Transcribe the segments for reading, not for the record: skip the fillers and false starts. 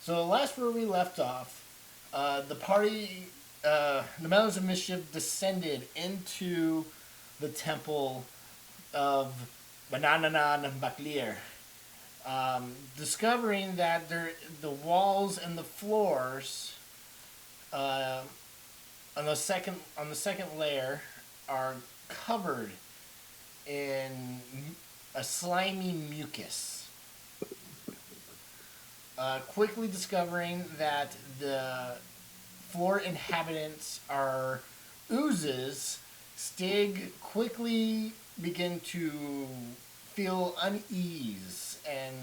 So last where we left off, the party, the Meddlers of Mischief descended into the temple of Banananan Baklir, discovering that the walls and the floors uh, on the second layer are covered in a slimy mucus. Quickly discovering that the floor inhabitants are oozes, Stig quickly began to feel unease and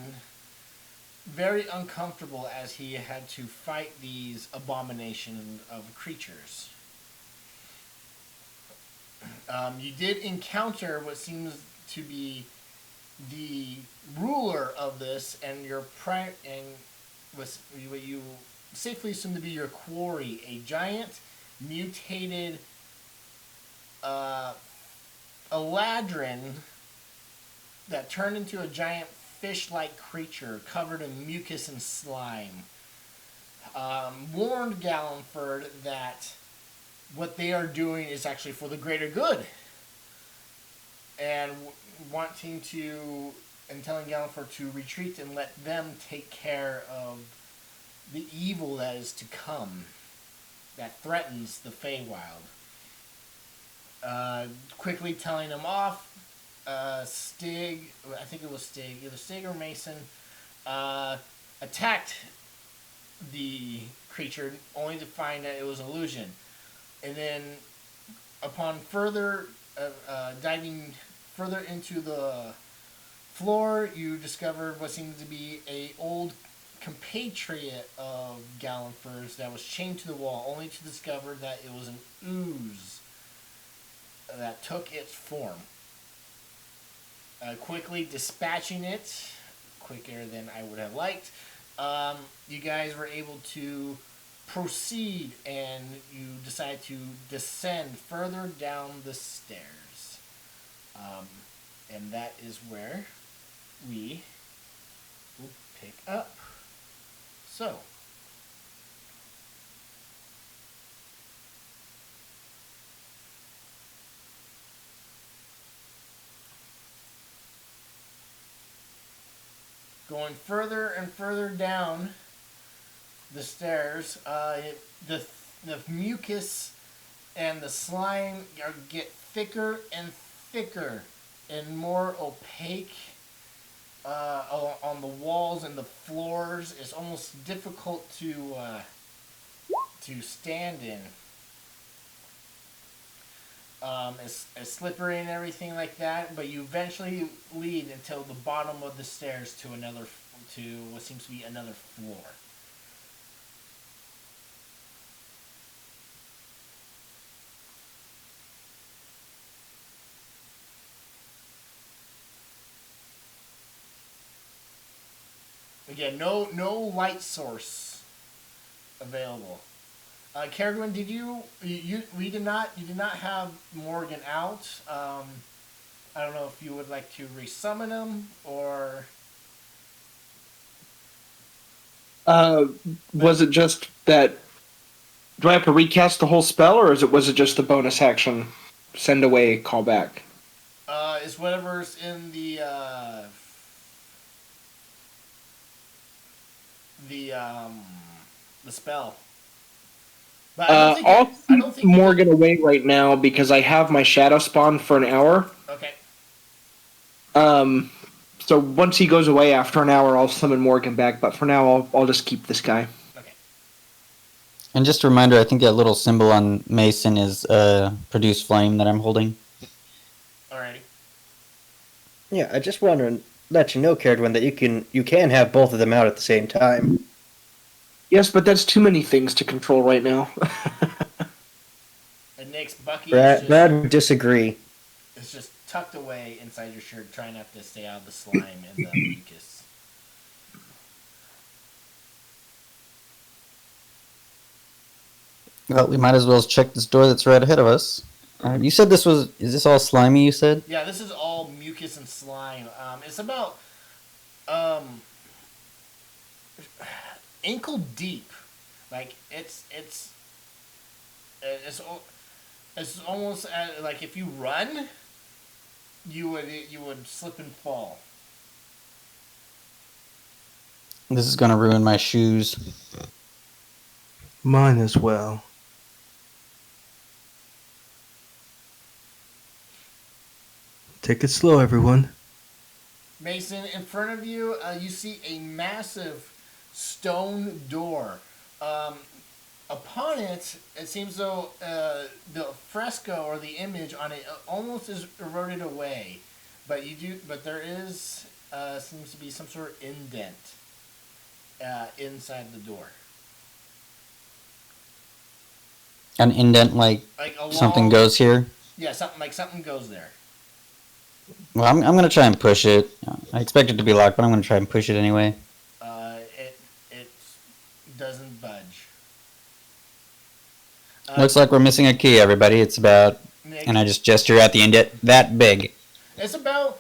very uncomfortable as he had to fight these abominations of creatures. You did encounter what seems to be the ruler of this, and was what you safely assume to be your quarry, a giant mutated uh, eladrin that turned into a giant fish-like creature covered in mucus and slime. Warned Gallenford that what they are doing is actually for the greater good, and wanting to and telling Gallenford to retreat and let them take care of the evil that is to come, that threatens the Feywild. Quickly telling him off, Stig, I think it was Stig, either Stig or Mason, attacked the creature only to find that it was an illusion. And then, upon further diving further into the floor, you discovered what seemed to be a old compatriot of Gallenford's that was chained to the wall, only to discover that it was an ooze that took its form. Quickly dispatching it, quicker than I would have liked, you guys were able to proceed, and you decide to descend further down the stairs. And that is where we will pick up. So, going further and further down the stairs, the mucus and the slime get thicker and thicker and more opaque on the walls and the floors. It's almost difficult to stand in. It's slippery and everything like that, but you eventually lead until the bottom of the stairs to what seems to be another floor. Again, no light source available. Caragwin, you did not have Morgan out. I don't know if you would like to resummon him or. Was it just that? Do I have to recast the whole spell, or was it just the bonus action? Send away, call back. It's whatever's in the spell. But I'll I keep don't think you can. Morgan away right now because I have my shadow spawn for an hour. Okay. Um, so once he goes away after an hour, I'll summon Morgan back. But for now, I'll just keep this guy. Okay. And just a reminder, I think that little symbol on Mason is produce flame that I'm holding. Alrighty. Yeah, I just want to let you know, Caradwin, that you can have both of them out at the same time. Yes, but that's too many things to control right now. And next, Bucky Brad would disagree. It's just tucked away inside your shirt, trying not to stay out of the slime and the mucus. Well, we might as well check this door that's right ahead of us. You said is this all slimy, you said? Yeah, this is all mucus and slime. It's about ankle deep. Like it's it's almost like if you run, you would slip and fall. This is gonna ruin my shoes. Mine as well. Take it slow, everyone. Mason, in front of you, you see a massive stone door. Um, Upon it, it seems though the fresco or the image on it almost is eroded away, but there is seems to be some sort of indent inside the door, An indent like like a something long, goes here. yeah, something goes there. Well, I'm gonna try and push it. I expect it to be locked, but I'm gonna try and push it anyway. It doesn't budge. Looks like we're missing a key, everybody. It's about, Nick, and I just gesture at the indent that big. it's about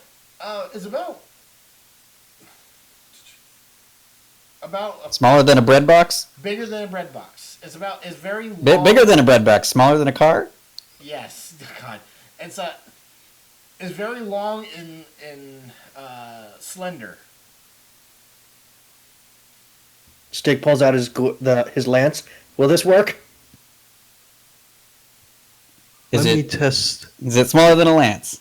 Smaller than a bread box. bigger than a bread box. It's very long. Bigger than a bread box. Smaller than a car. Yes, God, it's very long and slender. Stig pulls out his lance. Will this work? Is Let me it test. is it smaller than a lance?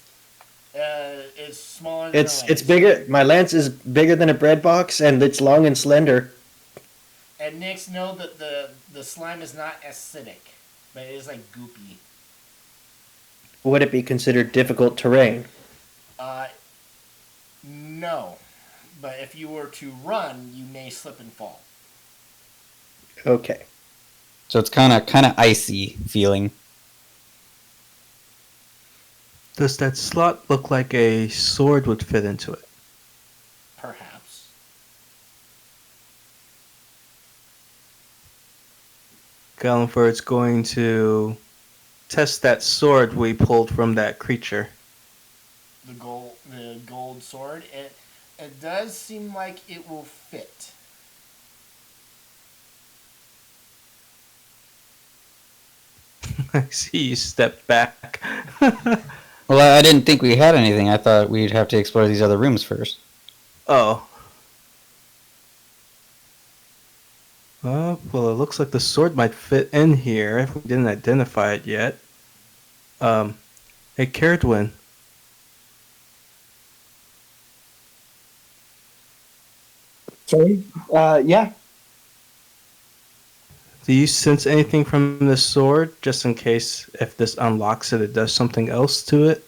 It's smaller than It's a lance. bigger. My lance is bigger than a bread box, and it's long and slender. And Nyx, know that the slime is not acidic, but it is like goopy. Would it be considered difficult terrain? No, but if you were to run, you may slip and fall. Okay. So it's kind of icy feeling. Does that slot look like a sword would fit into it? Perhaps. Gallenford's going to test that sword we pulled from that creature. The gold sword. It does seem like it will fit. I see you step back. Well, I didn't think we had anything. I thought we'd have to explore these other rooms first. Oh. Well, it looks like the sword might fit in here if we didn't identify it yet. Hey, Caradwin. Sorry. Yeah. Do you sense anything from this sword, just in case if this unlocks it, it does something else to it?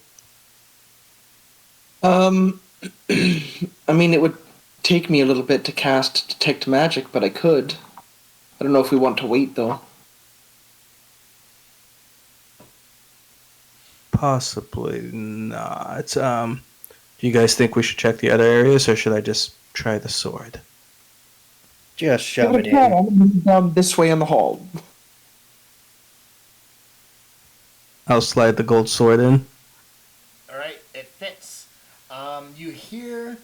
I mean, it would take me a little bit to cast Detect Magic, but I could. I don't know if we want to wait, though. Possibly not. Do you guys think we should check the other areas, or should I just try the sword? Just shove it Yeah, in. I'm gonna move down this way in the hall. I'll slide the gold sword in. All right, it fits. You hear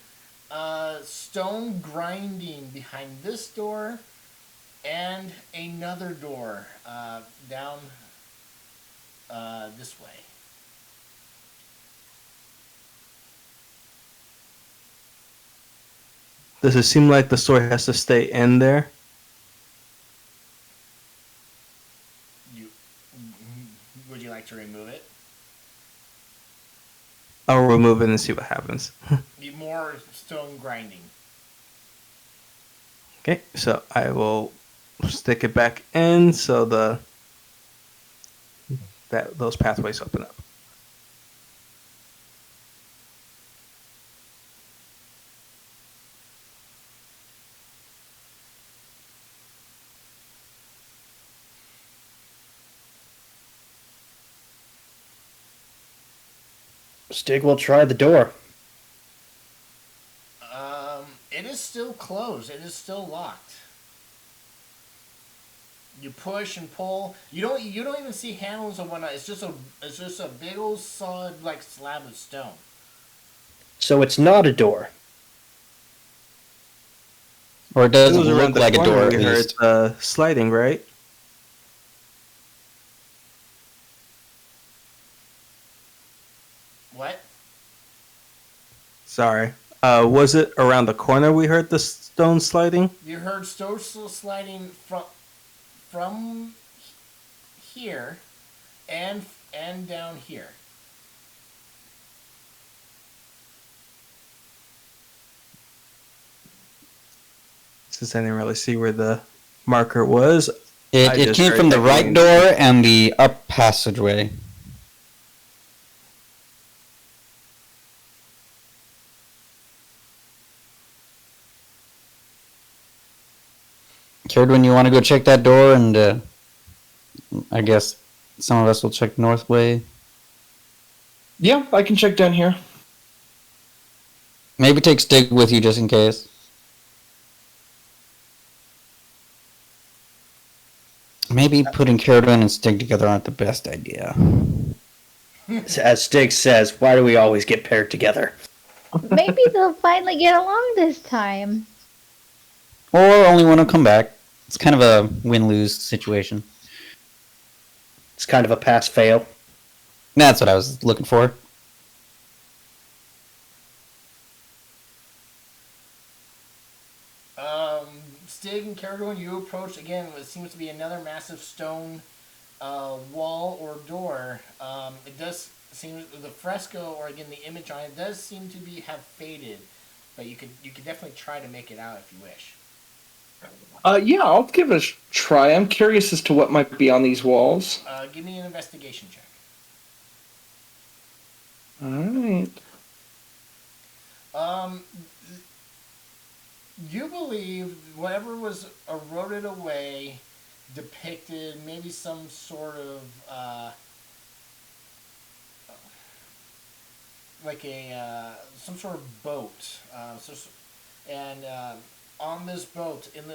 stone grinding behind this door and another door down this way. Does it seem like the sword has to stay in there? Would you like to remove it? I'll remove it and see what happens. More stone grinding. Okay, so I will stick it back in so those pathways open up. Stig will try the door. It is still closed. It is still locked. You push and pull. You don't even see handles or whatnot. It's just a big old solid like slab of stone. So it's not a door. Or it It doesn't was around look the like a corner door, at we heard least. the sliding, right? What? Sorry. Was it around the corner we heard the stone sliding? You heard social sliding from here and down here. Since I didn't really see where the marker was, I It just came heard from the that right going- door and the up passageway. Cared, you want to go check that door, and I guess some of us will check north way. Yeah, I can check down here. Maybe take Stig with you just in case. Maybe putting Caradon and Stig together aren't the best idea. As Stig says, why do we always get paired together? Maybe they'll finally get along this time. Or only one will come back. It's kind of a win-lose situation. It's kind of a pass-fail. That's what I was looking for. Stig and Caradon, you approach again what seems to be another massive stone wall or door. It does seem the fresco, or again the image on it, does seem to have faded, but you could definitely try to make it out if you wish. Yeah, I'll give it a try. I'm curious as to what might be on these walls. Give me an investigation check. Alright. You believe whatever was eroded away depicted maybe some sort of like a some sort of boat. And on this boat, in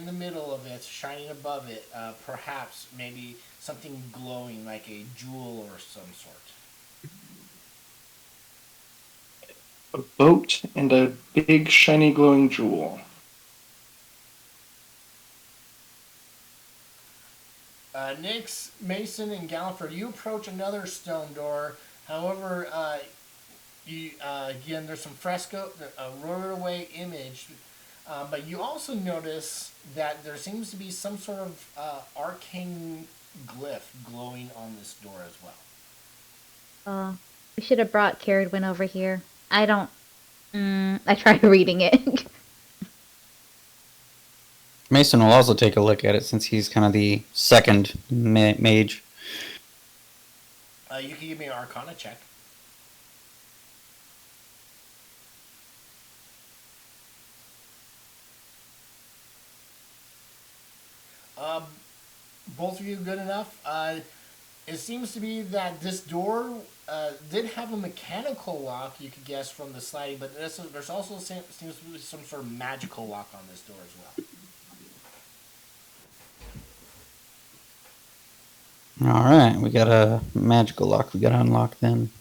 the middle of it, shining above it, perhaps maybe something glowing like a jewel or some sort. A boat and a big, shiny, glowing jewel. Nix, Mason, and Galliford, you approach another stone door. However, again, there's some fresco, a rotted away image, but you also notice that there seems to be some sort of arcane glyph glowing on this door as well. We should have brought Caradwin over here. I don't. I tried reading it. Mason will also take a look at it since he's kind of the second mage. You can give me an Arcana check. Both of you good enough. It seems to be that this door did have a mechanical lock, you could guess from the sliding, but there's also seems to be some sort of magical lock on this door as well. Alright, we got a magical lock we gotta unlock then.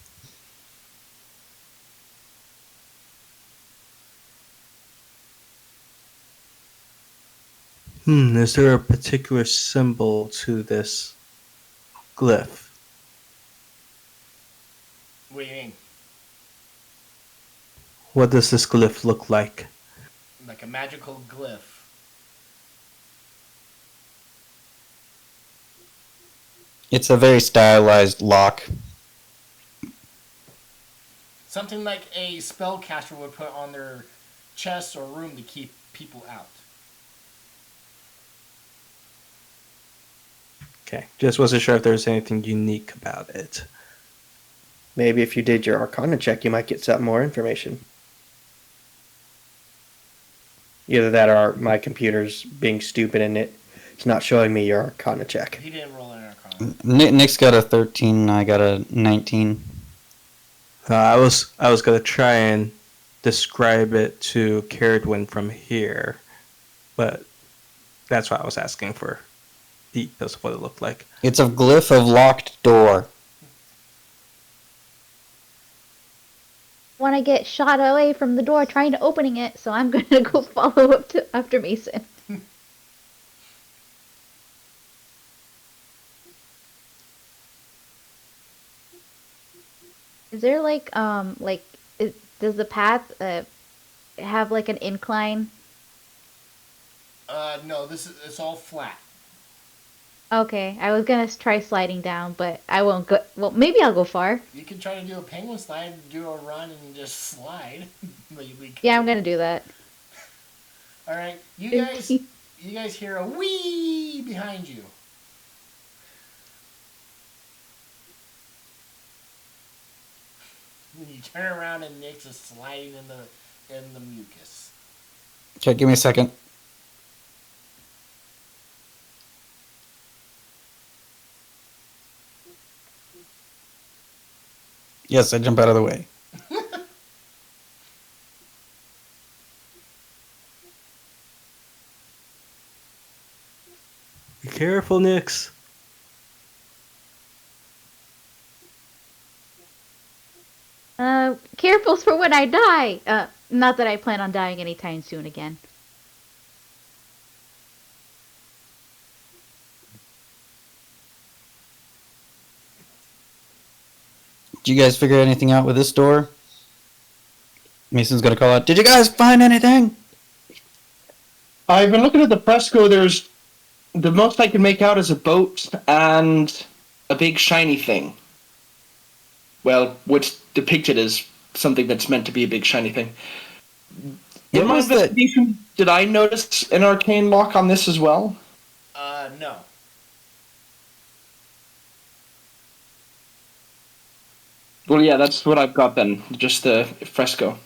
Is there a particular symbol to this glyph? What do you mean? What does this glyph look like? Like a magical glyph? It's a very stylized lock. Something like a spellcaster would put on their chest or room to keep people out. Okay, just wasn't sure if there was anything unique about it. Maybe if you did your Arcana check, you might get some more information. Either that or my computer's being stupid and it's not showing me your Arcana check. He didn't roll an Arcana. Nick's got a 13, I got a 19. I was gonna try and describe it to Caradwin from here, but that's why I was asking for details of what it looked like. It's a glyph of locked door. want to get shot away from the door trying to opening it, so I'm gonna go follow up after Mason. Is there does the path have like an incline? No, it's all flat. Okay, I was gonna try sliding down, but I won't go. Well, maybe I'll go far. You can try to do a penguin slide, do a run, and just slide. Yeah, I'm gonna do that. All right, you guys hear a wee behind you. You turn around and Nick's is sliding in the mucus. Okay, give me a second. Yes, I jump out of the way. Be careful, Nix. Careful for when I die. Not that I plan on dying anytime soon again. Did you guys figure anything out with this door? Mason's gonna call out, "Did you guys find anything?" I've been looking at the fresco. There's the most I can make out is a boat and a big shiny thing. Well, what's depicted as something that's meant to be a big shiny thing. In my investigation, did I notice an arcane lock on this as well? No. Well, yeah, that's what I've got then. Just the fresco.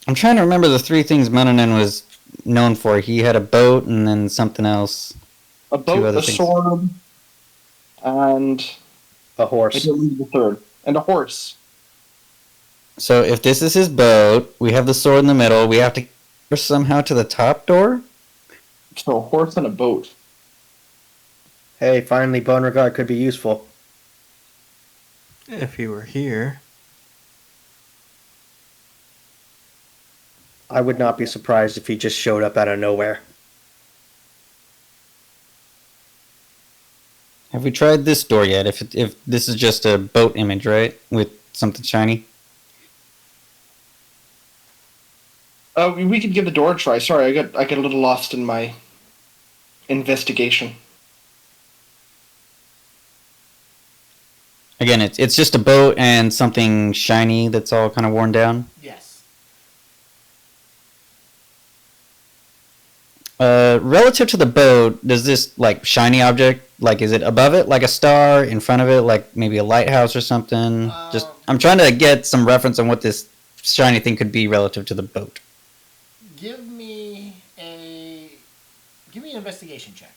I'm trying to remember the three things Mononen was known for. He had a boat and then something else. A boat, a sword, and a horse. I don't remember the third. And a horse. So if this is his boat, we have the sword in the middle. We have to get somehow to the top door. So a horse and a boat. Hey, finally, Beauregard could be useful. If he were here. I would not be surprised if he just showed up out of nowhere. Have we tried this door yet? If this is just a boat image, right, with something shiny? We could give the door a try. Sorry, I got a little lost in my investigation. Again, it's just a boat and something shiny that's all kind of worn down. Yes. Relative to the boat, does this like shiny object, like, is it above it like a star, in front of it like maybe a lighthouse or something? Just I'm trying to get some reference on what this shiny thing could be relative to the boat. Give me an investigation check.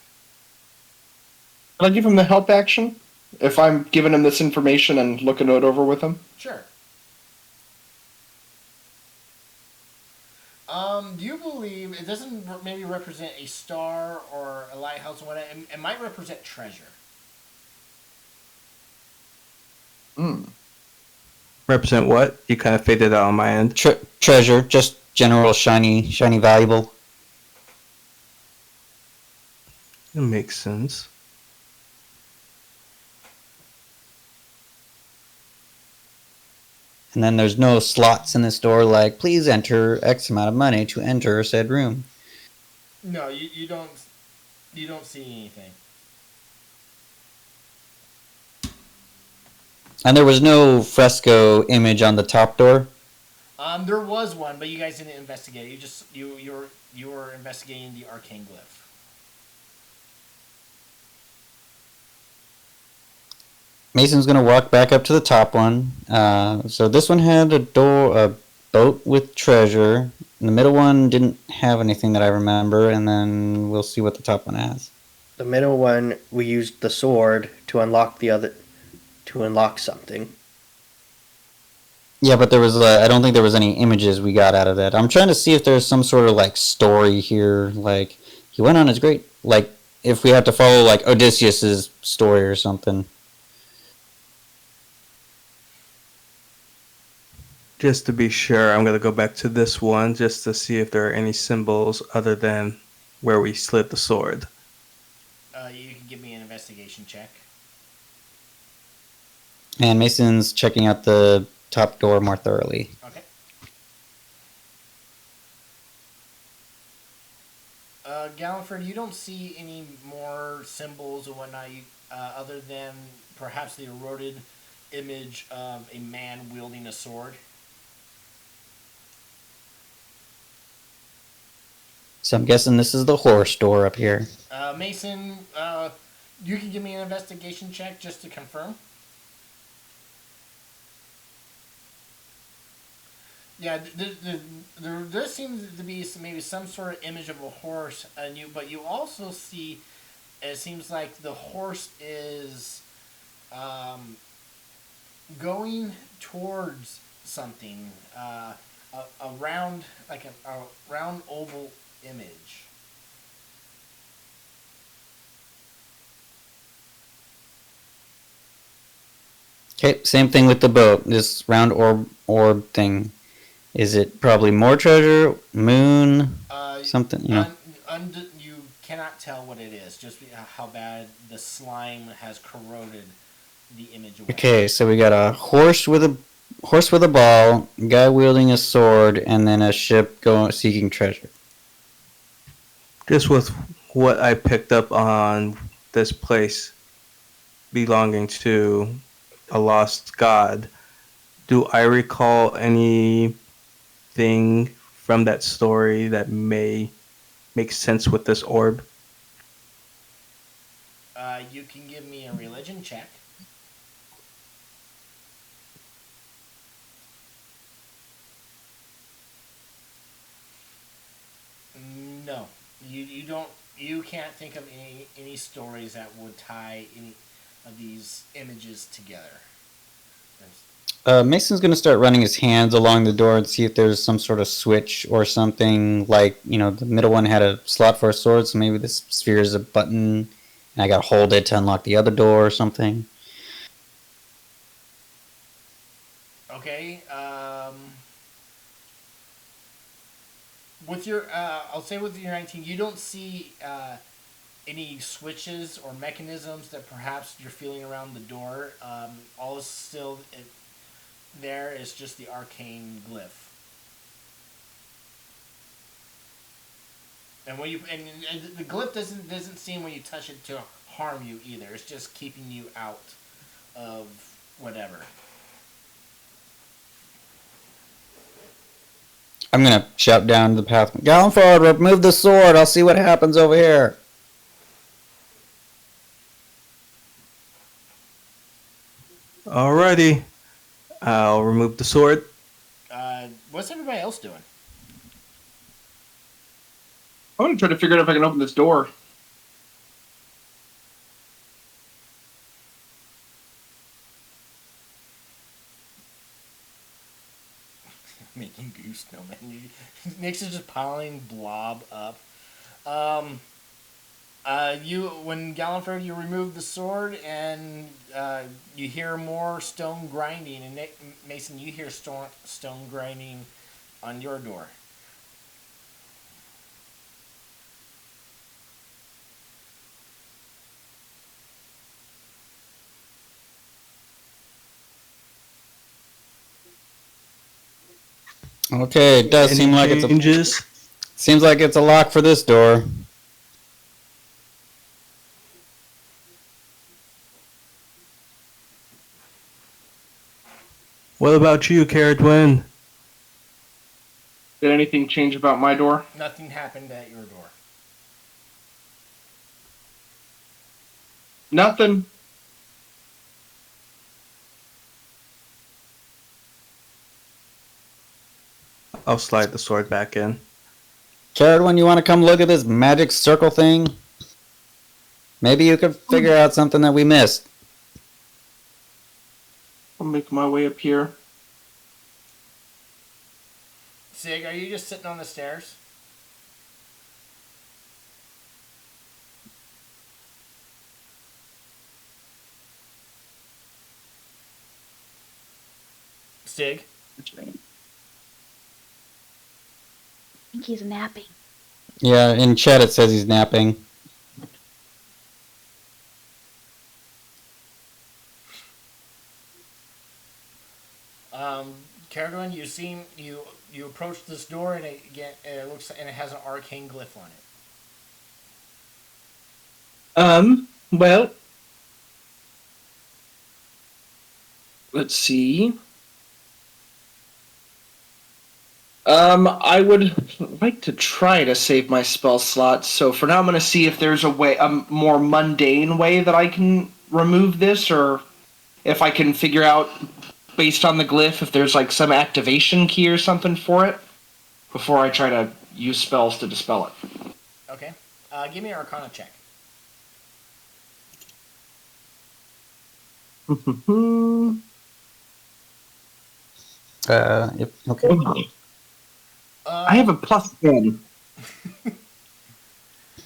Can I give him the help action? If I'm giving him this information and looking it over with him? Sure. Do you believe it doesn't maybe represent a star or a lighthouse or whatever? It might represent treasure. Represent what? You kind of faded out on my end. Treasure, just general shiny valuable. It makes sense. And then there's no slots in this door like, please enter X amount of money to enter said room. No, you don't see anything. And there was no fresco image on the top door? There was one, but you guys didn't investigate it. You were investigating the arcane glyph. Mason's gonna walk back up to the top one. So this one had a boat with treasure. And the middle one didn't have anything that I remember, and then we'll see what the top one has. The middle one, we used the sword to unlock something. Yeah, but there was I don't think there was any images we got out of that. I'm trying to see if there's some sort of like story here. Like he went on his great, like if we have to follow like Odysseus's story or something. Just to be sure, I'm gonna go back to this one just to see if there are any symbols other than where we slid the sword. You can give me an investigation check. And Mason's checking out the top door more thoroughly. Okay. Galliford, you don't see any more symbols or whatnot, other than perhaps the eroded image of a man wielding a sword. So I'm guessing this is the horse door up here. Mason, you can give me an investigation check just to confirm. Yeah, there seems to be maybe some sort of image of a horse, but you also see, it seems like the horse is going towards something, a round, like a round oval image. Okay, same thing with the boat. This round orb thing. Is it probably more treasure? Moon? Something, you know. You cannot tell what it is, just how bad the slime has corroded the image away. Okay, so we got a horse with a ball, guy wielding a sword, and then a ship going seeking treasure. Just with what I picked up on this place belonging to a lost god, do I recall anything from that story that may make sense with this orb? You can give me a religion check. No, you can't think of any stories that would tie any of these images together. Mason's going to start running his hands along the door and see if there's some sort of switch or something. Like, the middle one had a slot for a sword, so maybe this sphere is a button, and I got to hold it to unlock the other door or something. Okay. With your, I'll say with your 19, you don't see any switches or mechanisms that perhaps you're feeling around the door. All is still there is just the arcane glyph. And the glyph doesn't seem when you touch it to harm you either. It's just keeping you out of whatever. I'm going to shout down the path. Galliford, remove the sword. I'll see what happens over here. Alrighty. I'll remove the sword. What's everybody else doing? I want to try to figure out if I can open this door. Making goose snowman. Nick's is just piling blob up. When Galliford, you remove the sword and you hear more stone grinding, and Mason, you hear stone grinding on your door. Okay, it does seem like seems like it's a lock for this door. What about you, Caradwin? Did anything change about my door? Nothing happened at your door. Nothing. I'll slide the sword back in. Caradwin, you want to come look at this magic circle thing? Maybe you could figure out something that we missed. I'll make my way up here. Sig, are you just sitting on the stairs? Sig? think he's napping. Yeah, in chat it says he's napping. Caradon, you approach this door and it looks and it has an arcane glyph on it. Well, let's see. I would like to try to save my spell slots, so for now I'm going to see if there's a more mundane way that I can remove this, or if I can figure out, based on the glyph, if there's like some activation key or something for it, before I try to use spells to dispel it. Okay. Give me an Arcana check. Yep. Okay. I have a +1.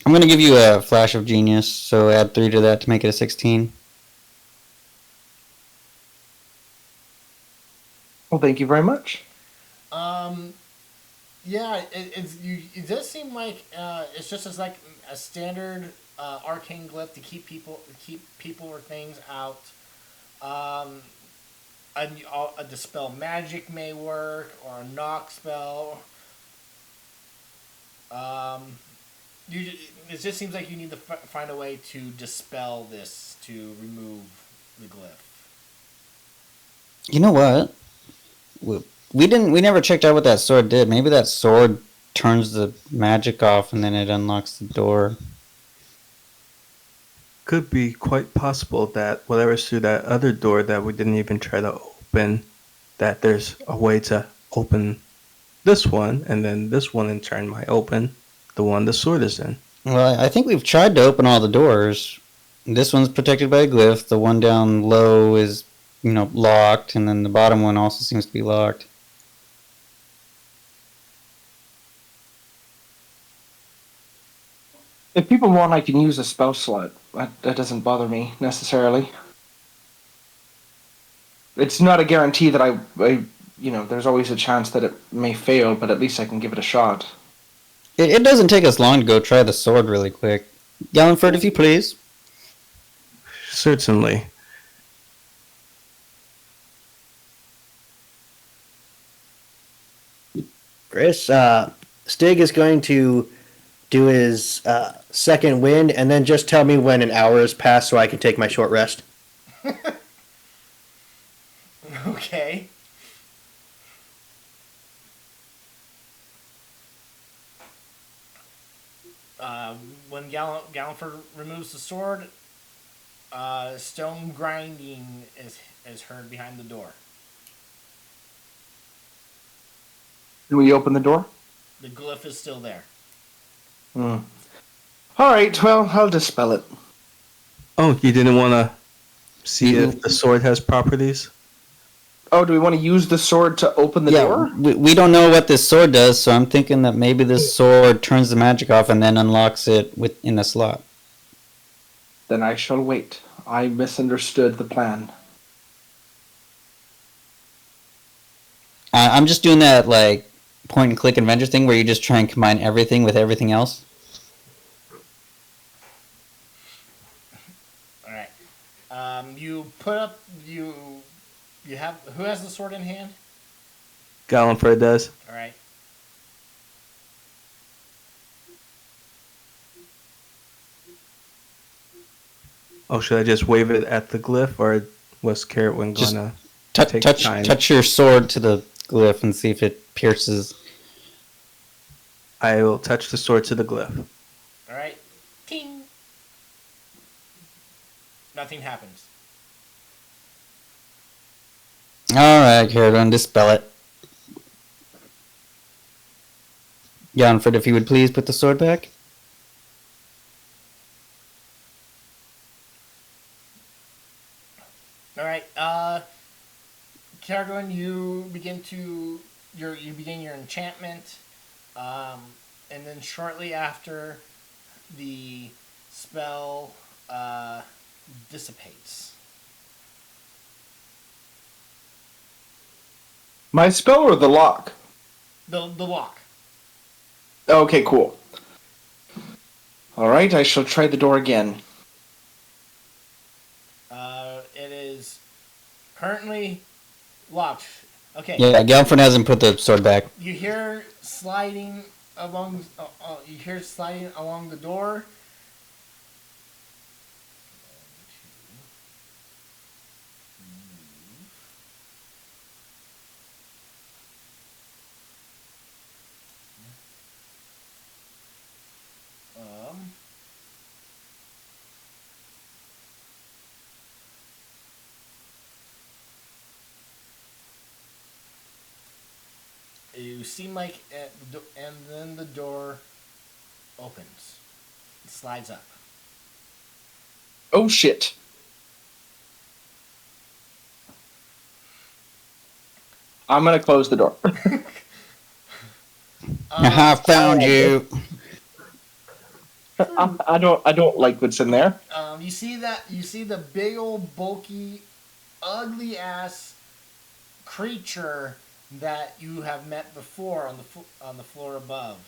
I'm gonna give you a flash of genius, so add 3 to that to make it a 16. Well, thank you very much. Yeah, it does seem like it's just as like a standard arcane glyph to keep people or things out. A dispel magic may work, or a knock spell. It just seems like you need to find a way to dispel this to remove the glyph. You know what? We never checked out what that sword did. Maybe that sword turns the magic off and then it unlocks the door. Could be quite possible that whatever's through that other door that we didn't even try to open, that there's a way to open this one, and then this one in turn might open the one the sword is in. Well, I think we've tried to open all the doors. This one's protected by a glyph. The one down low is, locked, and then the bottom one also seems to be locked. If people want, I can use a spell slot. That doesn't bother me necessarily. It's not a guarantee that I there's always a chance that it may fail, but at least I can give it a shot. It doesn't take us long to go try the sword really quick. Gallenford, if you please. Certainly. Chris, Stig is going to do his second wind, and then just tell me when an hour has passed so I can take my short rest. Okay. When Gallenford removes the sword, stone grinding is heard behind the door. Can we open the door? The glyph is still there. All right, well, I'll dispel it. Oh, you didn't want to see if the sword has properties? Oh, do we want to use the sword to open the door? We don't know what this sword does, so I'm thinking that maybe this sword turns the magic off and then unlocks it in the slot. Then I shall wait. I misunderstood the plan. I'm just doing that, like, point-and-click adventure thing where you just try and combine everything with everything else. All right. You put up you have who has the sword in hand? Gallenford does. All right. Oh, should I just wave it at the glyph, or was Carrotwin Just gonna take time? Touch your sword to the glyph and see if it pierces. I will touch the sword to the glyph. All right. Ting. Nothing happens. Alright, Caradon, dispel it. Gallenford, if you would please put the sword back. All right. Caradon, you begin your enchantment, and then shortly after, the spell dissipates. My spell or the lock? The lock. Okay, cool. All right, I shall try the door again. It is currently locked. Okay. Yeah, Galfred hasn't put the sword back. You hear sliding along. You hear sliding along the door. You seem like, and then the door opens. It slides up. Oh shit. I'm gonna close the door. Haha, found you. I don't like what's in there. You see the big old bulky, ugly ass creature that you have met before on the floor above.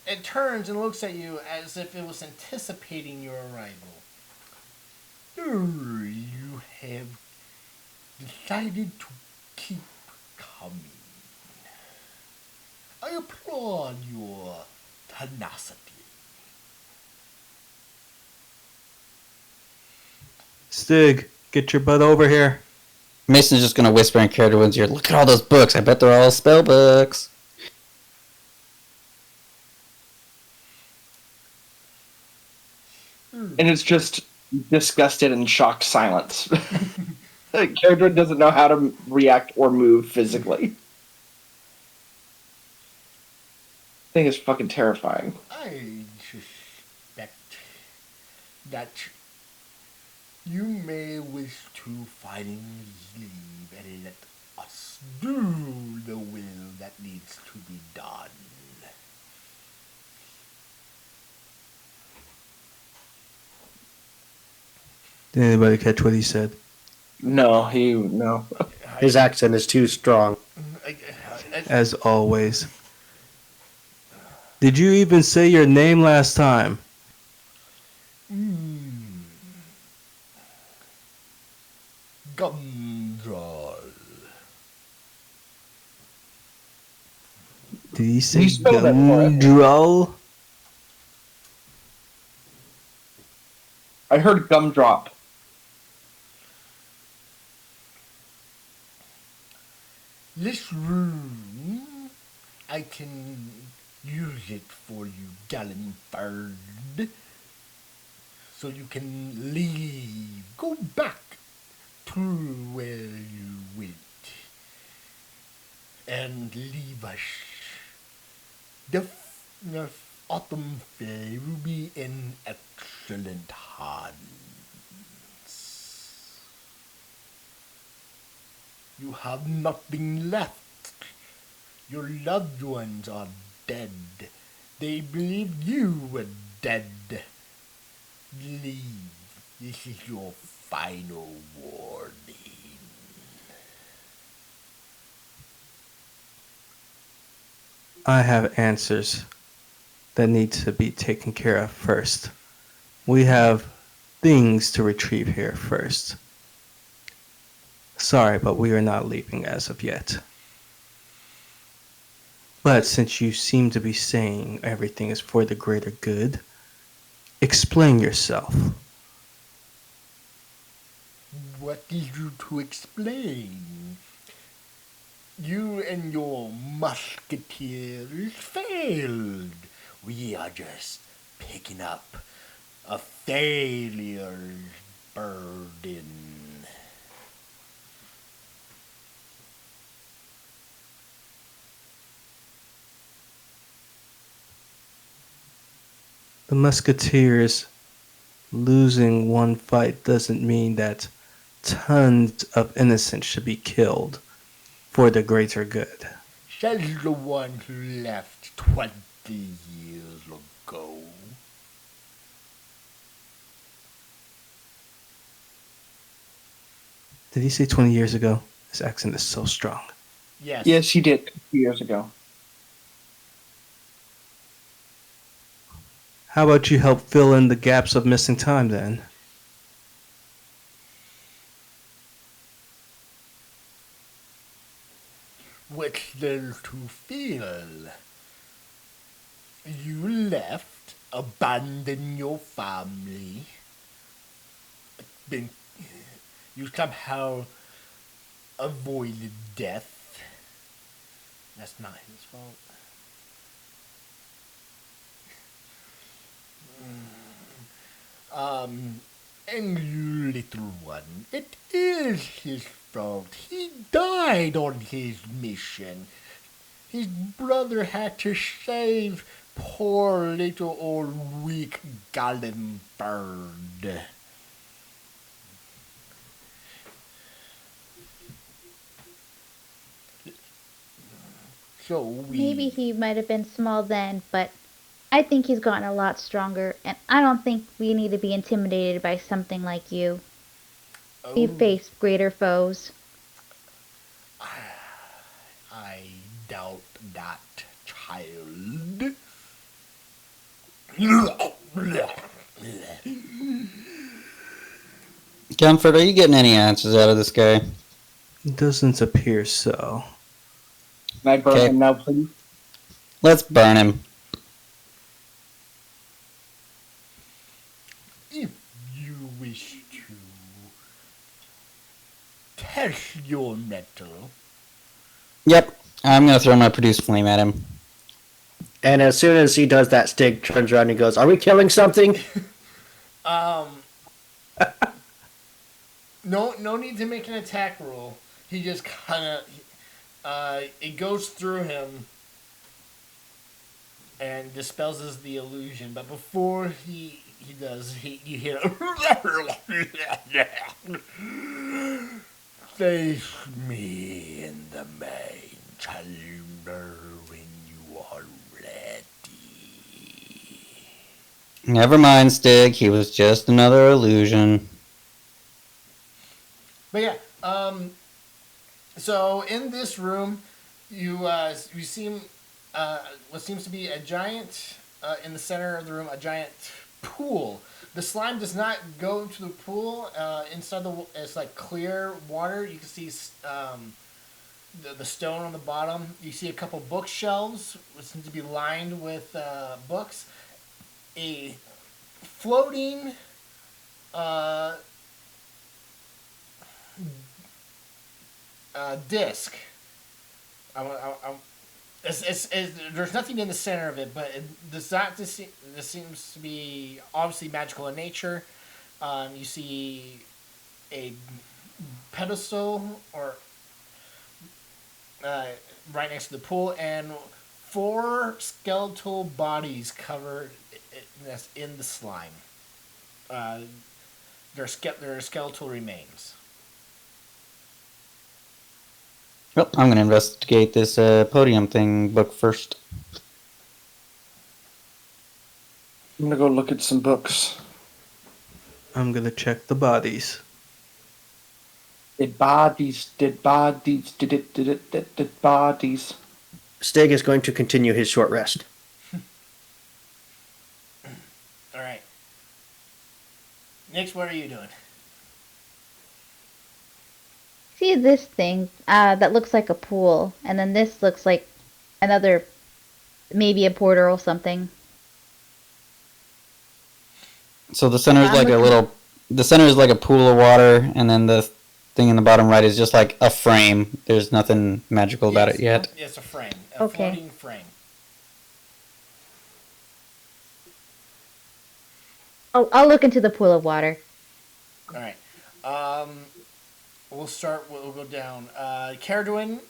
It turns and looks at you as if it was anticipating your arrival. You have decided to keep coming. I applaud your tenacity. Stig, get your butt over here. Mason's just gonna whisper in Caradwin's ear, look at all those books. I bet they're all spell books. And it's just disgusted and shocked silence. Character doesn't know how to react or move physically. Thing is fucking terrifying. I suspect that you may wish to finally leave and let us do the will that needs to be done. Did anybody catch what he said? No. His accent is too strong. As always. Did you even say your name last time? Gumdral. Did he say Can you spell that for us? Gumdral? I heard gumdrop. This room, I can use it for you, Gallenford. So you can leave. Go back to where you went. And leave us. The Autumn Fae will be in excellent hands. You have nothing left. Your loved ones are dead. They believed you were dead. Leave. This is your final warning. I have answers that need to be taken care of first. We have things to retrieve here first. Sorry, but we are not leaving as of yet. But since you seem to be saying everything is for the greater good, explain yourself. What is you to explain? You and your musketeers failed. We are just picking up a failure's burden. The Musketeers losing one fight doesn't mean that tons of innocents should be killed for the greater good. Says the one who left 20 years ago. Did he say 20 years ago? His accent is so strong. Yes. Yes, he did 2 years ago. How about you help fill in the gaps of missing time then? What's there to feel? You left, abandoned your family. Been, you somehow avoided death. That's not his fault. And you little one, it is his fault. He died on his mission. His brother had to save poor little old weak golden bird. So Maybe he might have been small then, but I think he's gotten a lot stronger, and I don't think we need to be intimidated by something like you. We've faced greater foes. I doubt that, child. Comfort, are you getting any answers out of this guy? Doesn't appear so. Can I burn Okay. him now, please? Let's burn him. If you wish to test your metal, Yep, I'm gonna throw my produce flame at him. And as soon as he does that, Stig turns around and goes, "Are we killing something?" no need to make an attack roll. He just kind of, it goes through him and dispels the illusion. But before he does, you hear, face me in the main chamber when you are ready. Never mind, Stig. He was just another illusion. But yeah, so in this room, you see what seems to be a giant in the center of the room, a giant pool. The slime does not go into the pool. Inside it's like clear water. You can see the stone on the bottom. You see a couple bookshelves, which seem to be lined with books. A floating disc. There's nothing in the center of it, but this seems to be obviously magical in nature. You see a pedestal or right next to the pool, and 4 skeletal bodies covered in the slime. They're skeletal remains. Well, I'm gonna investigate this podium thing book first. I'm gonna go look at some books. I'm gonna check the bodies. Dead bodies. Stig is going to continue his short rest. All right. Next, what are you doing? See this thing that looks like a pool, and then this looks like another, maybe a portal or something. So the center is I'm like a looking- little. The center is like a pool of water, and then the thing in the bottom right is just like a frame. There's nothing magical about it yet. It's a frame. A Okay. floating frame. Oh, I'll look into the pool of water. All right. We'll start. We'll go down. Caradwin,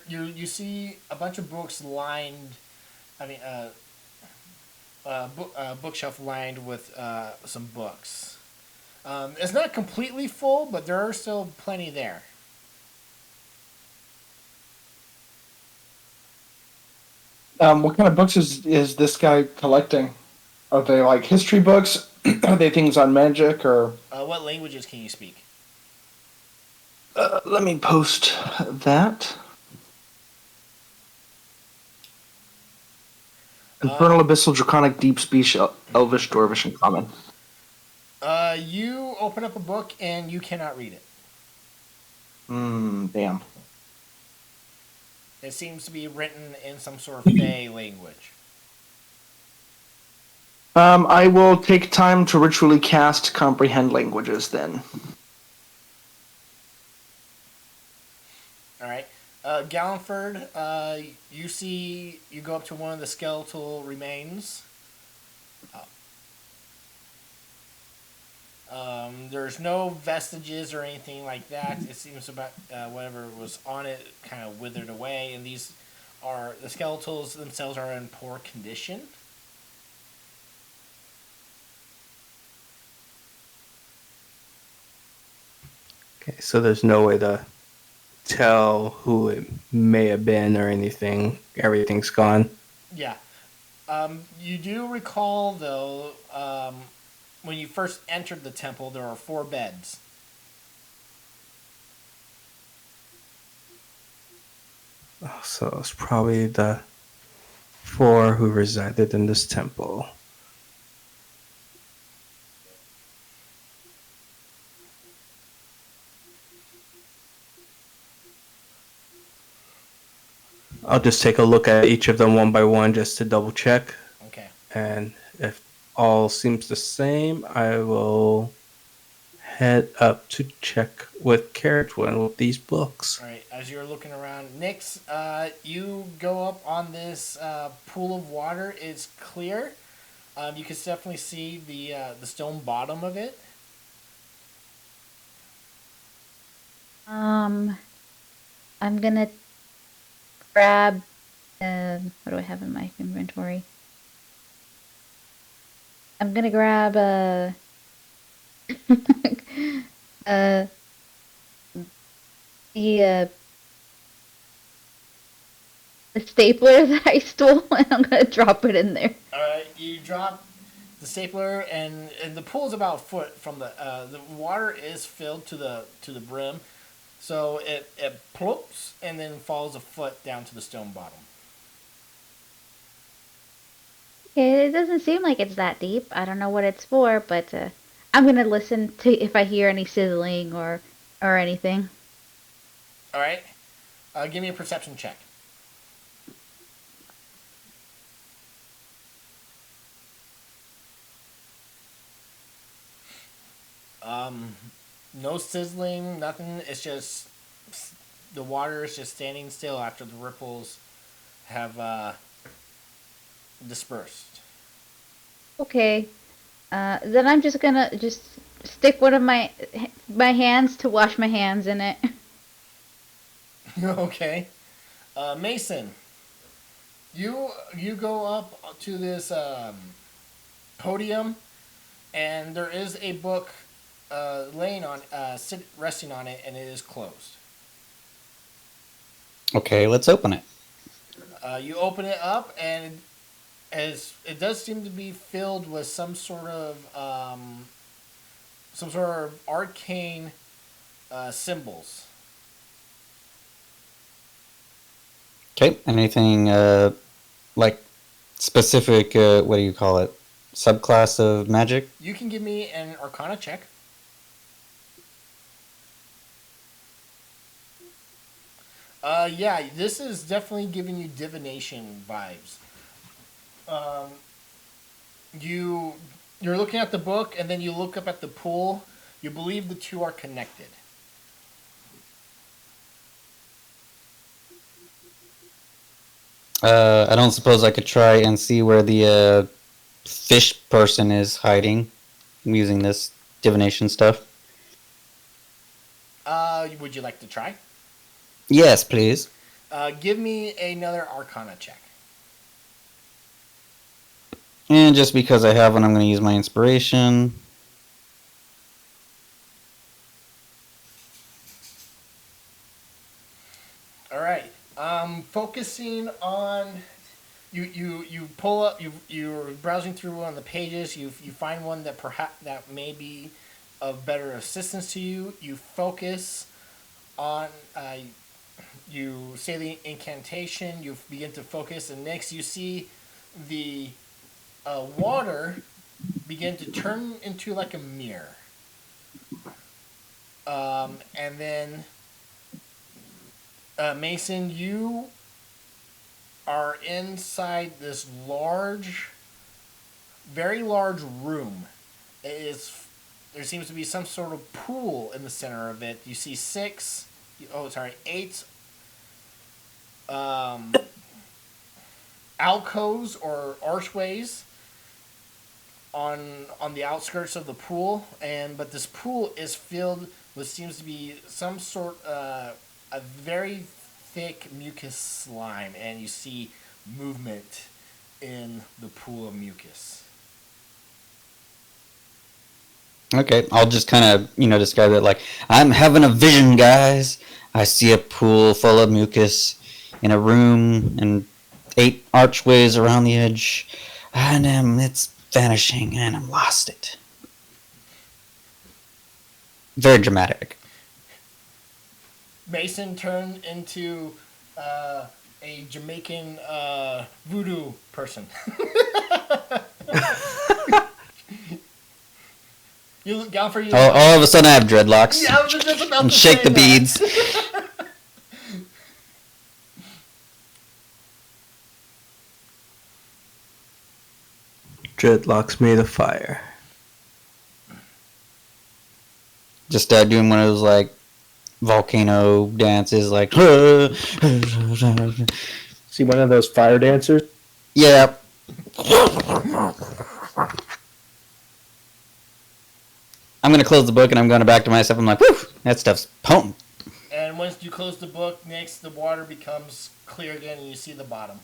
you see a bunch of books lined. Bookshelf lined with some books. It's not completely full, but there are still plenty there. What kind of books is this guy collecting? Are they like history books? Are they things on magic or? What languages can you speak? Let me post that. Infernal, Abyssal, Draconic, Deep Speech, Elvish, Dwarvish, and Common. You open up a book and you cannot read it. Damn. It seems to be written in some sort of Fey language. I will take time to ritually cast Comprehend Languages then. All right. Gallenford, you go up to one of the skeletal remains. There's no vestiges or anything like that. It seems about whatever was on it kind of withered away, and the skeletals themselves are in poor condition. Okay, so there's no way to tell who it may have been or anything. Everything's gone. Yeah. You do recall, though, when you first entered the temple, there are 4 beds. Oh, so it's probably the 4 who resided in this temple. I'll just take a look at each of them one by one just to double check. Okay. And if all seems the same, I will head up to check with Caratwin with these books. All right. As you're looking around, Nyx, you go up on this pool of water. It's clear. You can definitely see the stone bottom of it. I'm gonna grab. What do I have in my inventory? I'm gonna grab uh, the stapler that I stole, and I'm gonna drop it in there. All right. You drop the stapler, and the pool is about a foot from the water is filled to the brim, so it plops and then falls a foot down to the stone bottom. Okay, it doesn't seem like it's that deep. I don't know what it's for, but I'm gonna listen to if I hear any sizzling or anything. All right. Give me a perception check. No sizzling, nothing. It's just the water is just standing still after the ripples have dispersed. Okay, then I'm just gonna stick one of my hands to wash my hands in it. Okay. Mason, you go up to this podium, and there is a book laying on resting on it, and it is closed. Okay, let's open it. You open it up, and as it does seem to be filled with some sort of arcane symbols. Okay, anything like specific? What do you call it? Subclass of magic? You can give me an Arcana check. Yeah, this is definitely giving you divination vibes. Um, you're looking at the book, and then you look up at the pool. You believe the two are connected. I don't suppose I could try and see where the fish person is hiding using this divination stuff. Would you like to try? Yes, please. Give me another Arcana check. And just because I have one, I'm going to use my inspiration. All right. Focusing on you pull up you're browsing through one of the pages. You find one that perhaps that may be of better assistance to you. You focus on you say the incantation. You begin to focus, and next you see the water begin to turn into like a mirror. And then, Mason, you are inside this large, very large room. It is. There seems to be some sort of pool in the center of it. You see eight alcoves or archways on the outskirts of the pool, but this pool is filled with seems to be some sort a very thick mucus slime, and you see movement in the pool of mucus. Okay, I'll just kind of, describe it like, I'm having a vision, guys. I see a pool full of mucus in a room and 8 archways around the edge, and it's vanishing, and I'm lost it. Very dramatic. Mason turned into a Jamaican voodoo person. You look down for you. All of a sudden I have dreadlocks. Yeah, I was just about and to shake say the that. beads. Dreadlocks made of fire. Just start doing one of those like volcano dances, like See one of those fire dancers? yeah. I'm gonna close the book and I'm going back to myself. I'm like, whew, that stuff's potent. And once you close the book, next the water becomes clear again, and you see the bottom.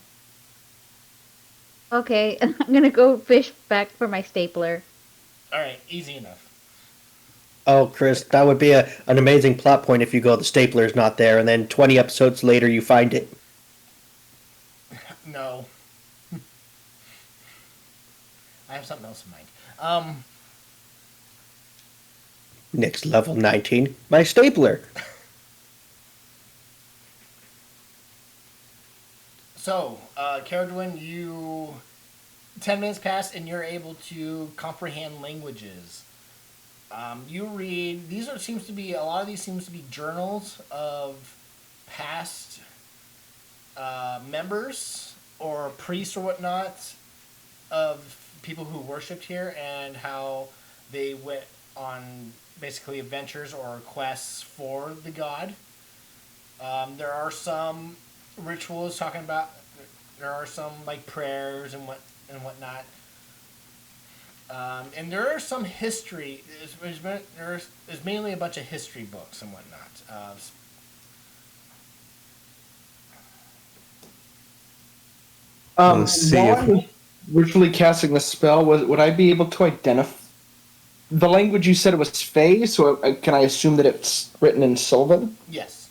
Okay, I'm gonna go fish back for my stapler. All right, easy enough. Oh, Chris, that would be an amazing plot point if you go, the stapler's not there, and then 20 episodes later you find it. No. I have something else in mind. Next level 19, my stapler. So, Caradwin, 10 minutes pass and you're able to comprehend languages. You read, a lot of these seems to be journals of past members or priests or whatnot of people who worshipped here and how they went on basically adventures or quests for the god. There are some rituals talking about. There are some like prayers and whatnot. And there are some history. There's mainly a bunch of history books and whatnot. Let's see While if- I was virtually casting the spell, would I be able to identify the language? You said it was Fey, so can I assume that it's written in Sylvan? Yes.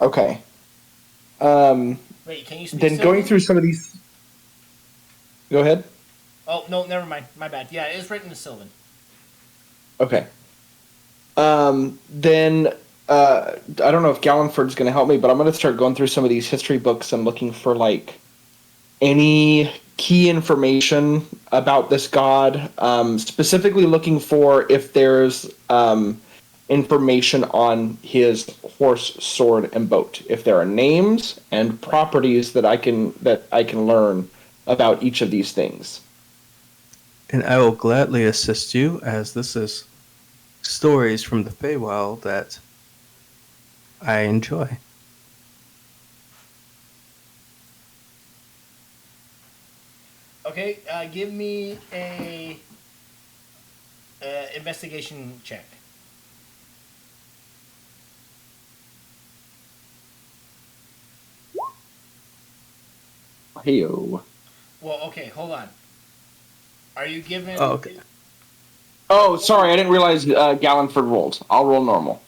Okay. Wait, can you speak Then going Sylvan? through some of these. Go ahead. Oh no, never mind. My bad. Yeah, it is written in Sylvan. Okay. Then I don't know if Gallenford's going to help me, but I'm going to start going through some of these history books and looking for like any key information about this god. Specifically looking for if there's information on his horse, sword, and boat. If there are names and properties that I can learn about each of these things. And I will gladly assist you, as this is stories from the Feywild that I enjoy. Okay, give me a investigation check. Heyo. Well, okay, hold on. Are you given? Oh, okay. Oh, sorry, I didn't realize Gallenford rolled. I'll roll normal.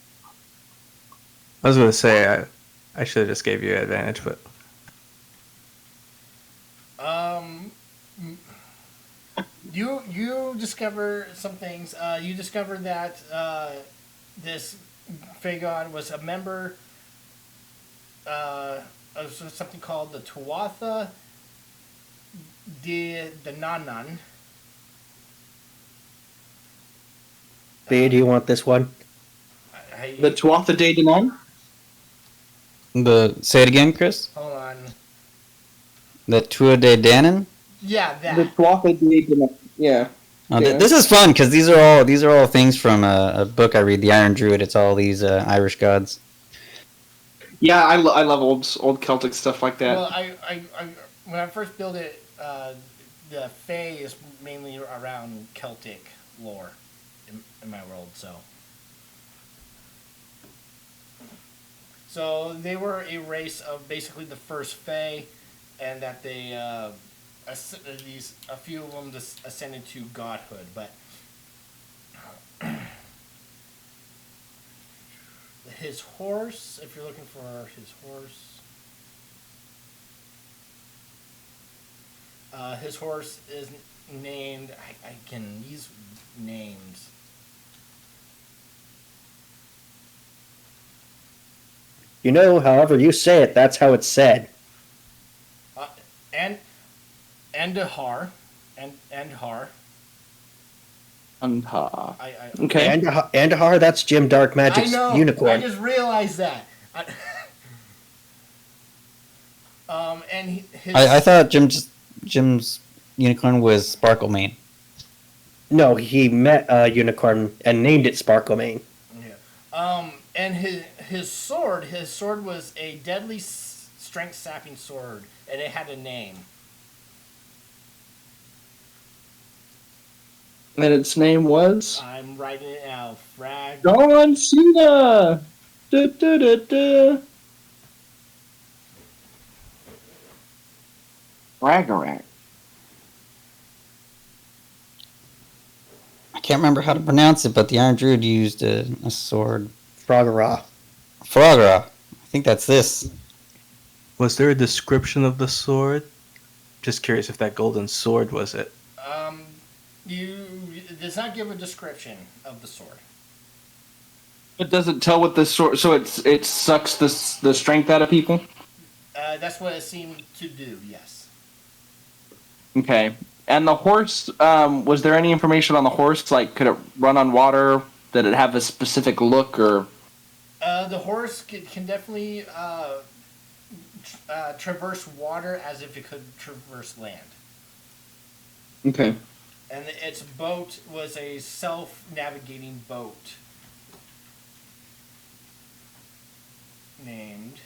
I was going to say, I should have just gave you advantage, but You discover some things. You discover that this Fagon was a member of something called the Tuatha the Nanan. B, do you want this one? The Tuatha De Danann? Say it again, Chris. Hold on. The Tua de Danann. Yeah, The that. Tuatha De Danann. Yeah. Oh, Yeah. this is fun because these are all things from a book I read, The Iron Druid. It's all these Irish gods. Yeah, I love old Celtic stuff like that. Well, I when I first built it, the Fae is mainly around Celtic lore in my world. So they were a race of basically the first Fae, and that they a few of them just ascended to godhood, but his horse, if you're looking for his horse is named, I can, these names. You know, however you say it, that's how it's said. And Andahar, Andahar. Okay. Andahar, that's Jim Dark Magic's I know. unicorn. I just realized that. And his. I thought Jim's unicorn was Sparkle Mane. No, he met a unicorn and named it Sparklemane. Yeah. And his sword was a deadly strength sapping sword, and it had a name. And its name was I'm writing it out. John Cena. Da, da, da, da. Ragnarok. I can't remember how to pronounce it, but the Iron Druid used a sword. Froggerah. Froggerah. I think that's this. Was there a description of the sword? Just curious if that golden sword was it. It does not give a description of the sword. It doesn't tell what the sword. So it sucks the strength out of people. That's what it seemed to do. Yes. Okay. And the horse. Was there any information on the horse? Like, could it run on water? Did it have a specific look or? The horse can definitely traverse water as if it could traverse land. Okay. And its boat was a self-navigating boat named.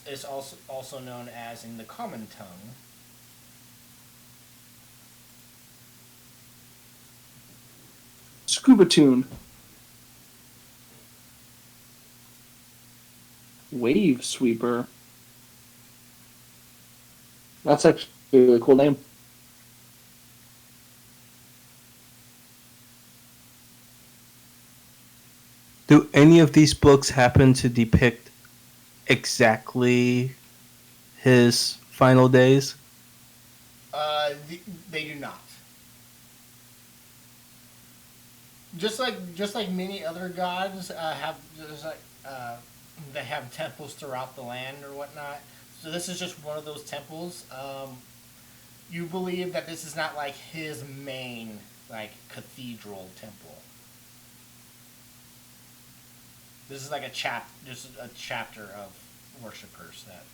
It's also known as in the common tongue. Scuba tune. Wave sweeper. That's actually a really cool name. Do any of these books happen to depict exactly his final days? They do not. Just like many other gods they have temples throughout the land or whatnot. So this is just one of those temples. You believe that this is not like his main cathedral temple. This is like just a chapter of worshippers that.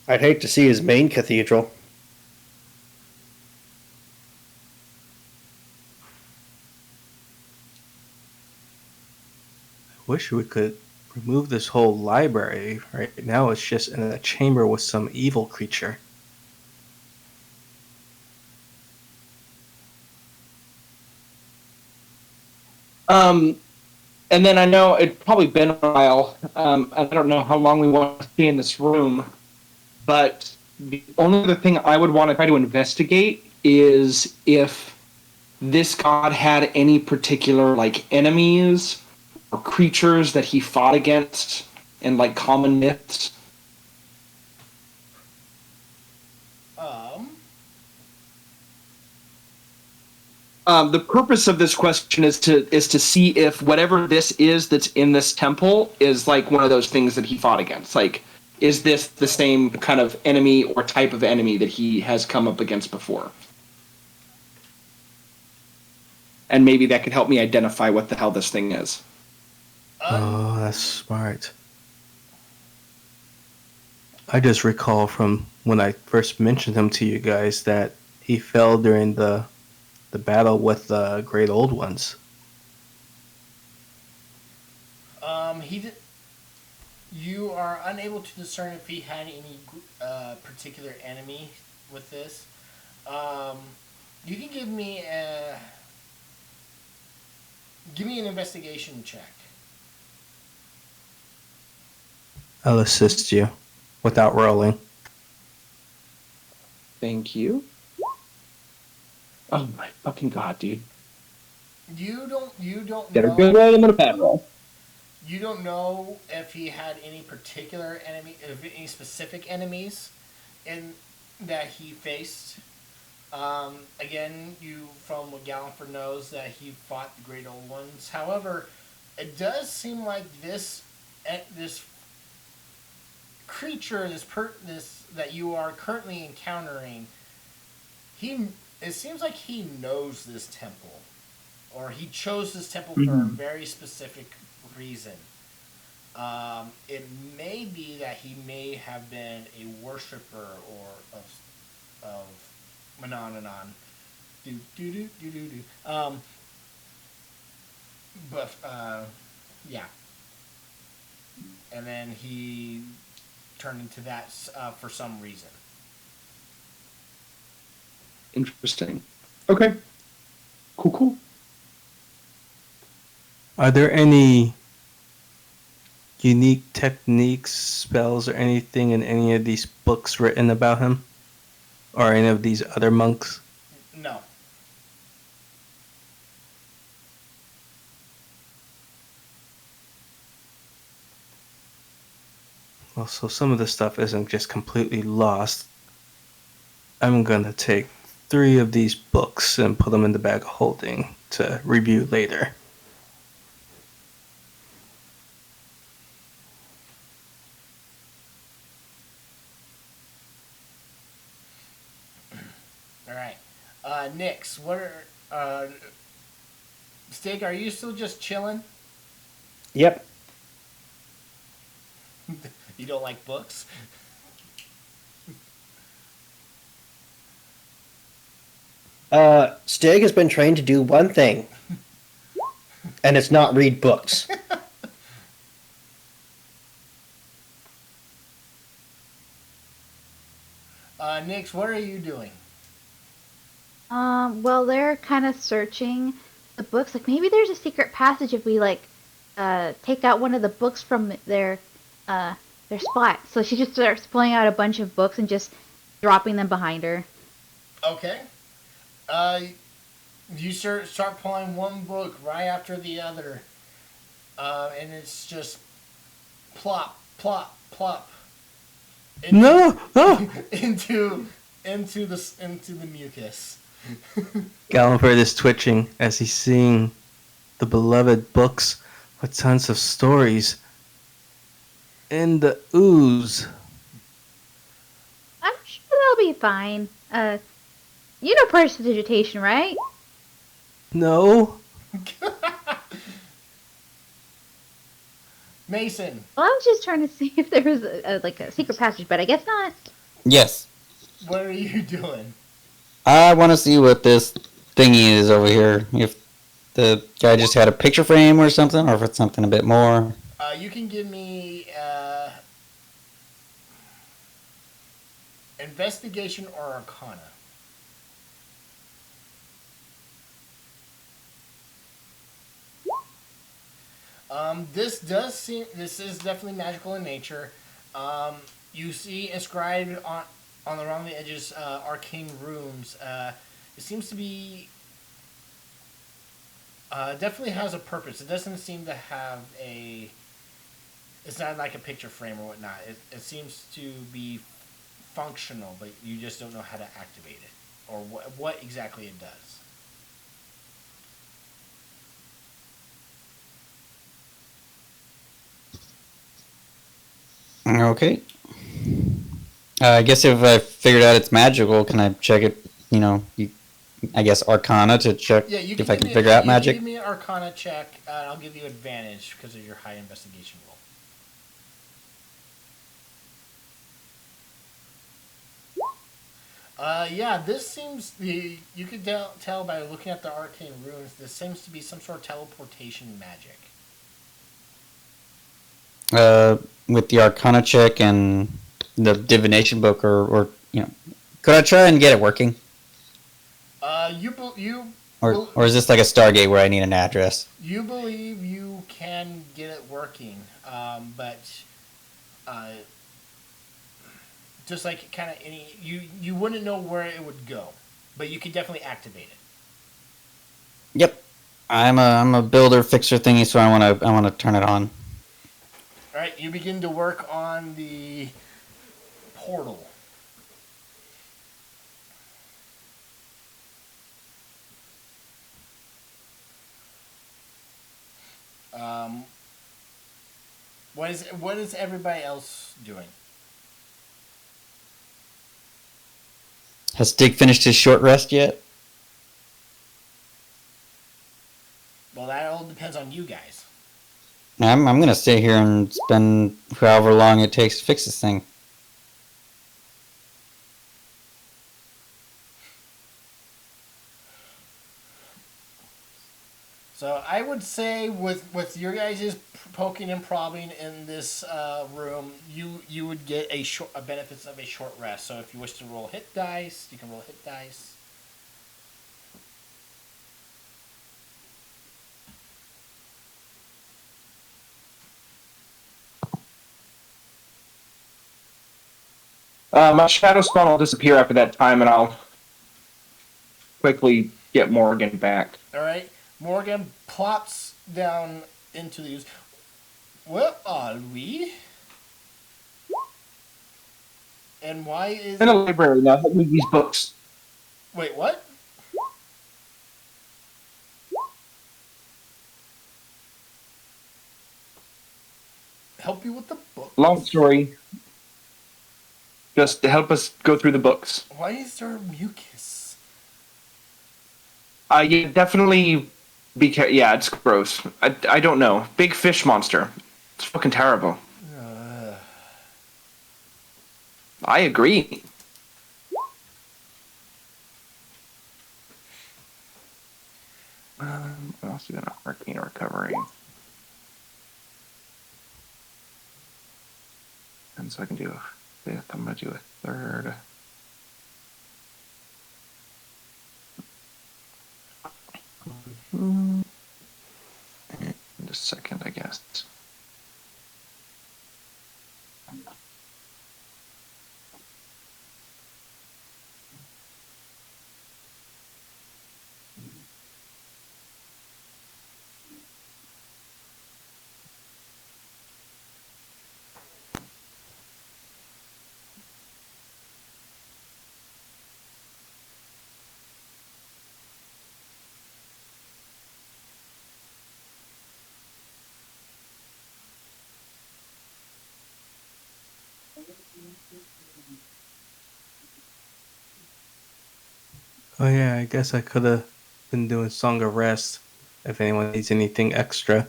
I'd hate to see his main cathedral. I wish we could remove this whole library. Right now it's just in a chamber with some evil creature. And then I know it's probably been a while. I don't know how long we want to stay in this room, but the only other thing I would want to try to investigate is if this god had any particular enemies or creatures that he fought against in common myths. The purpose of this question is to see if whatever this is that's in this temple is like one of those things that he fought against. Like, is this the same kind of enemy or type of enemy that he has come up against before? And maybe that could help me identify what the hell this thing is. Oh, that's smart. I just recall from when I first mentioned him to you guys that he fell during the battle with the Great Old Ones. He did. You are unable to discern if he had any particular enemy with this. You can give me an investigation check. I'll assist you without rolling. Thank you. Oh my fucking god, dude. You don't Get a know. good roll, I'm gonna pass roll. You don't know if he had any particular enemy, if any specific enemies, in that he faced. Again, you from what Galliford knows that he fought the Great Old Ones. However, it does seem like this creature, this that you are currently encountering, it seems like he knows this temple, or he chose this temple for a very specific reason. It may be that he may have been a worshiper or of Manonanon. Yeah. And then he turned into that for some reason. Interesting. Okay. Cool. Are there any unique techniques, spells, or anything in any of these books written about him? Or any of these other monks? No. Well, so some of the stuff isn't just completely lost. I'm gonna take 3 of these books and put them in the bag of holding to review later. All right. Nix, what are Stig? Are you still just chilling? Yep. You don't like books? Stig has been trained to do one thing, and it's not read books. Nix, what are you doing? Well, they're kind of searching the books. Like maybe there's a secret passage if we take out one of the books from their spot. So she just starts pulling out a bunch of books and just dropping them behind her. Okay. You start pulling one book right after the other, and it's just plop, plop, plop. No! into the mucus. Galliford is twitching as he's seeing the beloved books with tons of stories in the ooze. I'm sure they'll be fine. You know prestidigitation, right? No? Mason, Well, I was just trying to see if there was a secret passage, but I guess not. Yes. what are you doing? I want to see what this thingy is over here. If the guy just had a picture frame or something, or if it's something a bit more. You can give me investigation or arcana. This is definitely magical in nature. You see inscribed on the around the edges arcane runes. It seems to be definitely has a purpose. It doesn't seem to have a. It's not like a picture frame or whatnot. It seems to be functional, but you just don't know how to activate it or what exactly it does. Okay. I guess if I figured out it's magical, can I check it? I guess Arcana to check Yeah, you if I give can me figure out you can magic. give me an Arcana check, and I'll give you advantage because of your high investigation roll. Yeah, this seems you could tell by looking at the arcane runes. This seems to be some sort of teleportation magic. With the Arcana check and the divination book, or could I try and get it working? Or is this like a Stargate where I need an address? You believe you can get it working, but uh, just like kind of you wouldn't know where it would go, but you could definitely activate it. Yep. I'm a builder fixer thingy, so I wanna turn it on. All right, you begin to work on the portal. Um, what is everybody else doing? Has Stig finished his short rest yet? Well, that all depends on you guys. I'm gonna stay here and spend however long it takes to fix this thing. So I would say with your guys' poking and probing in this room, you would get a benefits of a short rest. So if you wish to roll hit dice, you can roll hit dice. My shadow spawn will disappear after that time, and I'll quickly get Morgan back. All right, Morgan plops down into the ooze. Where are we? And why is In a library now. Help me these books. Wait, what? Help you with the book? Long story. Just to help us go through the books. Why is there mucus? Yeah, definitely. Yeah, it's gross. I don't know. Big fish monster. It's fucking terrible. I agree. What else is in arcane recovery? And so I can do a fifth. I'm gonna do a third. And a second, I guess. Oh yeah, I guess I could have been doing Song of Rest if anyone needs anything extra.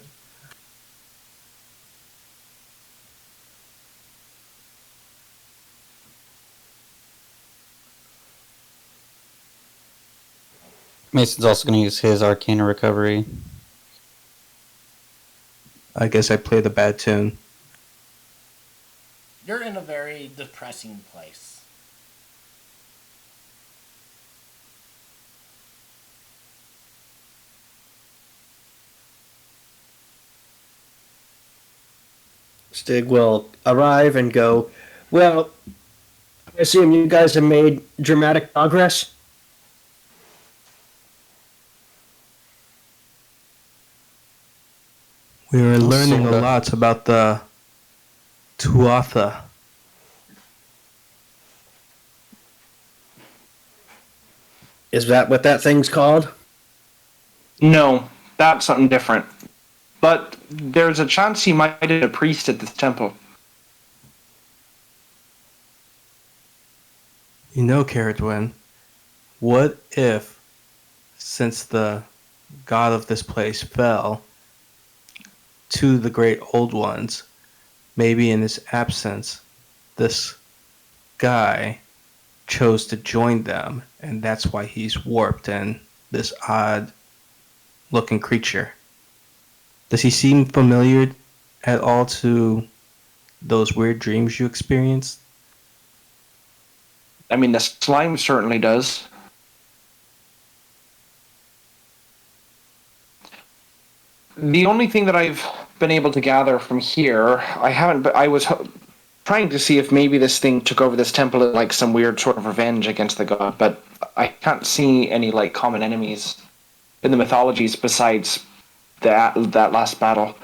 Mason's also gonna use his Arcana recovery. I guess I played a bad tune. You're in a very depressing place. Stig will arrive and go, well, I assume you guys have made dramatic progress? We were learning sorta. a lot about the Tuatha. Is that what that thing's called? No, that's something different. But there's a chance he might have been a priest at this temple. You know, Caradwin, what if, since the god of this place fell to the great old ones, maybe in his absence, this guy chose to join them, and that's why he's warped and this odd looking creature. Does he seem familiar at all to those weird dreams you experienced? I mean, the slime certainly does. The only thing that I've been able to gather from here, I haven't, but I was trying to see if maybe this thing took over this temple as like some weird sort of revenge against the god, but I can't see any like common enemies in the mythologies besides that last battle.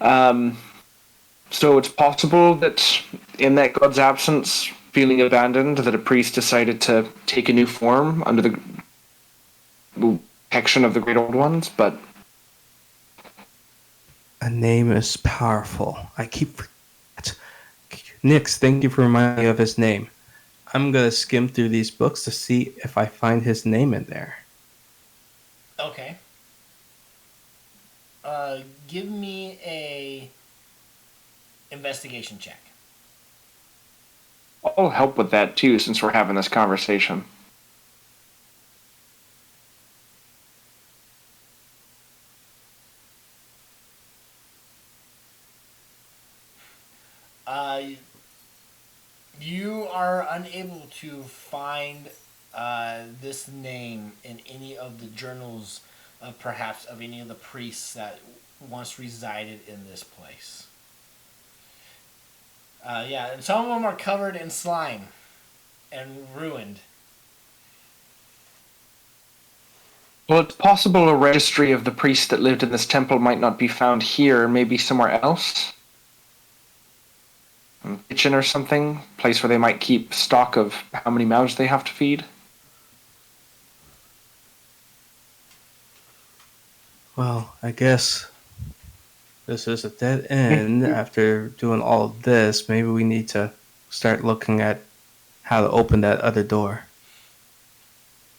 Um, so it's possible that in that god's absence, feeling abandoned, that a priest decided to take a new form under the protection of the Great Old Ones, but A name is powerful. I keep. Nix, thank you for reminding me of his name. I'm gonna skim through these books to see if I find his name in there. Okay. Give me a investigation check. I'll help with that too since we're having this conversation. You are unable to find this name in any of the journals of perhaps of any of the priests that once resided in this place. Yeah, and some of them are covered in slime and ruined. Well, it's possible a registry of the priests that lived in this temple might not be found here, maybe somewhere else. A kitchen or something, place where they might keep stock of how many mouths they have to feed. Well, I guess this is a dead end. After doing all of this, maybe we need to start looking at how to open that other door.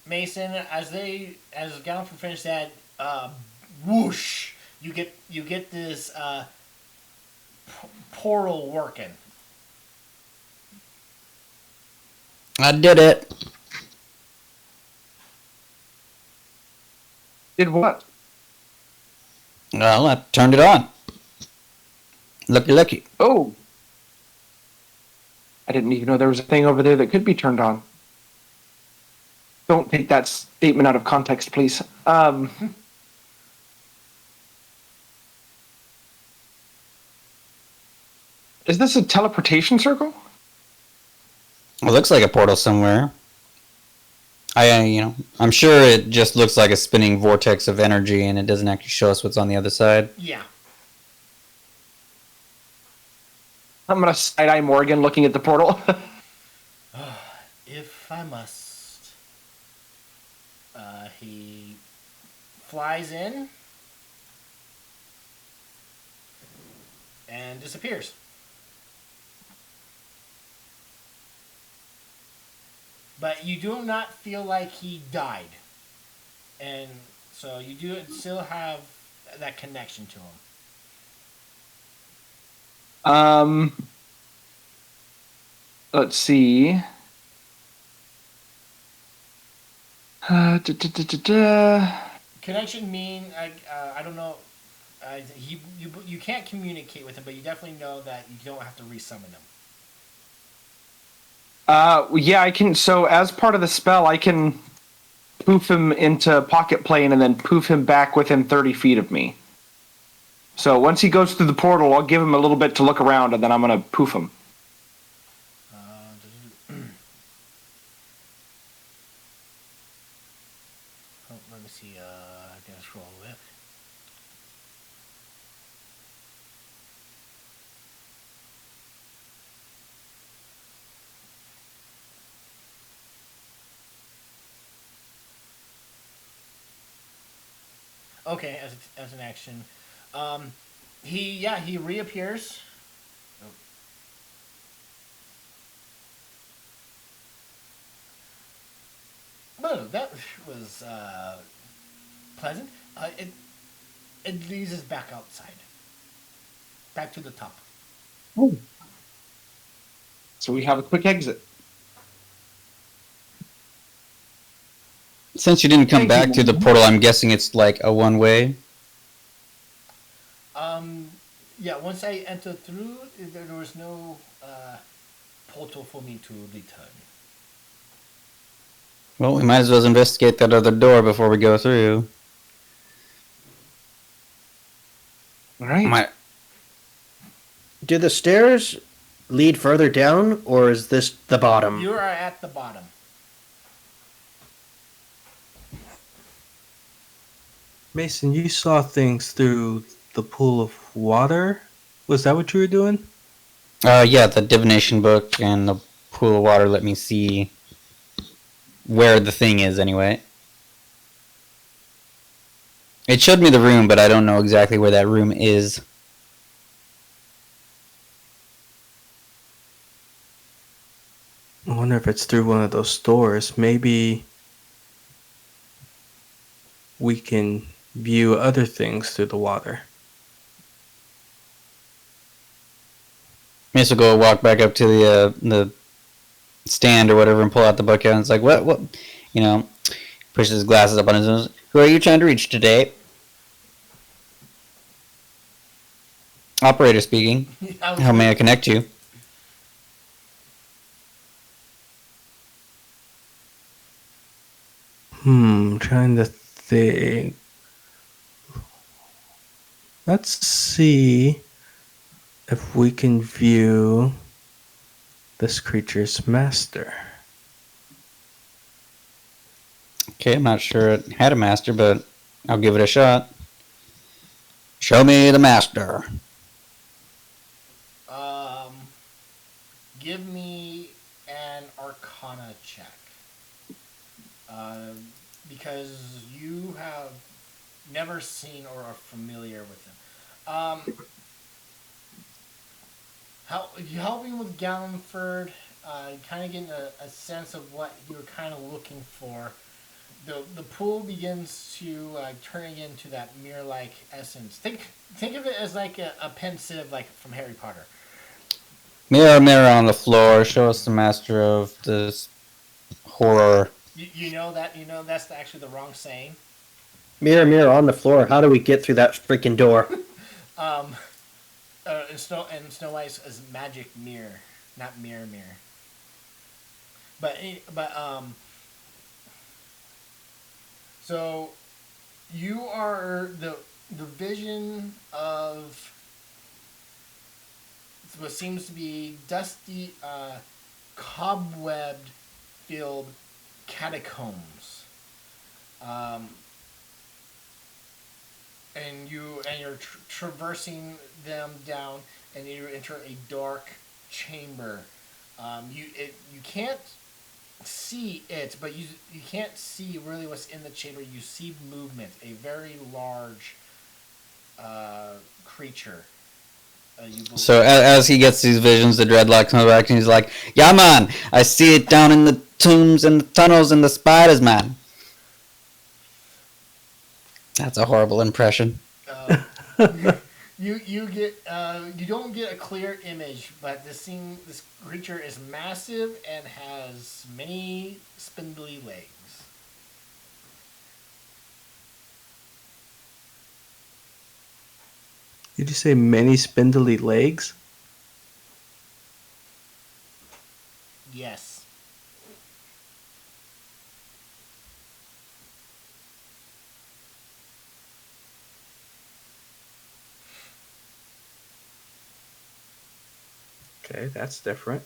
Mason, as Gallifrey finished that, whoosh, you get this portal working. I did it. Did what? Well, I turned it on. Looky. Oh! I didn't even know there was a thing over there that could be turned on. Don't take that statement out of context, please. Is this a teleportation circle? It looks like a portal somewhere. I'm sure it just looks like a spinning vortex of energy, and it doesn't actually show us what's on the other side. Yeah. I'm gonna side-eye Morgan looking at the portal. If I must. He flies in and disappears. But you do not feel like he died. And so you do still have that connection to him. Let's see. Connection mean I don't know. You can't communicate with him, but you definitely know that you don't have to resummon him. Yeah, I can. So as part of the spell, I can poof him into pocket plane and then poof him back within 30 feet of me. So once he goes through the portal, I'll give him a little bit to look around, and then I'm gonna poof him. Let me see. I gotta scroll a bit. Okay, as an action, he reappears. that was pleasant. It leads us back outside, back to the top. Oh. So we have a quick exit. Since you didn't come Thank you, back through the Mom. portal, I'm guessing it's like a one-way. Yeah. Once I entered through, there was no portal for me to return. Well, we might as well investigate that other door before we go through. All right. Might Do the stairs lead further down, or is this the bottom? You are at the bottom. Mason, you saw things through the pool of water? Was that what you were doing? Yeah, the divination book and the pool of water let me see where the thing is anyway. It showed me the room, but I don't know exactly where that room is. I wonder if it's through one of those doors. Maybe we can view other things through the water. Mace will go walk back up to the stand or whatever and pull out the book out and it's like, what? You know, pushes his glasses up on his nose. Who are you trying to reach today? Operator speaking. How may I connect you? Trying to think. Let's see if we can view this creature's master. Okay, I'm not sure it had a master, but I'll give it a shot. Show me the master. Give me an Arcana check. Because you have never seen or are familiar with him. Helping with Gallenford, kind of getting a sense of what you're kind of looking for. The pool begins to turning into that mirror-like essence. Think of it as like a pensive, like from Harry Potter. Mirror, mirror on the floor. Show us the master of this horror. You know that's actually the wrong saying. Mirror, mirror on the floor. How do we get through that freaking door? And Snow White is magic mirror, not mirror. But so you are the vision of what seems to be dusty, cobwebbed filled catacombs. And you're traversing them down, and you enter a dark chamber. You can't see it, but you can't see really what's in the chamber. You see movement, a very large creature. So as he gets these visions, the dreadlock comes back and he's like, "Yeah, man, I see it down in the tombs and the tunnels and the spiders, man." That's a horrible impression. You get you don't get a clear image, but this creature is massive and has many spindly legs. Did you say many spindly legs? Yes. Okay, that's different.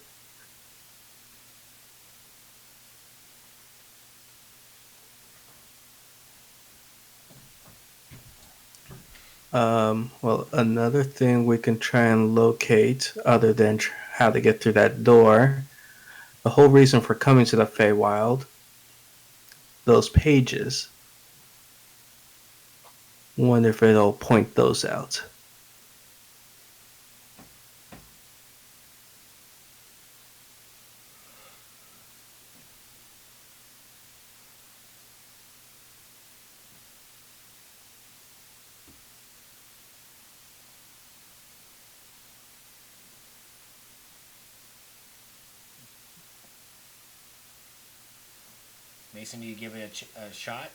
Well, another thing we can try and locate, other than how to get through that door, the whole reason for coming to the Feywild, those pages. Wonder if it'll point those out. Mason, do you give it a shot?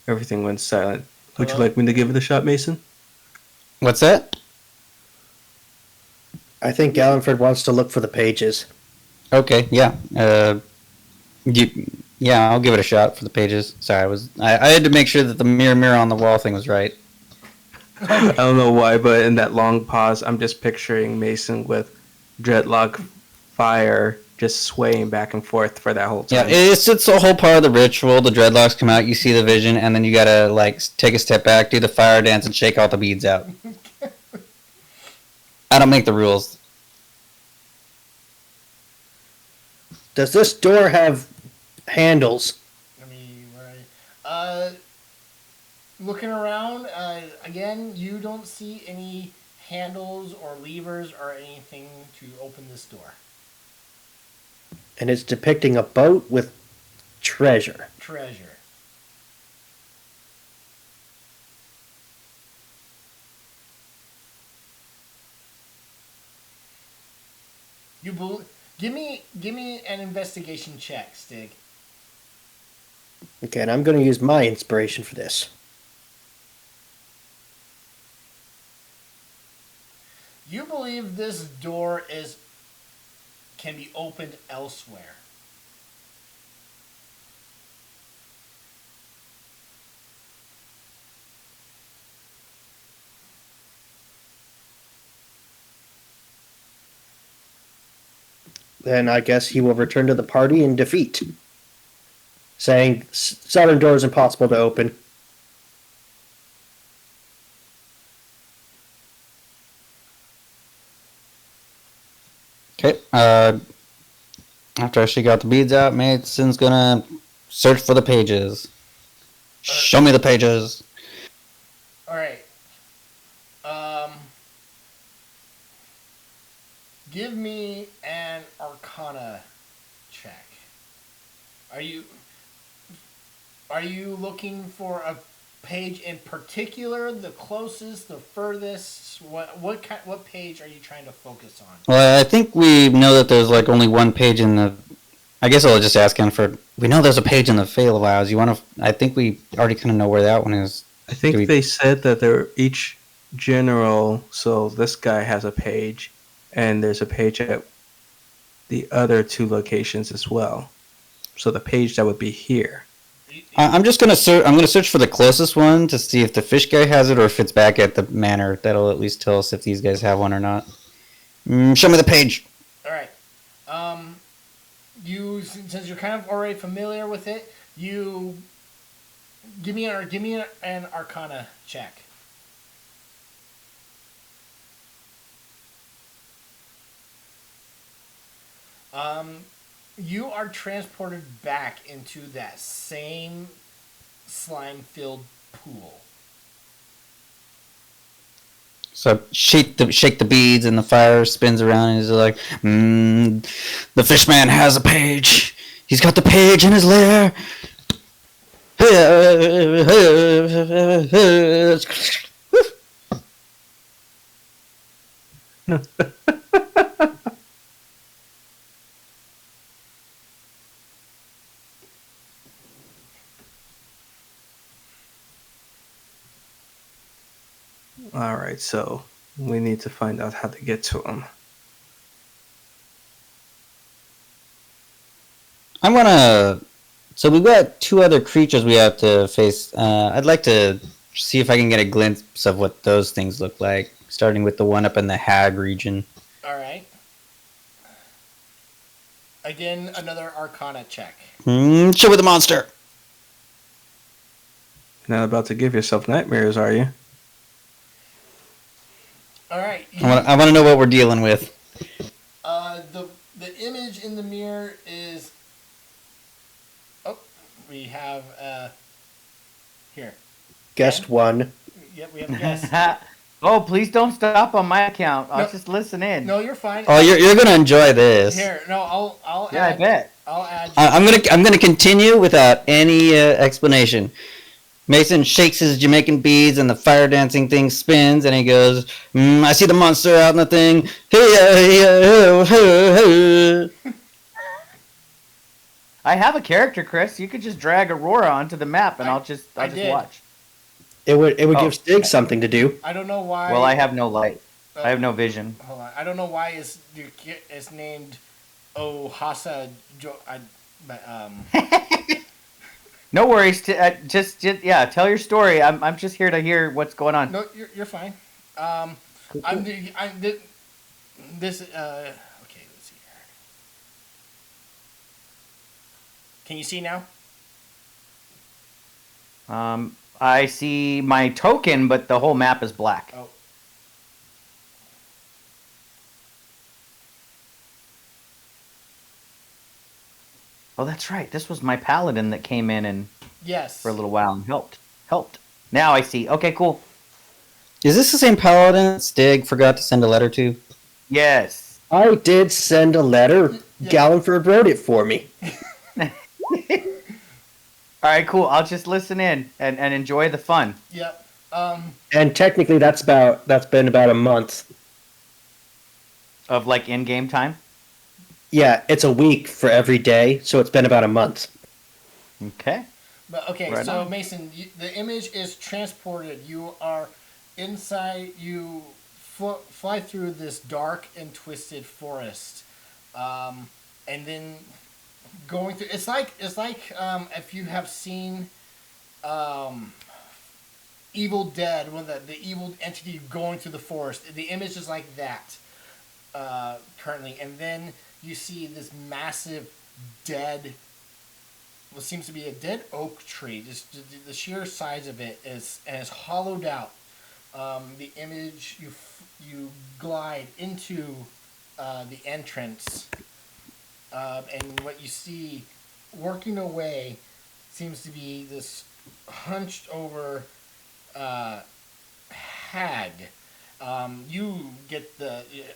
Everything went silent. Would you Hello? like me to give it a shot, Mason? What's that? I think Gallenford wants to look for the pages. Okay, yeah. Yeah, I'll give it a shot for the pages. Sorry, I had to make sure that the mirror on the wall thing was right. I don't know why, but in that long pause, I'm just picturing Mason with dreadlock fire just swaying back and forth for that whole Yeah, time. it's a whole part of the ritual. The dreadlocks come out, you see the vision, and then you gotta like take a step back, do the fire dance, and shake all the beads out. I don't make the rules. Does this door have handles? Let me looking around again. You don't see any handles or levers or anything to open this door. And it's depicting a boat with treasure. Treasure. Give me an investigation check, Stig. Okay, and I'm going to use my inspiration for this. You believe this door can be opened elsewhere. Then I guess he will return to the party in defeat, saying southern door is impossible to open. Okay. After she got the beads out, Mason's gonna search for the pages. Show me the pages. All right. Give me an Arcana check. Are you looking for a page in particular? The closest, the furthest? What page are you trying to focus on? Well, I think we know that there's like only one page in the. I guess I'll just ask him for. We know there's a page in the Fail Vows. You want to? I think we already kind of know where that one is. I think they said that they're each general, so this guy has a page, and there's a page at the other two locations as well. So the page that would be here. I'm just gonna search. I'm gonna search for the closest one to see if the fish guy has it or if it's back at the manor. That'll at least tell us if these guys have one or not. Show me the page. All right. Since you're kind of already familiar with it, you give me an Arcana check. You are transported back into that same slime-filled pool. So shake the beads and the fire spins around and he's like, the fish man has a page. He's got the page in his lair. All right, so we need to find out how to get to him. I wanna. So we've got two other creatures we have to face. I'd like to see if I can get a glimpse of what those things look like, starting with the one up in the Hag region. All right. Again, another Arcana check. Show me the monster. You're not about to give yourself nightmares, are you? All right. I want to know what we're dealing with. The image in the mirror is. Oh, we have here. Guest one. Yep, we have a guest. Oh, please don't stop on my account. I'll No. just listen in. No, you're fine. Oh, you're gonna enjoy this. Here, no, I'll Yeah, add. I bet. I'll add. I'm gonna continue without any explanation. Mason shakes his Jamaican beads and the fire dancing thing spins and he goes, I see the monster out in the thing. I have a character, Chris. You could just drag Aurora onto the map, and I I'll just did. watch. It would Oh. give Stig something to do. I don't know why. Well, I have no light. uh, I have no vision. Hold on. I don't know why it's named Ohasa. But No worries. Just yeah. Tell your story. I'm just here to hear what's going on. no, you're fine. Cool. Okay, let's see here. Can you see now? I see my token, but the whole map is black. Oh. Oh, that's right. This was my paladin that came in and Yes. for a little while and helped. Now I see. Okay, cool. Is this the same paladin Stig forgot to send a letter to? Yes. I did send a letter. Yeah. Gallenford wrote it for me. All right, cool. I'll just listen in and enjoy the fun. Yep. And technically, that's been about a month. Of like in-game time. Yeah, it's a week for every day, so it's been about a month. Okay. But okay, Right so on. Mason, the image is transported. You are inside. You fly through this dark and twisted forest, and then going through. It's like if you have seen Evil Dead, when the evil entity going through the forest. The image is like that currently, and then you see this massive dead. What seems to be a dead oak tree. Just the sheer size of it is, and it's hollowed out. The image you glide into the entrance, and what you see working away seems to be this hunched over hag. You get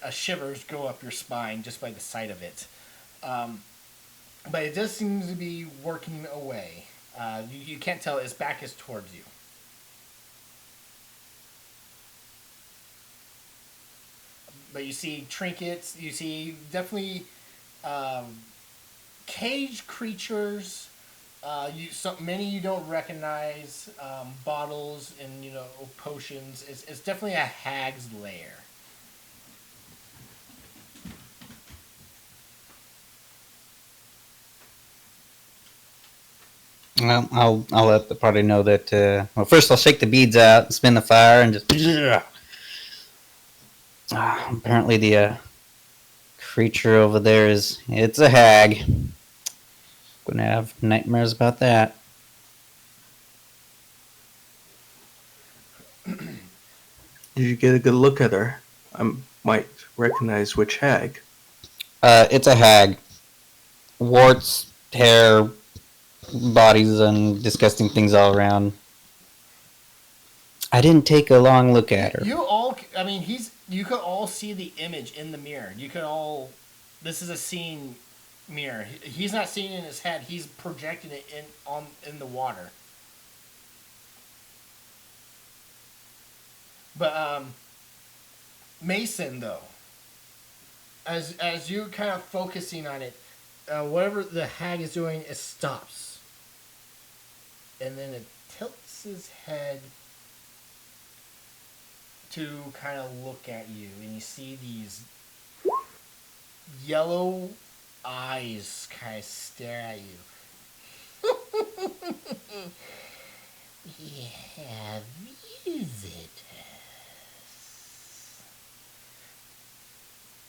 a shivers go up your spine just by the sight of it. But it just seems to be working away. You can't tell. Its back is towards you. But you see trinkets. You see definitely caged creatures. Many you don't recognize. Bottles and potions. It's definitely a hag's lair. Well, I'll let the party know that. Well, first I'll shake the beads out, spin the fire, and just. Apparently the creature over there it's a hag. Gonna have nightmares about that. Did you get a good look at her? I might recognize which hag. It's a hag. Warts, hair, bodies, and disgusting things all around. I didn't take a long look at her. You could all see the image in the mirror. This is a scene mirror. He's not seeing it in his head. He's projecting it in the water. But Mason, though, as you kind of focusing on it, whatever the hag is doing, it stops, and then it tilts his head to kind of look at you, and you see these yellow eyes kind of stare at you. We have visitors.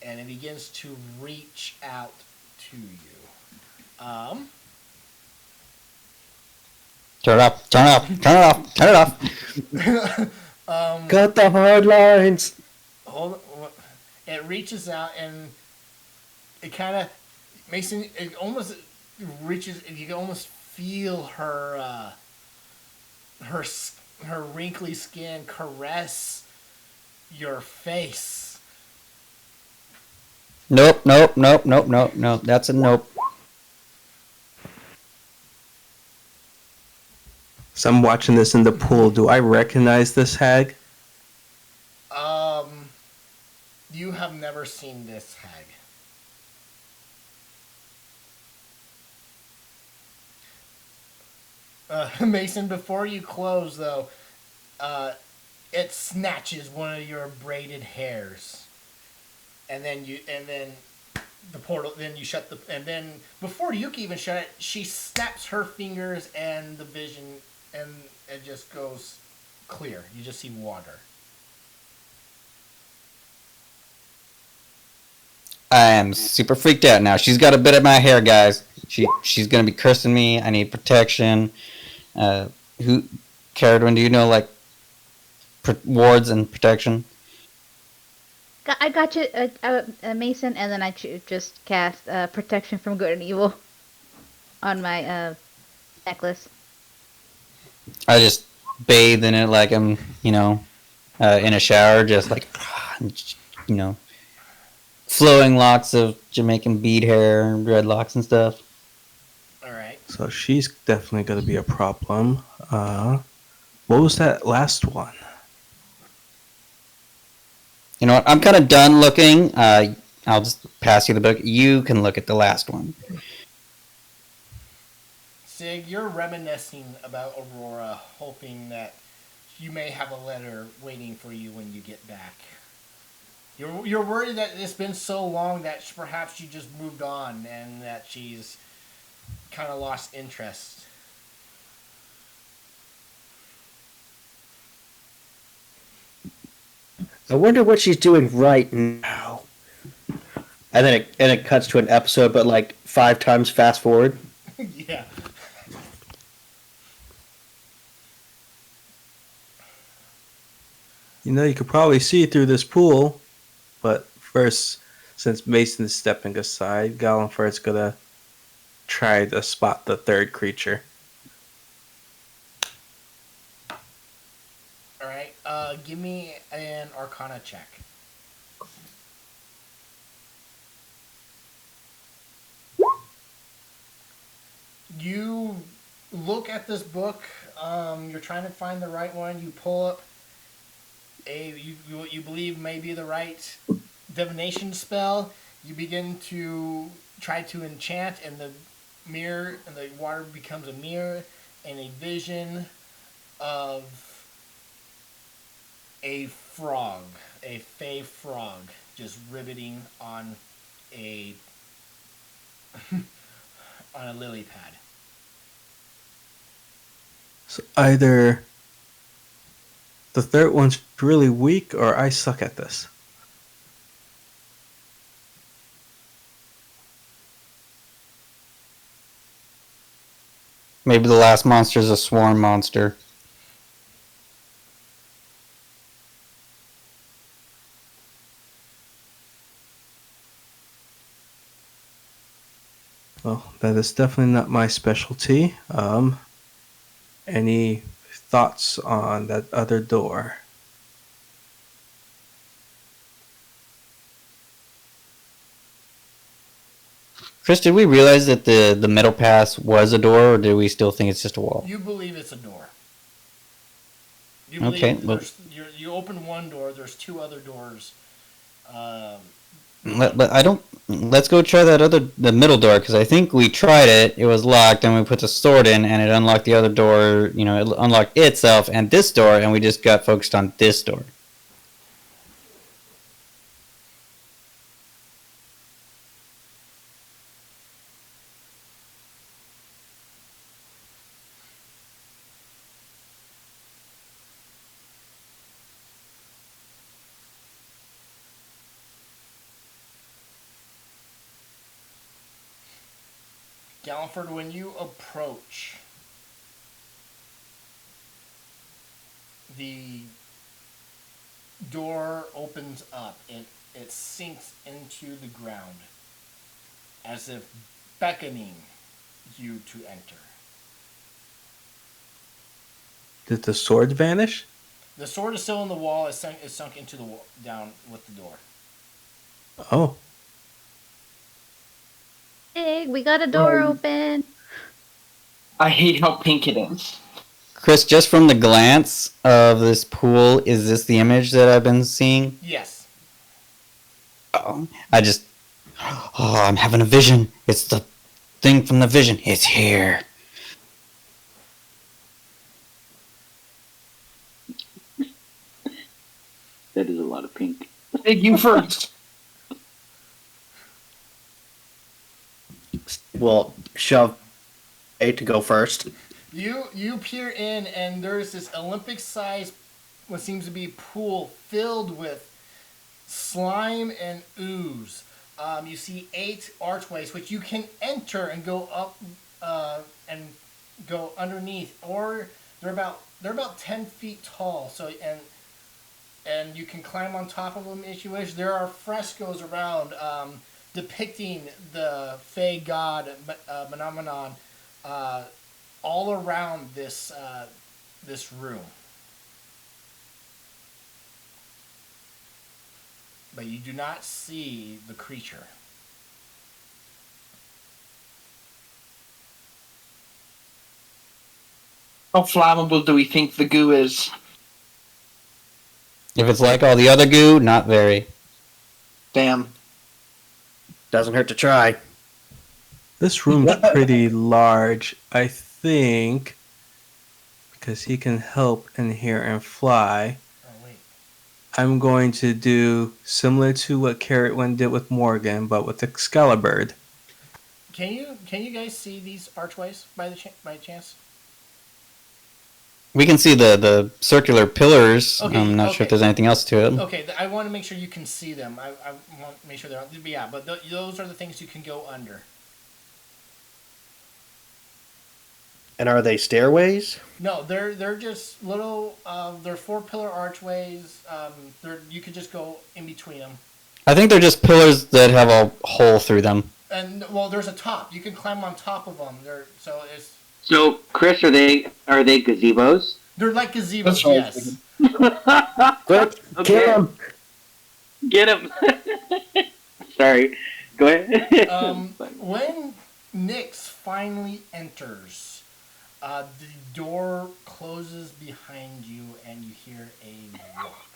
And it begins to reach out to you. Turn it off, turn it off, turn it off, turn it off. Cut the hard lines. It reaches out and it kind of Mason. It almost reaches. You can almost feel her wrinkly skin caress your face. Nope. That's a nope. So I'm watching this in the pool. Do I recognize this hag? You have never seen this hag. Mason, before you close though, it snatches one of your braided hairs, and then the portal. Then you shut the, and then before you can even shut it, she snaps her fingers, and the vision, and it just goes clear. You just see water. I am super freaked out now. She's got a bit of my hair, guys. She's gonna be cursing me. I need protection. Who, Caradwin, do you know like wards and protection? I got you, Mason, and then I just cast protection from good and evil on my necklace. I just bathe in it like I'm, in a shower, just like, flowing locks of Jamaican bead hair and dreadlocks and stuff. All right. So she's definitely going to be a problem. What was that last one? You know what? I'm kind of done looking. I'll just pass you the book. You can look at the last one. Sig, you're reminiscing about Aurora, hoping that you may have a letter waiting for you when you get back. You're worried that it's been so long that perhaps she just moved on and that she's kind of lost interest. I wonder what she's doing right now. And then it cuts to an episode, but like 5 times fast forward. Yeah. You could probably see through this pool, but first, since Mason's stepping aside, Gallenford's gonna try to spot the third creature. All right. Give me an Arcana check. You look at this book. You're trying to find the right one. You pull up what you believe may be the right divination spell. You begin to try to enchant, and the mirror and the water becomes a mirror and a vision of a frog, a fey frog, just riveting on a on a lily pad. So either the third one's really weak, or I suck at this. Maybe the last monster is a swarm monster. Well, that is definitely not my specialty. Any thoughts on that other door? Chris, did we realize that the middle pass was a door, or do we still think it's just a wall? You believe it's a door. You believe Okay, well- you open one door. There's 2 other doors. But I don't. Let's go try the middle door, because I think we tried it. It was locked, and we put the sword in, and it unlocked the other door. It unlocked itself and this door, and we just got focused on this door. Gallenford, when you approach the door opens up and it sinks into the ground as if beckoning you to enter. Did the sword vanish? The sword is still in the wall. It's sunk into the wall, down with the door. Oh, Big, we got a door open. I hate how pink it is. Chris, just from the glance of this pool, is this the image that I've been seeing? Yes. Oh, I'm having a vision. It's the thing from the vision. It's here. That is a lot of pink. Stig, you first. We'll shove A to go first. You peer in, and there's this Olympic-sized, what seems to be pool filled with slime and ooze. You see 8 archways, which you can enter and go up and go underneath, or they're about 10 feet tall. So and you can climb on top of them if you wish. There are frescoes around depicting the Fey god phenomenon all around this room. But you do not see the creature. How flammable do we think the goo is? If it's like all the other goo, not very. Damn. Doesn't hurt to try. This room's pretty large, I think, because he can help in here and fly. Oh wait. I'm going to do similar to what Carrot One did with Morgan, but with Excalibur. Can you guys see these archways by chance? We can see the circular pillars. Okay, I'm not sure okay. if there's anything else to it. Okay, I want to make sure you can see them. I want to make sure they're yeah, but those are the things you can go under. And are they stairways? No, they're just little. They're 4-pillar archways. You could just go in between them. I think they're just pillars that have a hole through them. And well, there's a top. You can climb on top of them. So, Chris, are they gazebos? They're like gazebos. That's right. Yes. Quick, Okay. kill him! Get him! Sorry. Go ahead. When Nyx finally enters, the door closes behind you, and you hear a walk.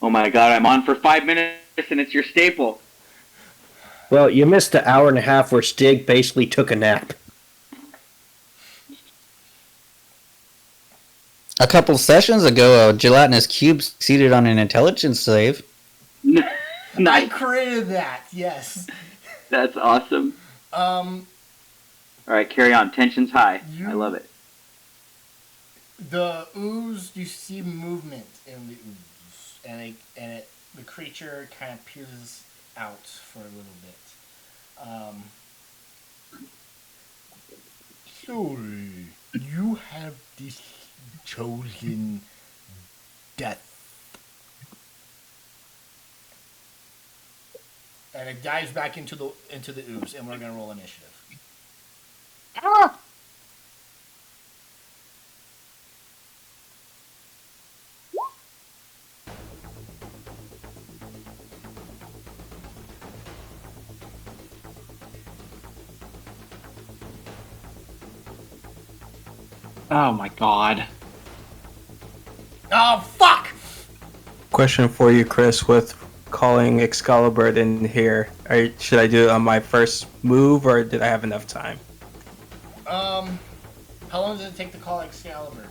Oh my god, I'm on for 5 minutes and it's your staple. Well, you missed the hour and a half where Stig basically took a nap. A couple sessions ago, a gelatinous cube succeeded on an intelligence save. I Nice. created that. Yes. That's awesome. Alright, carry on. Tension's high. I love it. The ooze. You see movement in the ooze, and the creature kind of peers out for a little bit. So you have this chosen death, and it dives back into the ooze, and we're gonna roll initiative. Oh my god. Oh fuck! Question for you, Chris, with calling Excalibur in here. Should I do it on my first move, or did I have enough time? How long does it take to call Excalibur?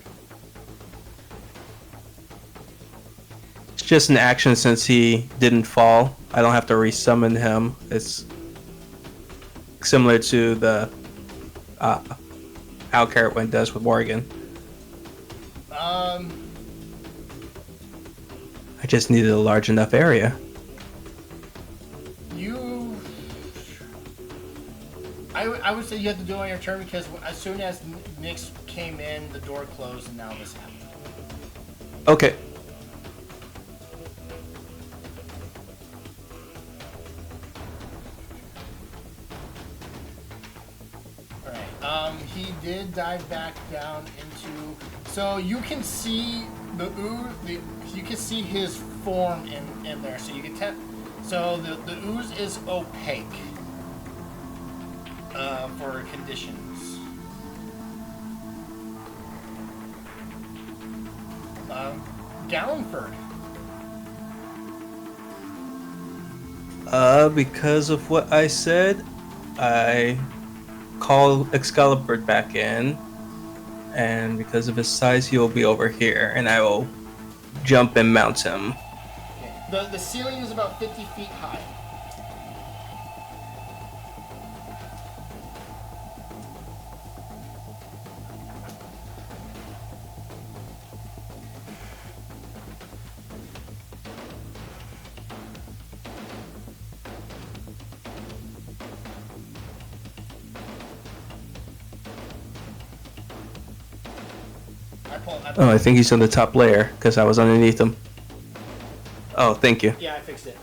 It's just an action since he didn't fall. I don't have to resummon him. It's similar to the how Carrot One does with Morgan. I just needed a large enough area. I would say you have to do it on your turn because as soon as Nyx came in, the door closed, and now this happened. Okay. Alright, he did dive back down into... So you can see the ooze, you can see his form in there, so you can tell... So the ooze is opaque for conditions. Gallenford. Because of what I said, I call Excalibur back in, and because of his size, he will be over here, and I will jump and mount him. Okay. The ceiling is about 50 feet high. Oh, I think he's on the top layer because I was underneath him. Oh, thank you. Yeah, I fixed it.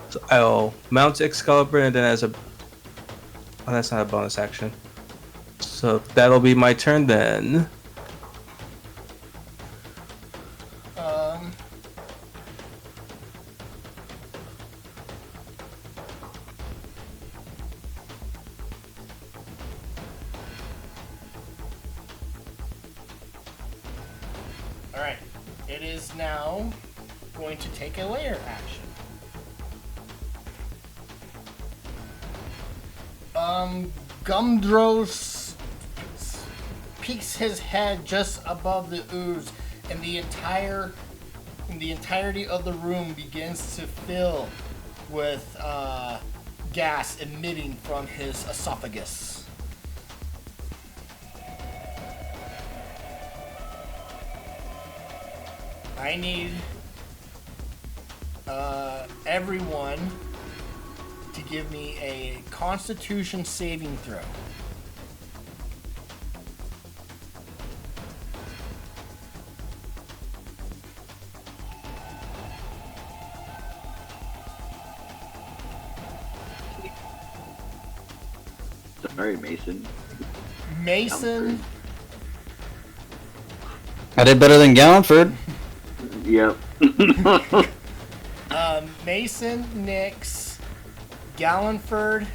So I'll mount Excalibur, and then as a... Oh, that's not a bonus action. So that'll be my turn then. Alright. It is now going to take a layer action. Gumdros peeks his head just above the ooze, and the entirety of the room begins to fill with gas emitting from his esophagus. I need everyone to give me a Constitution saving throw. Sorry, Mason. Mason, I did better than Gallenford. Yep. Mason, Nix, Gallenford,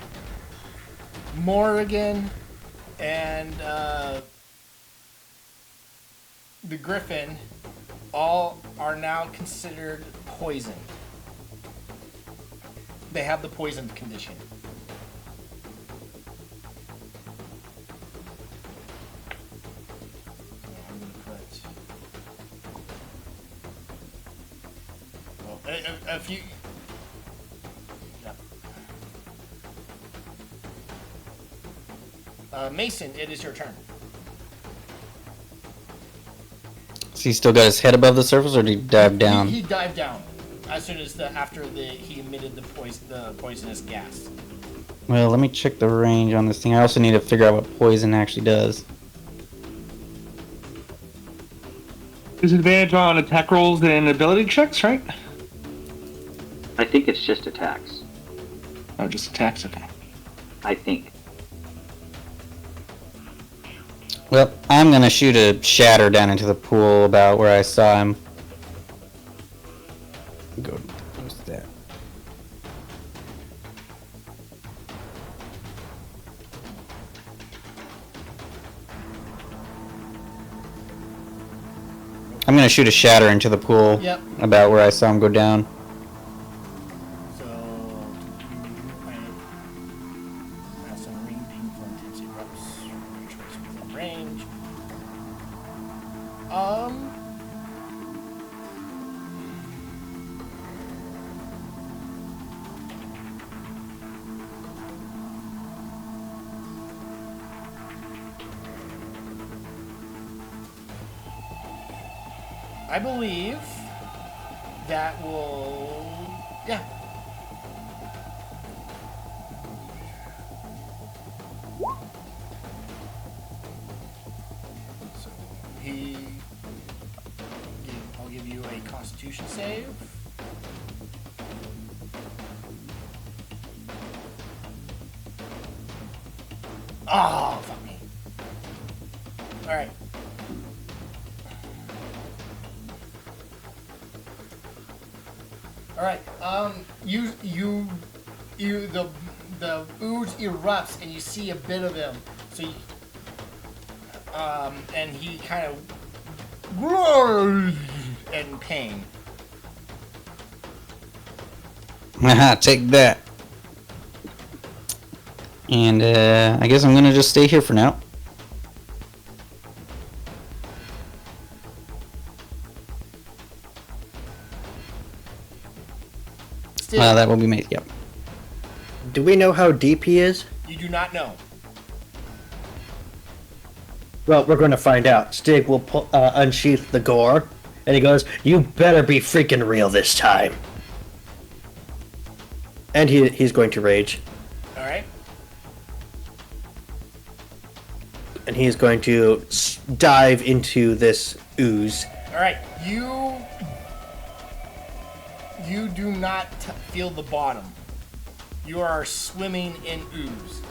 Morrigan, and the Griffin all are now considered poisoned. They have the poisoned condition. I'm gonna put. Well, a few. Yeah. Mason, it is your turn. So he still got his head above the surface, or did he dive down? He dived down as soon as he emitted the poisonous gas. Well, let me check the range on this thing. I also need to figure out what poison actually does. Disadvantage on attack rolls and ability checks, right? I think it's just attacks. Oh, just attacks, okay. I think. Well, I'm gonna shoot a shatter down into the pool about where I saw him. Go post that. I'm gonna shoot a shatter into the pool. Yep. About where I saw him go down. So, I have some ring beam for intense erupts. Your choice within range. I believe that will, yeah. So I'll give you a Constitution save. Oh, fuck me. All right. All right. The ooze erupts and you see a bit of him So, and he kind of roars in pain. Haha, take that. And I guess I'm gonna just stay here for now. Still, That will be made. Yep. Do we know how deep he is? you do not know. Well, we're going to find out. Stig will unsheath the gore, and he goes, "You better be freaking real this time." And he's going to rage, All right. and he is going to dive into this ooze. All right. You do not feel the bottom. You are swimming in ooze.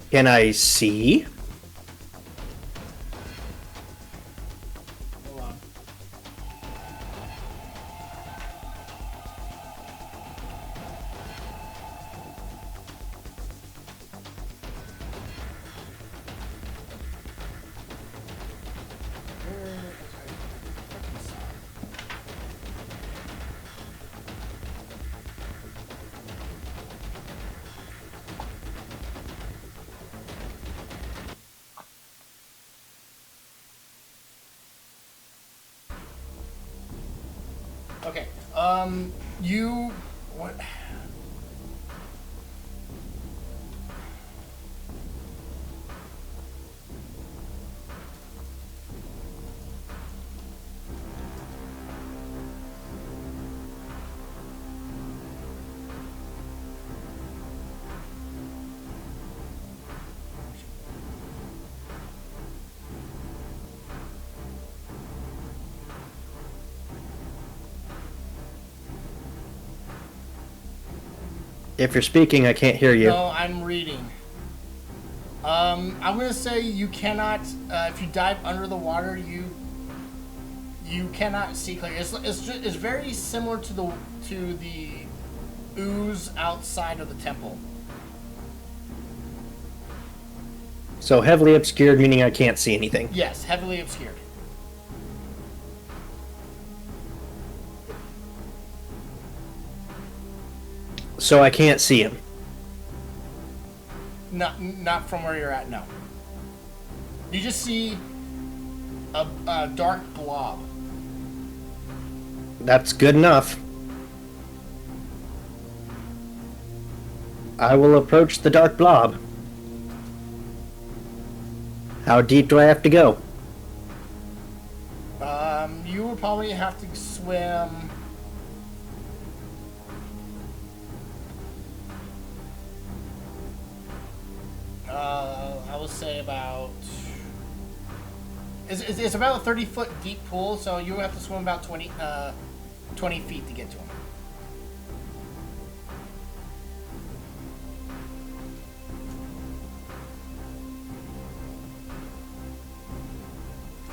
Can I see? Hold on. Okay. You what? If you're speaking, I can't hear you. No, I'm reading. I'm gonna say you cannot. If you dive under the water, you cannot see clearly. It's very similar to the ooze outside of the temple. So heavily obscured, meaning I can't see anything. Yes, heavily obscured. So I can't see him. Not from where you're at. No. You just see a dark blob. That's good enough. I will approach the dark blob. How deep do I have to go? You will probably have to swim. I would say about. It's about a 30-foot deep pool, so you have to swim about 20 feet to get to him.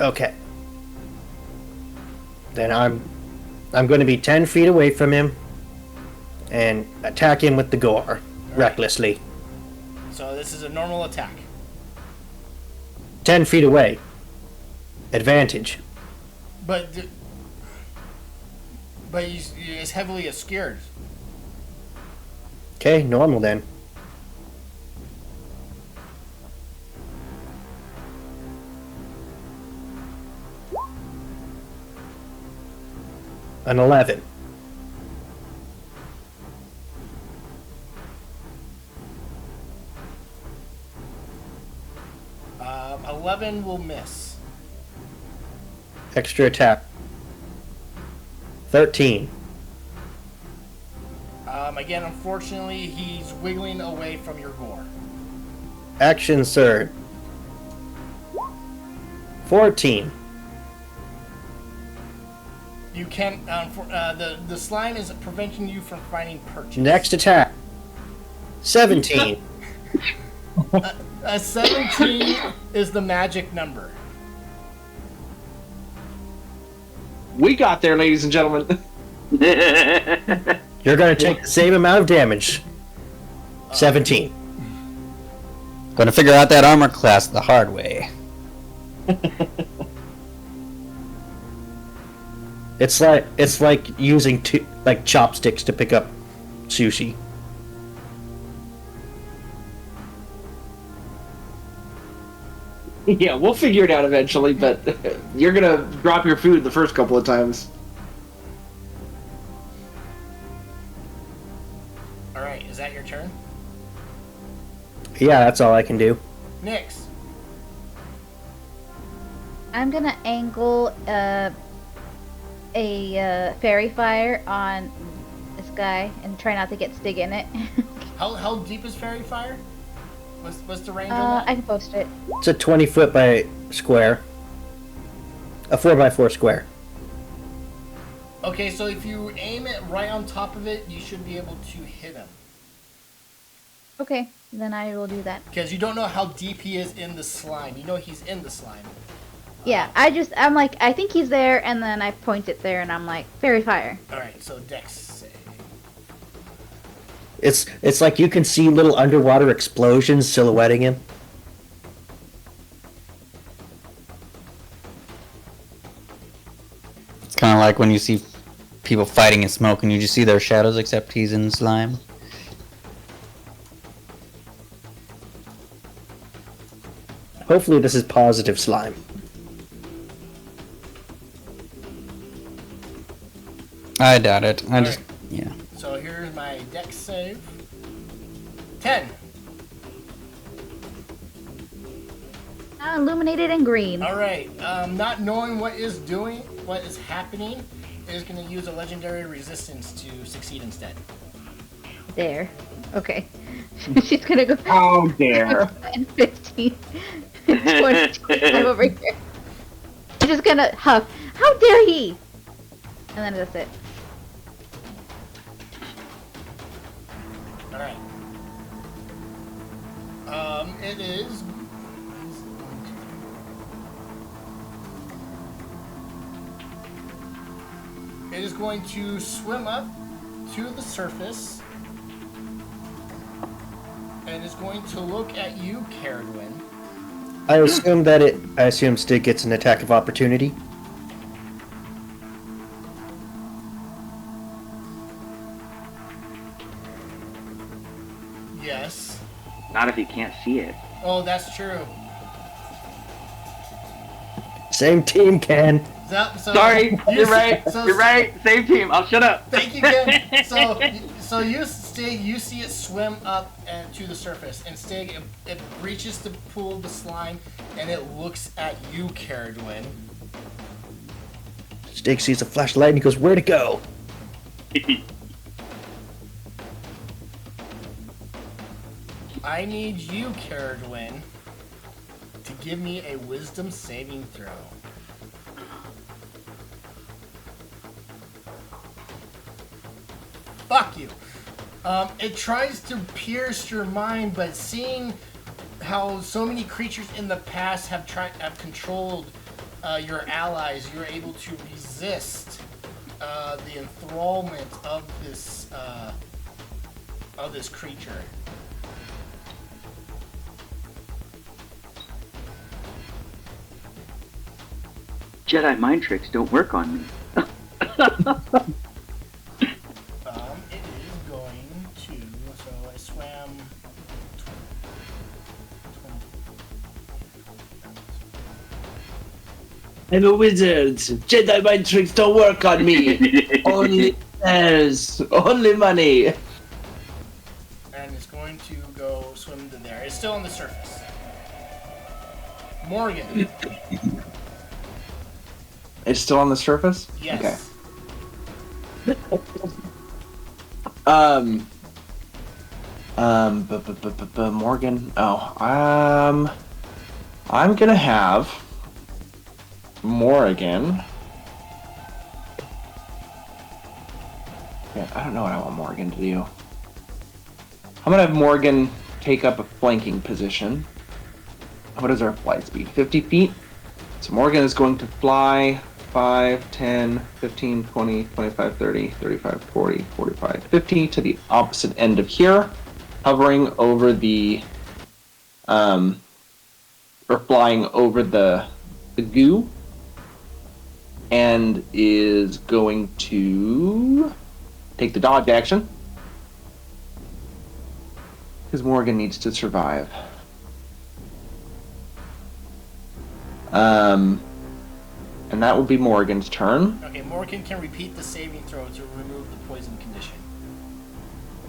Okay. Then I'm going to be 10 feet away from him and attack him with the gore recklessly. So this is a normal attack. 10 feet away. Advantage. But he's heavily obscured. Okay, normal then. An 11. Uh, 11 will miss. Extra attack. 13. Again, unfortunately, he's wiggling away from your gore. Action surge. 14. You can the slime is preventing you from finding purchase. Next attack. 17. 17 is the magic number. We got there, ladies and gentlemen. You're going to take the same amount of damage. 17. Going to figure out that armor class the hard way. It's like using chopsticks to pick up sushi. Yeah, we'll figure it out eventually, but you're gonna drop your food the first couple of times. All right, is that your turn? Yeah, that's all I can do. Nyx. I'm gonna angle a fairy fire on this guy and try not to get Stig in it. How deep is fairy fire? What's the range on that? I can post it. It's a 20-foot by square. A 4x4 square. Okay, so if you aim it right on top of it, you should be able to hit him. Okay, then I will do that. Because you don't know how deep he is in the slime. You know he's in the slime. Yeah, I'm like, I think he's there, and then I point it there, and I'm like, fairy fire. Alright, so Dex save. It's like you can see little underwater explosions silhouetting him. It's kind of like when you see people fighting in smoke and you just see their shadows, except he's in slime. Hopefully this is positive slime. I doubt it. Yeah. So here's my Dex save. 10. Now illuminated in green. Alright, not knowing what is happening, is going to use a legendary resistance to succeed instead. There. Okay. She's gonna go. How dare. And 15. 25 over here. She's just gonna huff. How dare he? And then that's it. Alright. It is. It is going to swim up to the surface and is going to look at you, Caradwin. I assume Stig gets an attack of opportunity. Yes. Not if you can't see it. Oh, that's true. Same team, Ken. Sorry, you're right. You're right. Same team. I'll shut up. Thank you, Ken. So you, Stig, you see it swim up and to the surface, and Stig, it reaches the pool of the slime, and it looks at you, Caradwin. Stig sees a flashlight and he goes, "Where to go?" I need you, Caradwin, to give me a wisdom saving throw. Fuck you. It tries to pierce your mind, but seeing how so many creatures in the past have controlled your allies, you're able to resist the enthrallment of this creature. Jedi mind tricks don't work on me. It is going to. So I swam. 20. I'm a wizard. Jedi mind tricks don't work on me. Only stairs. Only money. And it's going to go swim to there. It's still on the surface. Morgan. It's still on the surface? Yes. Okay. Morgan. I'm gonna have Morgan. Yeah, I don't know what I want Morgan to do. I'm gonna have Morgan take up a flanking position. What is our flight speed? 50 feet? So Morgan is going to fly 5, 10, 15, 20, 25, 30, 35, 40, 45, 50 to the opposite end of here. hovering over the, or flying over the goo, and is going to take the dodge action. Because Morgan needs to survive. And that will be Morgan's turn. Okay, Morgan can repeat the saving throw to remove the poison condition.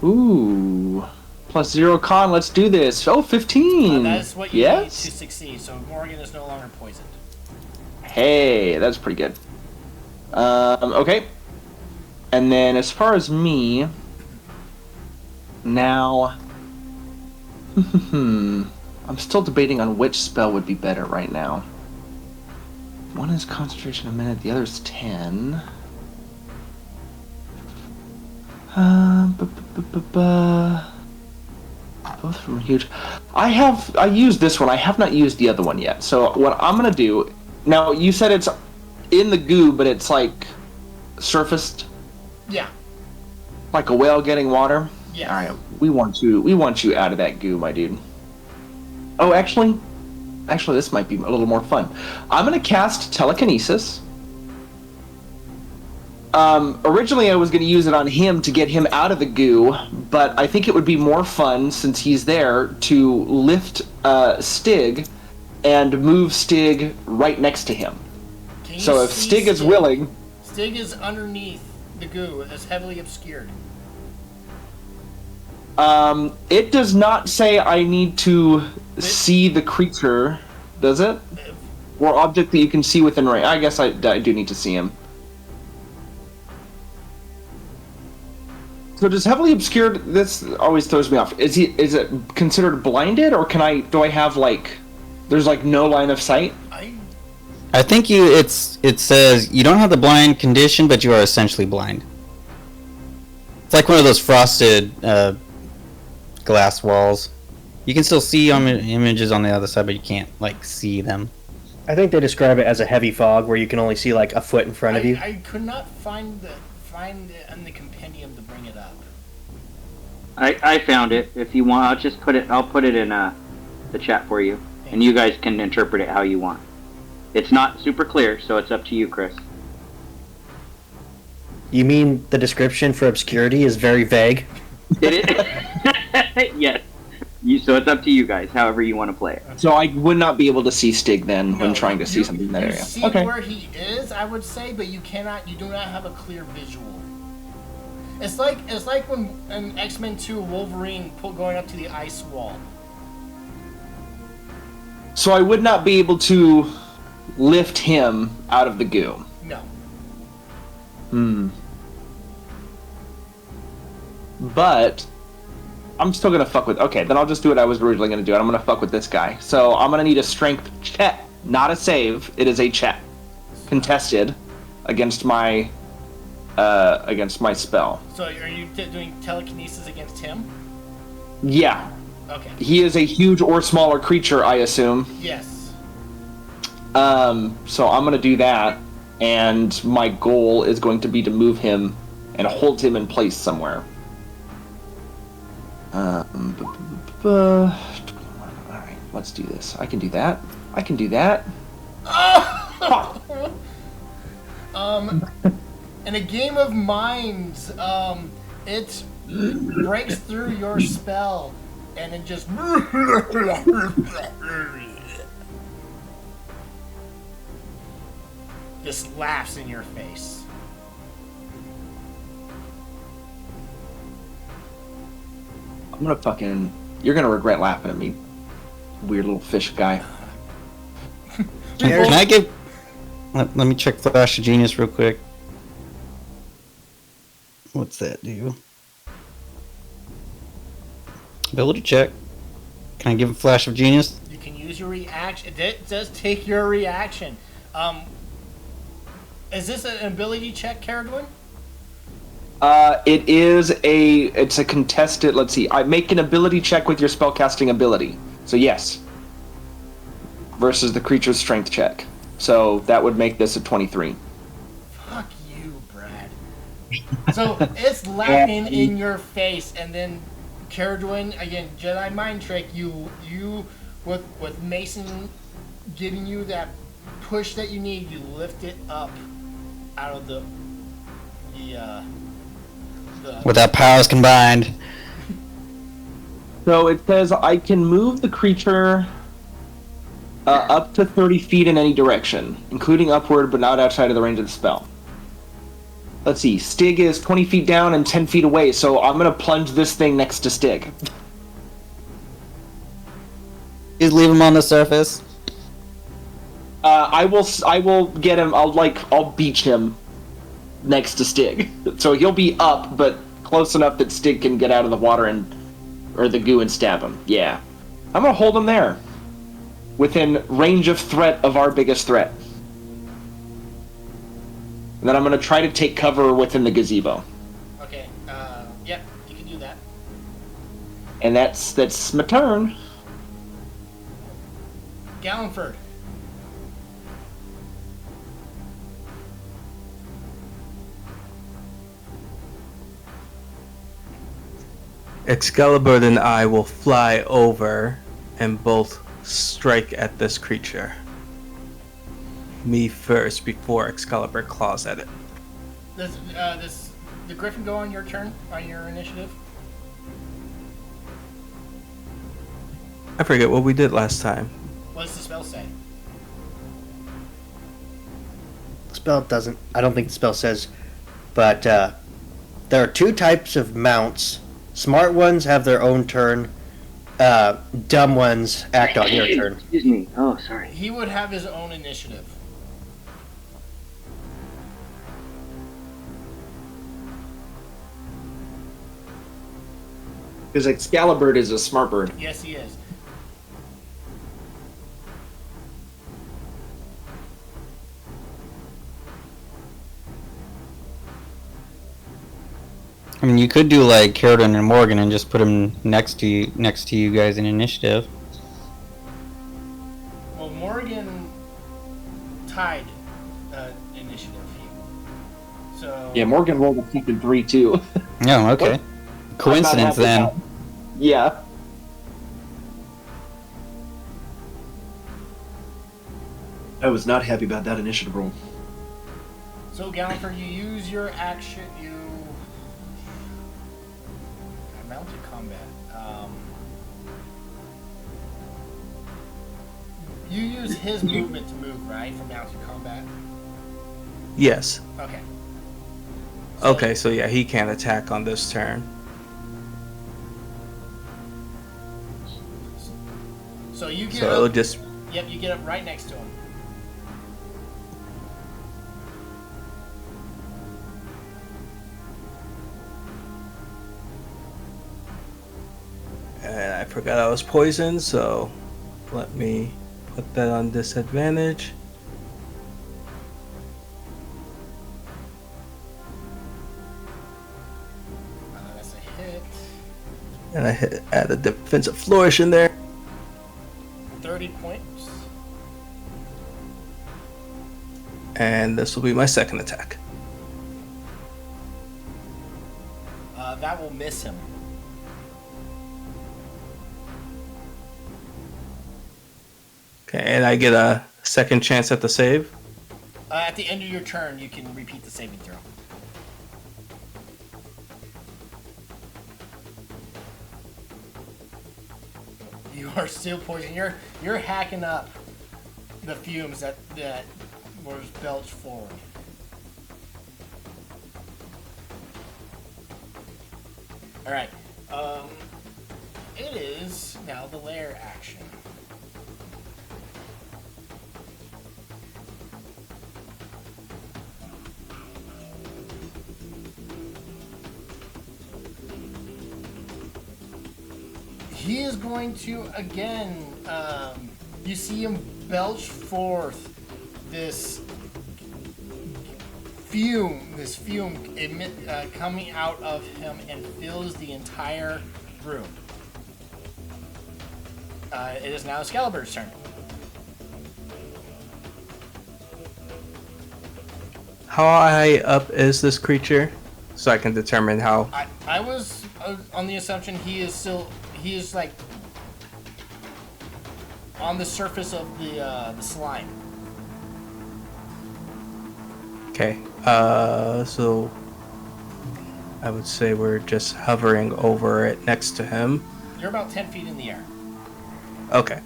Ooh. Plus 0 con, let's do this. Oh, 15! That is what you yes? need to succeed, so Morgan is no longer poisoned. Hey, that's pretty good. Okay. And then as far as me, now, I'm still debating on which spell would be better right now. One is concentration a minute, the other is 10. Both from huge. I used this one. I have not used the other one yet. So what I'm gonna do now? You said it's in the goo, but it's like surfaced, Yeah. like a whale getting water. Yes. All right, we want you out of that goo, my dude. Oh, actually, this might be a little more fun. I'm gonna cast telekinesis. Originally I was going to use it on him to get him out of the goo, but I think it would be more fun, since he's there, to lift Stig and move Stig right next to him. Can So you if see Stig is willing... Stig is underneath the goo. It's heavily obscured. It does not say I need to see the creature, does it? Or object that you can see within range. I guess I do need to see him. So does heavily obscured, this always throws me off. Is it considered blinded, or do I have there's no line of sight? I think it says you don't have the blind condition, but you are essentially blind. It's like one of those frosted glass walls. You can still see images on the other side, but you can't see them. I think they describe it as a heavy fog where you can only see a foot in front of you. I could not find it in the compendium to bring it up. I found it. If you want, I'll put it in the chat for you, and you guys can interpret it how you want. It's not super clear, so it's up to you, Chris. You mean the description for obscurity is very vague? Did it? Yes. So it's up to you guys, however you want to play it. So I would not be able to see Stig then when trying to see you, something in that you area. see Okay. where he is, I would say, but you do not have a clear visual. It's like when in X-Men 2 Wolverine going up to the ice wall. So I would not be able to lift him out of the goo. No. But I'm still gonna fuck with. Okay, then I'll just do what I was originally gonna do. I'm gonna fuck with this guy. So I'm gonna need a strength check, not a save. It is a check, contested, against my spell. So are you doing telekinesis against him? Yeah. Okay. He is a huge or smaller creature, I assume. Yes. So I'm gonna do that, and my goal is going to be to move him and hold him in place somewhere. Alright, let's do this. I can do that. In a game of minds, it breaks through your spell, and it just laughs in your face. You're gonna regret laughing at me, weird little fish guy. Can I give... Let me check Flash of Genius real quick. What's that do? Ability check. Can I give a Flash of Genius? You can use your reaction. It does take your reaction. Is this an ability check, Caragwin? It's a contested. Let's see. I make an ability check with your spellcasting ability. So yes. Versus the creature's strength check. So that would make this a 23. Fuck you, Brad. So it's laughing in your face, and then Caradwin, again, Jedi mind trick. You with Mason giving you that push that you need. You lift it up out of the With our powers combined. So it says I can move the creature up to 30 feet in any direction, including upward but not outside of the range of the spell. Let's see, Stig is 20 feet down and 10 feet away, so I'm going to plunge this thing next to Stig. Just leave him on the surface. I will get him, I'll beach him next to Stig. So he'll be up, but close enough that Stig can get out of the water or the goo and stab him. Yeah. I'm going to hold him there. Within range of threat of our biggest threat. And then I'm going to try to take cover within the gazebo. Okay. Yep. You can do that. And that's my turn. Gallenford. Excalibur and I will fly over and both strike at this creature. Me first before Excalibur claws at it. Does the Griffin go on your turn, on your initiative? I forget what we did last time. What does the spell say? Spell doesn't. I don't think the spell says. But there are two types of mounts. Smart ones have their own turn. Dumb ones act on your turn. Excuse me. Oh, sorry. He would have his own initiative. Because Excalibur is a smart bird. Yes, he is. I mean, you could do like Caradwin and Morgan and just put him next to you guys in initiative. Well, Morgan tied initiative. So Yeah, Morgan rolled a fucking 3 too. Oh, okay. Coincidence then. Yeah. I was not happy about that initiative roll. So Gallenford, you use your action. You mounted combat. You use his movement to move, right, from mounted combat. Yes. Okay. Okay, so yeah, he can't attack on this turn. So you get So it'll up. just Yep, you get up right next to him. and I forgot I was poisoned, so let me put that on disadvantage. That's a hit. And I add a defensive flourish in there. 30 points. And this will be my second attack. That will miss him. Okay, and I get a second chance at the save. At the end of your turn, you can repeat the saving throw. You are still poisoned. You're hacking up the fumes that was belched forward. All right. It is now the lair action. He is going to again. You see him belch forth this fume coming out of him and fills the entire room. It is now Excalibur's turn. How high up is this creature? so I can determine how. I was on the assumption he is like on the surface of the slime. Okay. So I would say we're just hovering over it next to him. You're about 10 feet in the air. Okay.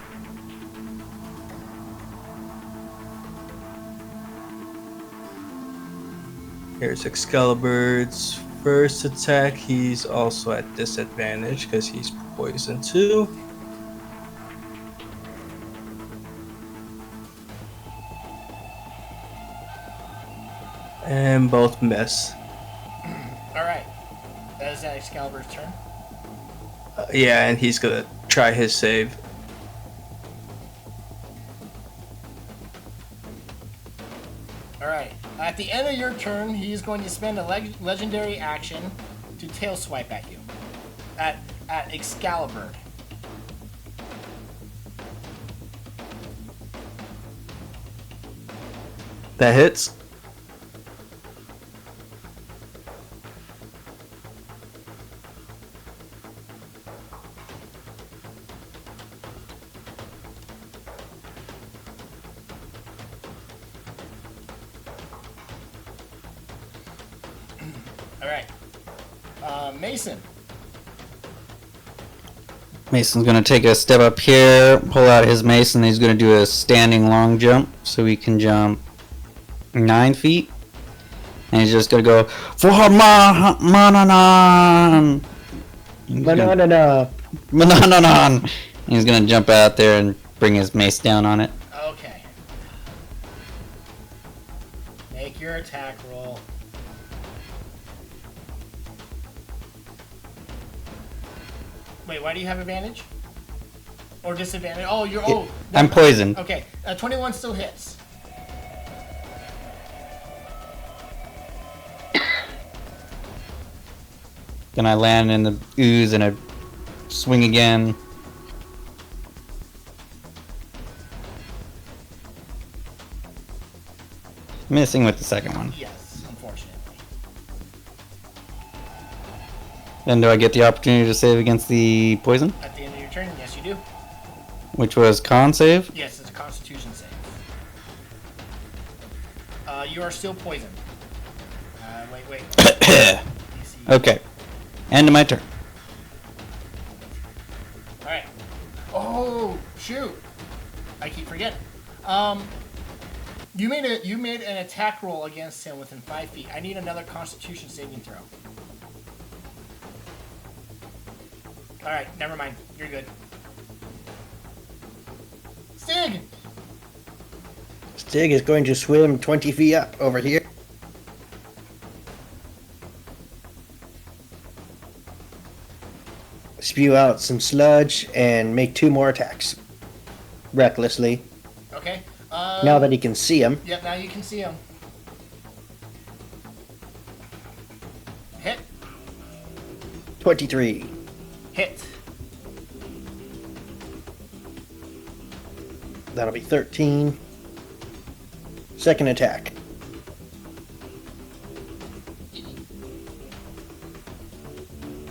Here's Excalibur's first attack. He's also at disadvantage because he's poisoned too. And both miss. All right. That is Excalibur's turn. Yeah, and he's gonna try his save. All right. At the end of your turn, he's going to spend a legendary action to tail swipe at you. At Excalibur. That hits. All right. Mason. Mason's gonna take a step up here, pull out his mace, and he's gonna do a standing long jump, so he can jump 9 feet. And he's just gonna go for Mananan. Mananan. He's gonna jump out there and bring his mace down on it. Okay. Make your attack roll. Wait, why do you have advantage? Or disadvantage? Oh, you're... Oh, I'm poisoned. okay. 21 still hits. Then I land in the ooze and I swing again. Missing with the second one. Yes, unfortunately. Then do I get the opportunity to save against the poison? At the end of your turn, yes, you do. Which was con save? Yes, it's a Constitution save. You are still poisoned. Wait. Okay. End of my turn. Alright. Oh, shoot. I keep forgetting. You made an attack roll against him within 5 feet. I need another Constitution saving throw. Alright, never mind. You're good. Stig! Stig is going to swim 20 feet up over here. Spew out some sludge and make 2 more attacks. Recklessly. Okay. Now that he can see him. Yep, now you can see him. Hit. 23. Hit. That'll be 13. Second attack.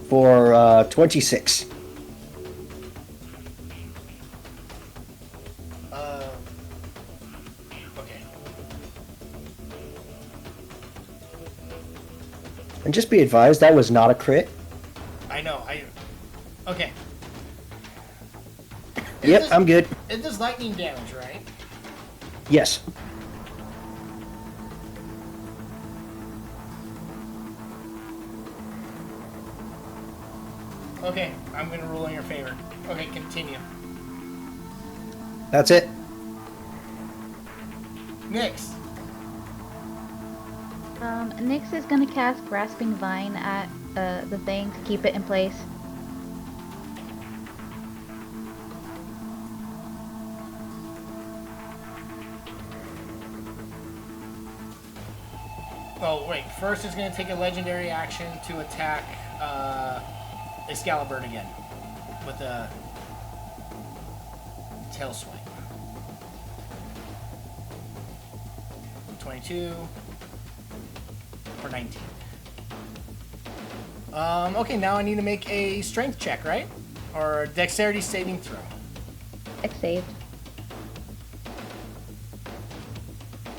For 26. Okay. And just be advised, that was not a crit. I know, Okay. Yep, I'm good. It does lightning damage, right? Yes. Okay, I'm gonna rule in your favor. Okay, continue. That's it. Nyx. Nyx is gonna cast Grasping Vine at the thing to keep it in place. Oh, wait. First is going to take a legendary action to attack Excalibur again with a tail swipe. 22 for 19. Okay, now I need to make a strength check, right? Or dexterity saving throw. X saved.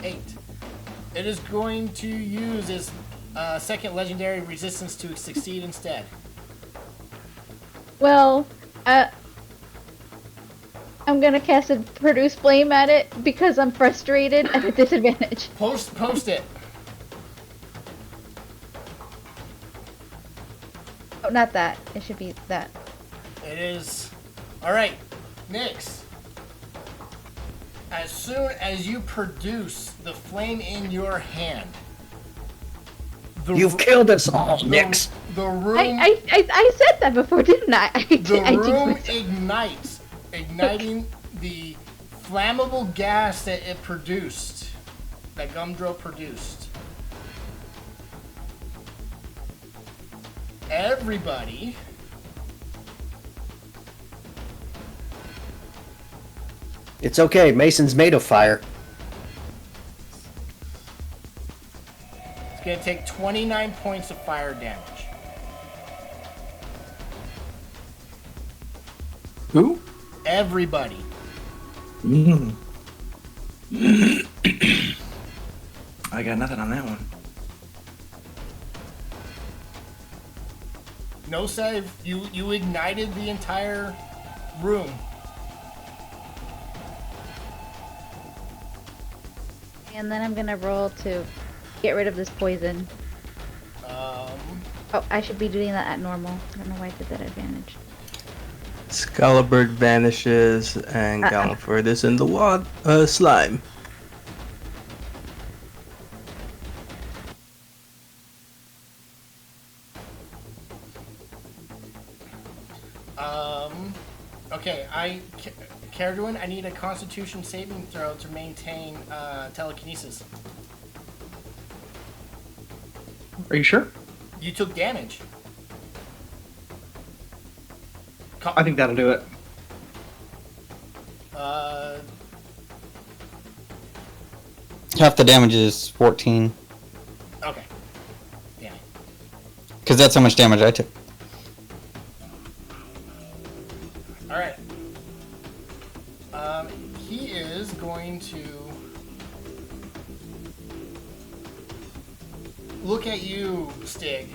8. It is going to use its second legendary resistance to succeed instead. Well, I'm gonna cast a produce flame at it because I'm frustrated at a disadvantage. Post it. Oh, not that. It should be that. It is. Alright, Nyx. As soon as you produce the flame in your hand, You've killed us all, Nyx. The room. I said that before, didn't I? The room ignites, igniting the flammable gas that it produced, that Gumdrol produced. Everybody It's okay. Mason's made of fire. is going to take 29 points of fire damage. Who? Everybody. I got nothing on that one. No save. You ignited the entire room. And then I'm gonna roll to get rid of this poison. Oh, I should be doing that at normal. I don't know why I did that advantage. Scalibird vanishes and Galliford is in the slime. Okay, Caradwin, I need a Constitution saving throw to maintain telekinesis. Are you sure? You took damage. I think that'll do it. Half the damage is 14. Okay. Damn it. Because that's how much damage I took. Alright. He is going to look at you, Stig,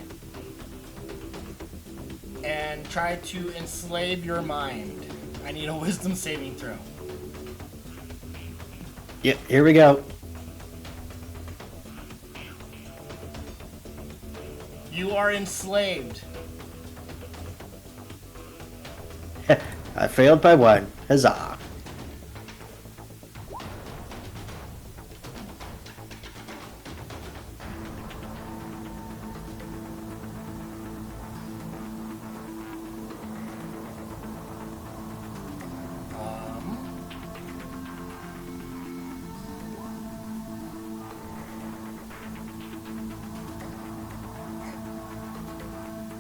and try to enslave your mind. I need a wisdom saving throw. Yep, here we go. You are enslaved. I failed by one. Huzzah.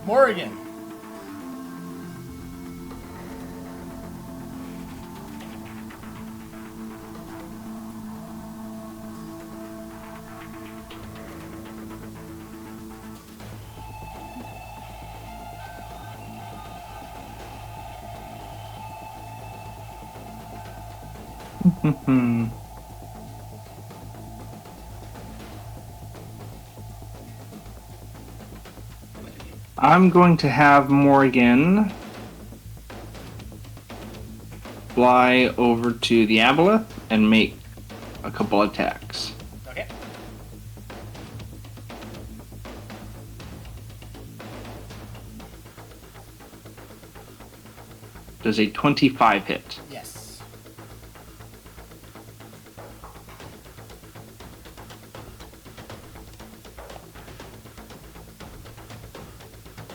Morrigan. I'm going to have Morgan fly over to the aboleth and make a couple attacks. Okay. Does a 25 hit? Yes.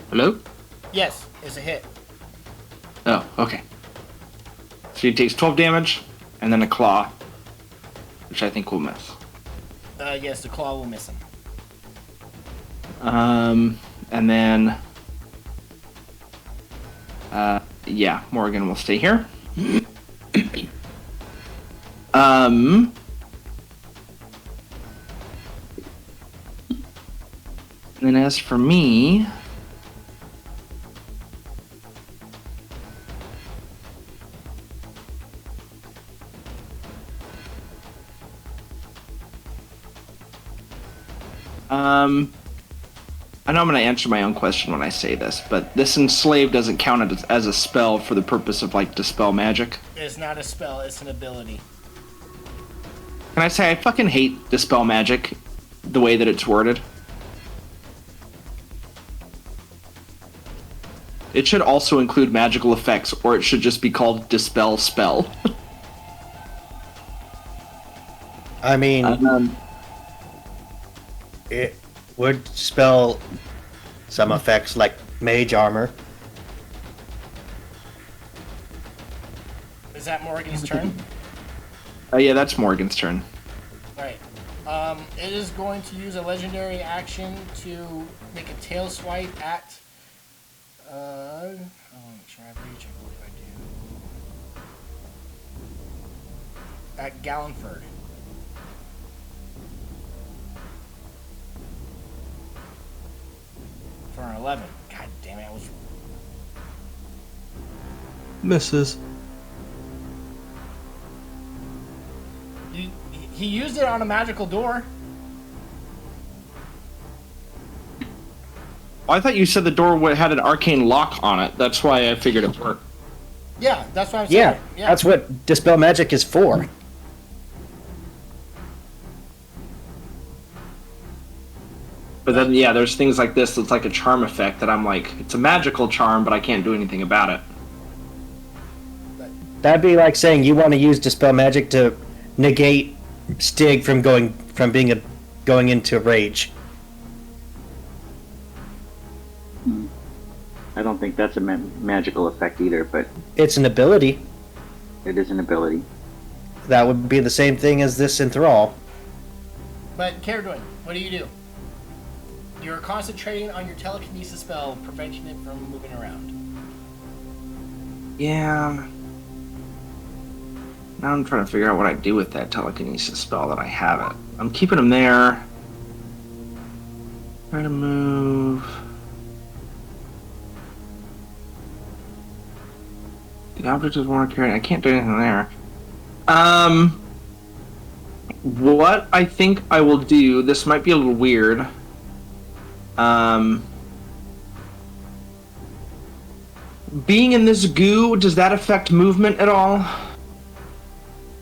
Hello? Yes, it's a hit. Oh, okay. So he takes 12 damage, and then a claw, which I think will miss. Yes, the claw will miss him. And then, yeah, Morgan will stay here. And then as for me, I know I'm going to answer my own question when I say this, but this enslave doesn't count as a spell for the purpose of like dispel magic. It's not a spell, it's an ability. Can I say I fucking hate dispel magic the way that it's worded? It should also include magical effects, or it should just be called dispel spell. I mean, it would spell some effects like mage armor. Is that Morgan's turn? Yeah, that's Morgan's turn. Alright. It is going to use a legendary action to make a tail swipe at... I want to make sure I have reach. I believe I do. At Gallenford. For an 11. God damn it, I was... Misses. He used it on a magical door. I thought you said the door had an arcane lock on it. That's why I figured it worked. Yeah, that's what I'm saying. Yeah, that's what dispel magic is for. But then, yeah, there's things like this that's like a charm effect that I'm like, it's a magical charm, but I can't do anything about it. That'd be like saying you want to use dispel magic to negate Stig from going into rage. I don't think that's a magical effect either, but It's an ability. it is an ability. That would be the same thing as this enthrall. But, Caradwin, what do? You're concentrating on your telekinesis spell, preventing it from moving around. Yeah. Now I'm trying to figure out what I do with that telekinesis spell that I have it. I'm keeping him there. Try to move. The object is more carried. I can't do anything there. What I think I will do, this might be a little weird. Being in this goo, does that affect movement at all?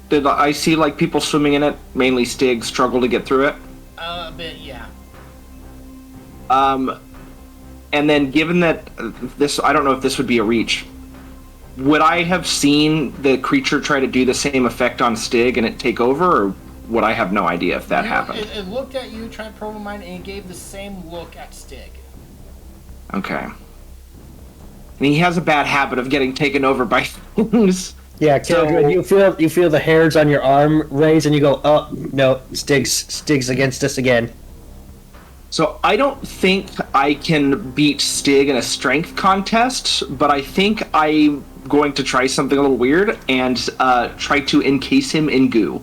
Did I see like people swimming in it, mainly Stig, struggle to get through it? A bit, yeah. And then given that this, I don't know if this would be a reach. Would I have seen the creature try to do the same effect on Stig and it take over, or would I have no idea if that happened? It looked at you, tried to probe a mind, and it gave the same look at Stig. Okay. And he has a bad habit of getting taken over by things. Yeah, Caradwin, you feel the hairs on your arm raise, and you go, oh no, Stig's against us again. So I don't think I can beat Stig in a strength contest, but I think I'm going to try something a little weird and try to encase him in goo.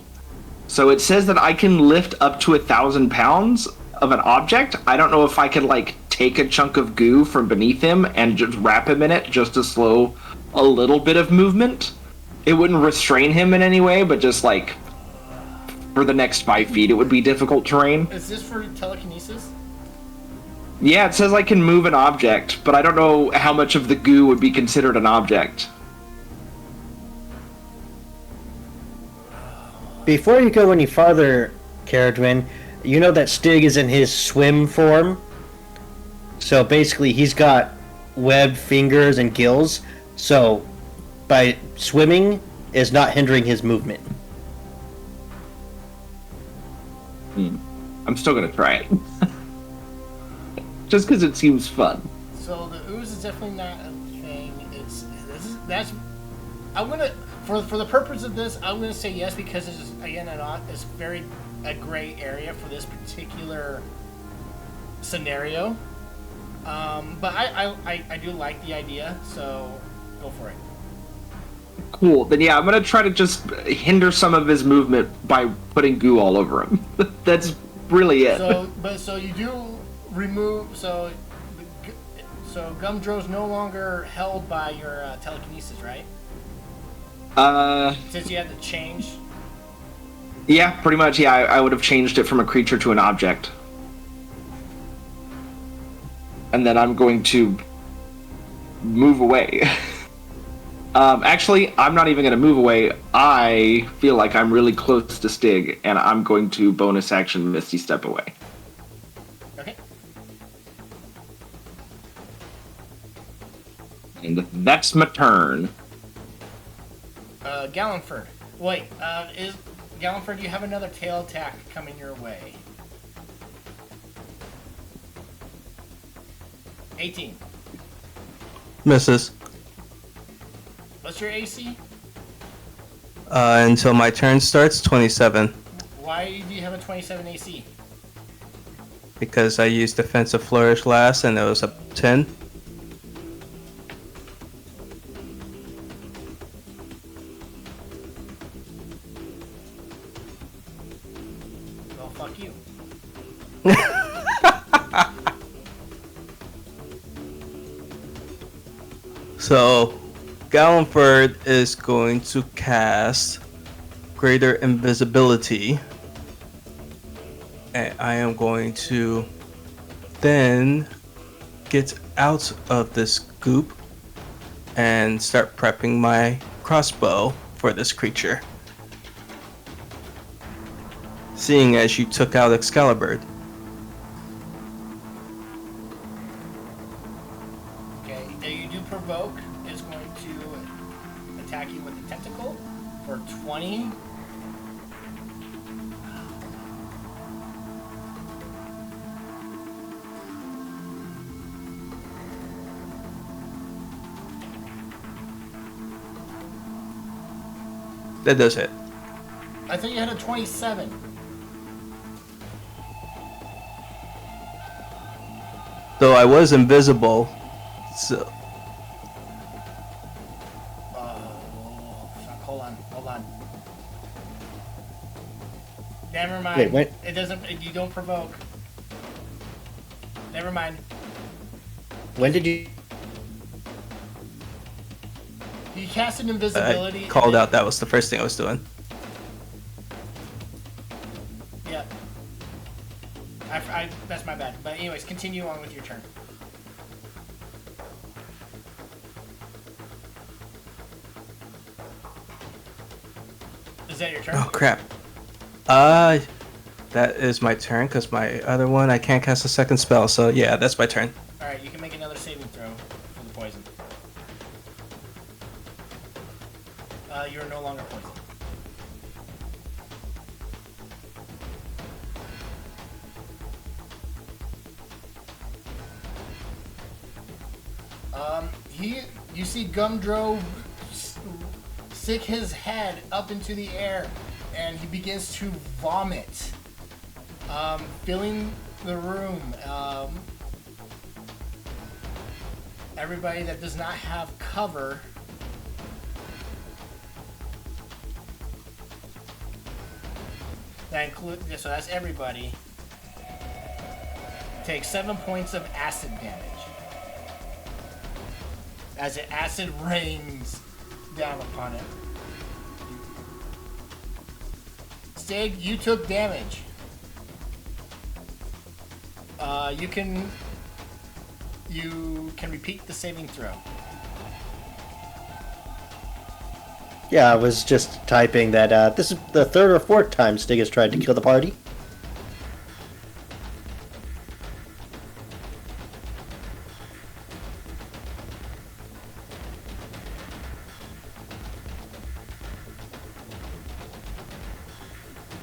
So it says that I can lift up to 1,000 pounds of an object. I don't know if I could like take a chunk of goo from beneath him and just wrap him in it just to slow a little bit of movement. It wouldn't restrain him in any way, but just like for the next 5 feet, it would be difficult terrain. Is this for telekinesis? Yeah, it says I can move an object, but I don't know how much of the goo would be considered an object. Before you go any farther, Caradwin, you know that Stig is in his swim form. So basically, he's got webbed fingers and gills. So by swimming is not hindering his movement. I'm still gonna try it. Just because it seems fun. So the ooze is definitely not a thing. That's. I'm gonna for the purpose of this, I'm gonna say yes because it's again it's very a gray area for this particular scenario. But I do like the idea, so go for it. Cool. Then yeah, I'm gonna try to just hinder some of his movement by putting goo all over him. That's really it. So you do remove so Gumdrow's no longer held by your telekinesis, right? Since you had to change. Yeah, pretty much. Yeah, I would have changed it from a creature to an object. and then I'm going to move away. Actually, I'm not even going to move away. I feel like I'm really close to Stig, and I'm going to bonus action Misty Step away. Okay. And that's my turn. Gallenford. Wait, is Gallenford, you have another tail attack coming your way. 18. Misses. What's your AC? Until my turn starts, 27. Why do you have a 27 AC? Because I used defensive flourish last, and it was a 10. Well, fuck you. So, Gallenford is going to cast Greater Invisibility. And I am going to then get out of this goop and start prepping my crossbow for this creature. Seeing as you took out Excalibur. Okay, you do provoke is going to attack you with a tentacle for 20. That does hit. I thought you had a 27. Though I was invisible, so Hold on. Never mind. Wait, what? It doesn't. You don't provoke. Never mind. When did you? You cast an invisibility. I called out that was the first thing I was doing. Yeah. That's my bad. But anyways, continue on with your turn. Is that your turn? Oh crap. That is my turn because my other one I can't cast a second spell. So yeah, that's my turn. All right, you can make another saving throw for the poison. You are no longer poisoned. You see Gumdrow stick his head up into the air, and he begins to vomit, filling the room. Everybody that does not have cover so that's everybody, takes 7 points of acid damage as the acid rains down upon it. Stig, you took damage. You can repeat the saving throw. Yeah, I was just typing that this is the third or fourth time Stig has tried to kill the party.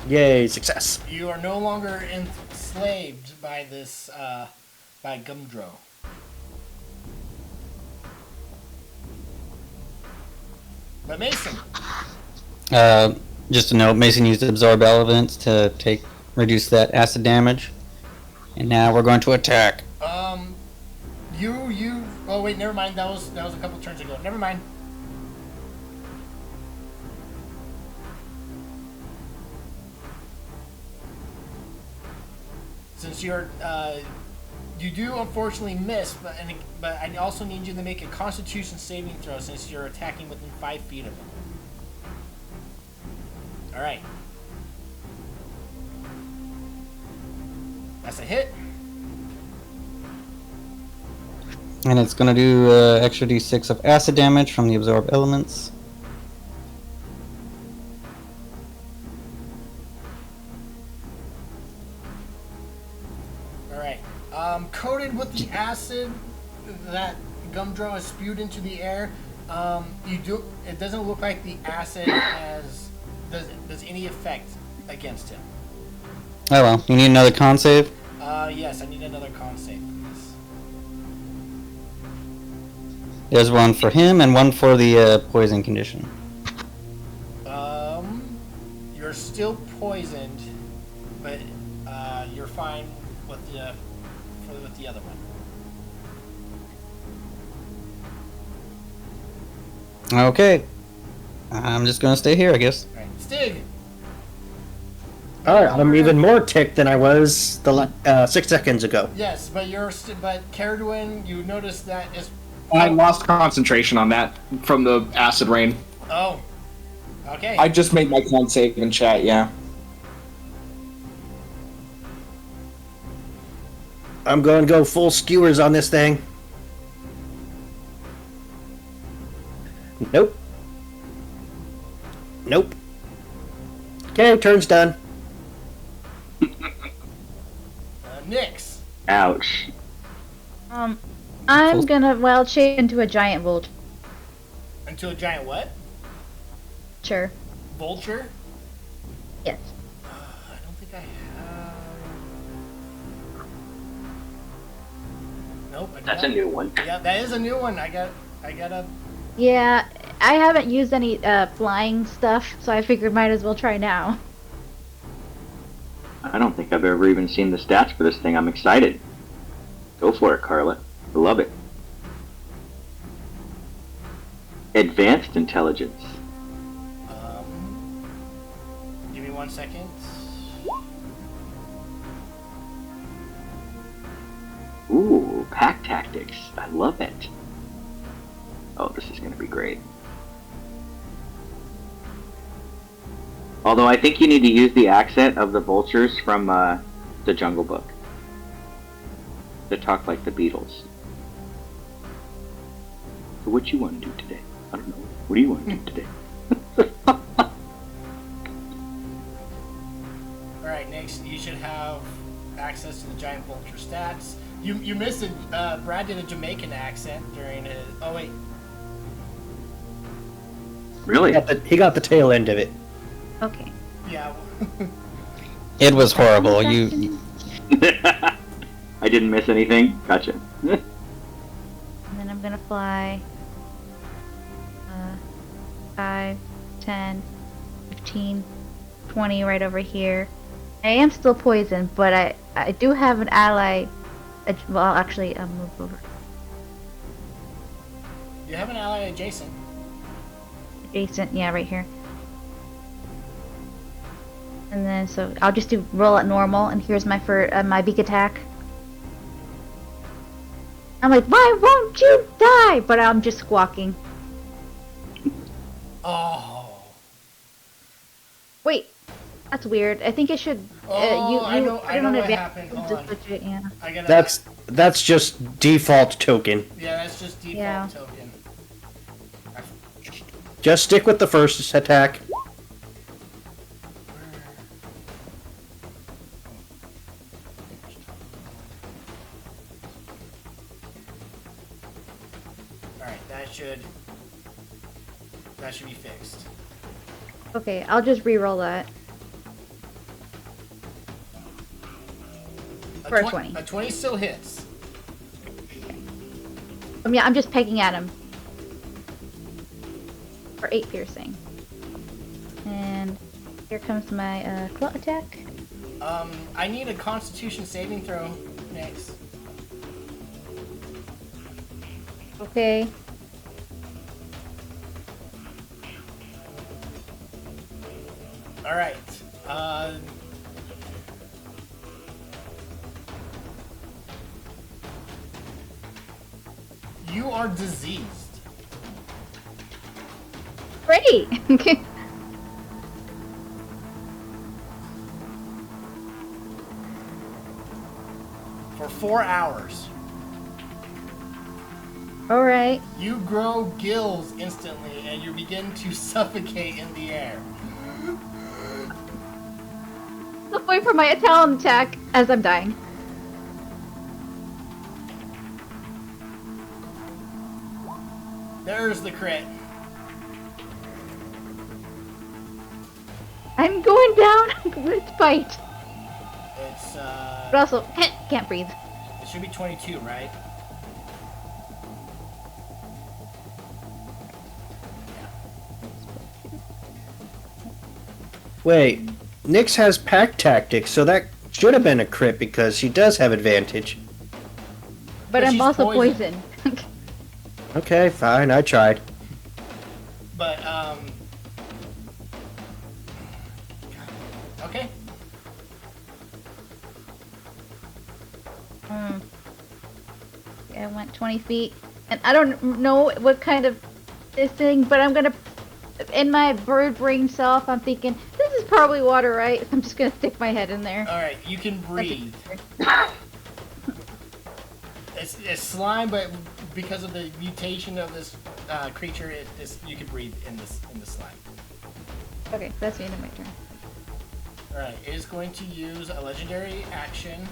Yay, success. You are no longer enslaved by this, by Gumdrow. But Mason. Just a note, Mason used Absorb Elements to reduce that acid damage. And now we're going to attack. Oh wait, never mind. That was a couple turns ago. Never mind. Since you do unfortunately miss, but I also need you to make a Constitution saving throw since you're attacking within 5 feet of him. All right. That's a hit. And it's gonna do extra d6 of acid damage from the absorb elements. All right. Coated with the acid that Gumdrow has spewed into the air, it doesn't look like the acid does any effect against him. Oh well, you need another con save. Yes, I need another con save, please. There's one for him and one for the poison condition. You're still poisoned, but you're fine with the other one. Okay. I'm just gonna stay here, I guess. All right, Stig. Alright, I'm even more ticked than I was 6 seconds ago. Yes, but but Caradwin, you notice that is. I lost concentration on that from the acid rain. Oh. Okay. I just made my con save in chat, yeah. I'm going to go full skewers on this thing. Nope. Nope. Okay, turn's done. Nyx. Ouch. I'm gonna wild shape into a giant vulture. Into a giant what? Sure. Vulture? Yes. I don't think I have. Nope. That's a new one. Yeah, that is a new one. I gotta. Yeah, I haven't used any flying stuff, so I figured might as well try now. I don't think I've ever even seen the stats for this thing. I'm excited. Go for it, Carla. I love it. Advanced intelligence. Give me 1 second. Ooh, pack tactics. I love it. Oh, this is going to be great. Although I think you need to use the accent of the vultures from the Jungle Book. They talk like the Beatles. So what you want to do today? I don't know. What do you want to do today? Alright, next you should have access to the giant vulture stats. You missed it. Brad did a Jamaican accent during his. Oh wait. Really? He got the tail end of it. Okay. Yeah. It was horrible. You I didn't miss anything. Gotcha. And then I'm gonna fly 5, 10, 15, 20 right over here. I am still poisoned, but I do have an ally. Well, actually, I'll move over. You have an ally adjacent. Adjacent, yeah, right here. And then, so I'll just do roll at normal, and here's my my beak attack. I'm like, why won't you die? But I'm just squawking. Oh. Wait, that's weird. I think it should. Oh, I know what advance. happened. Hold on. Yeah. I gotta. That's just default token. Yeah, that's just default Yeah. token. Just stick with the first attack. Alright, that should be fixed. Okay, I'll just re-roll that. For a 20. A 20 still hits. Yeah, I'm just pegging at him. For 8 piercing. And here comes my claw attack. I need a Constitution saving throw next. Okay. Alright. You are diseased. Great! For 4 hours. All right. You grow gills instantly, and you begin to suffocate in the air. Look away from my talon attack as I'm dying. There's the crit. I'm going down with fight. It's But also, can't breathe. it should be 22, right? Wait, Nyx has pack tactics, so that should have been a crit because she does have advantage. But But I'm she's also poisoned. poisoned. Okay, fine, I tried. But okay. Yeah, I went 20 feet. And I don't know what kind of this thing, but I'm gonna, in my bird brain self, I'm thinking, this is probably water, right? I'm just gonna stick my head in there. All right, you can breathe. It's slime, but because of the mutation of this creature, you can breathe in the slime. Okay, that's the end of my turn. All right, it is going to use a legendary action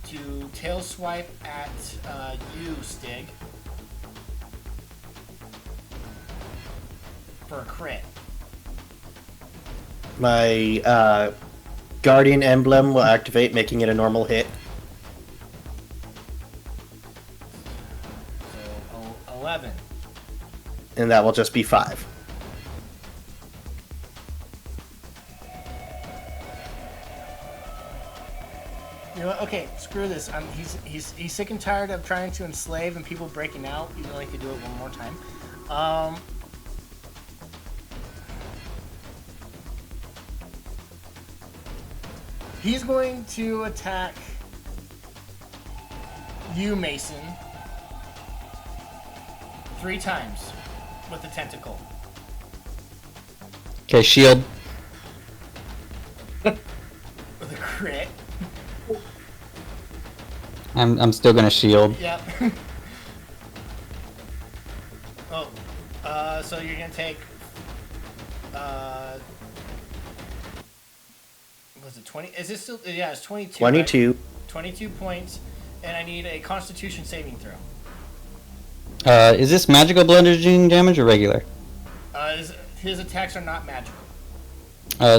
to tail swipe at you, Stig, for a crit. My guardian emblem will activate, making it a normal hit. So 11. And that will just be 5. You know what? Okay, screw this. He's sick and tired of trying to enslave and people breaking out. Even though he could do it one more time. He's going to attack you, Mason, 3 times with the tentacle. Okay, shield. With a crit. I'm still gonna shield. Yep. So you're gonna take. Was it 20? Is this still? Yeah, it's 22. 22. Right? 22 points, and I need a Constitution saving throw. Is this magical bludgeoning damage or regular? His attacks are not magical.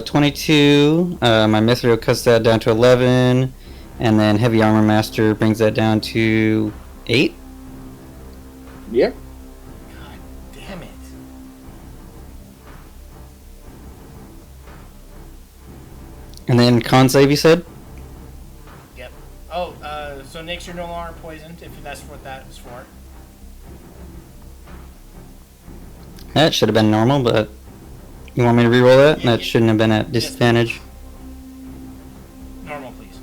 22. My Mithril cuts that down to 11, and then Heavy Armor Master brings that down to 8. Yeah. God damn it. And then con save, you said? Yep. Oh, so Nyx, you're no longer poisoned, if that's what that was for. That should have been normal, but you want me to reroll that? Yeah, That shouldn't have been at disadvantage. Normal, please.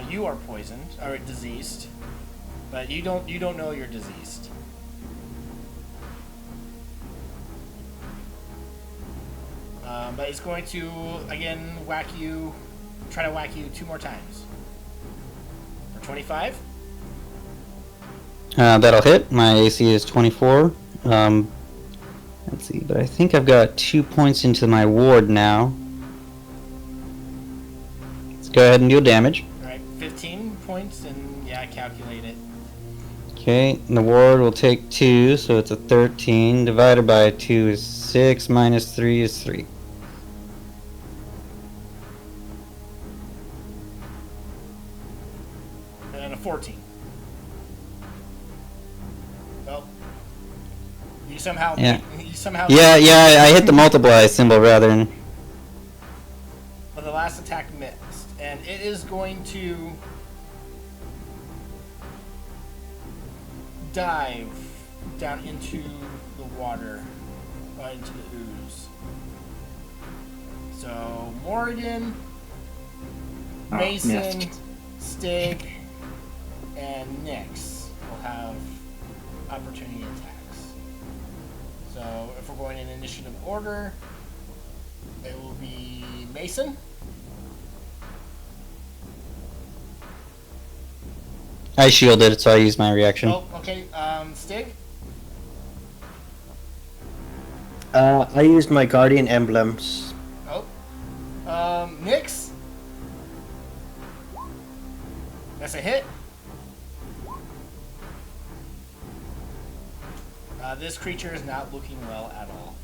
You are poisoned or diseased, but you don't know you're diseased. But it's going to again try to whack you 2 more times. For 25. That'll hit. My AC is 24. Let's see, but I think I've got 2 points into my ward now. Let's go ahead and deal damage. Alright, 15 points, and yeah, I calculate it. Okay, and the ward will take 2, so it's a 13. Divided by 2 is 6, minus 3 is 3. And a 14. Well, you somehow. Yeah. You somehow. Yeah, I hit the multiply symbol rather than... But the last attack missed, and it is going to dive down into the water, into the ooze. So Morgan, Mason, missed. Stig, and Nyx will have opportunity attacks. So if we're going in initiative order, it will be Mason. I shielded, so I used my reaction. Oh, okay. Stig? I used my guardian emblems. Oh. Nyx? That's a hit. This creature is not looking well at all.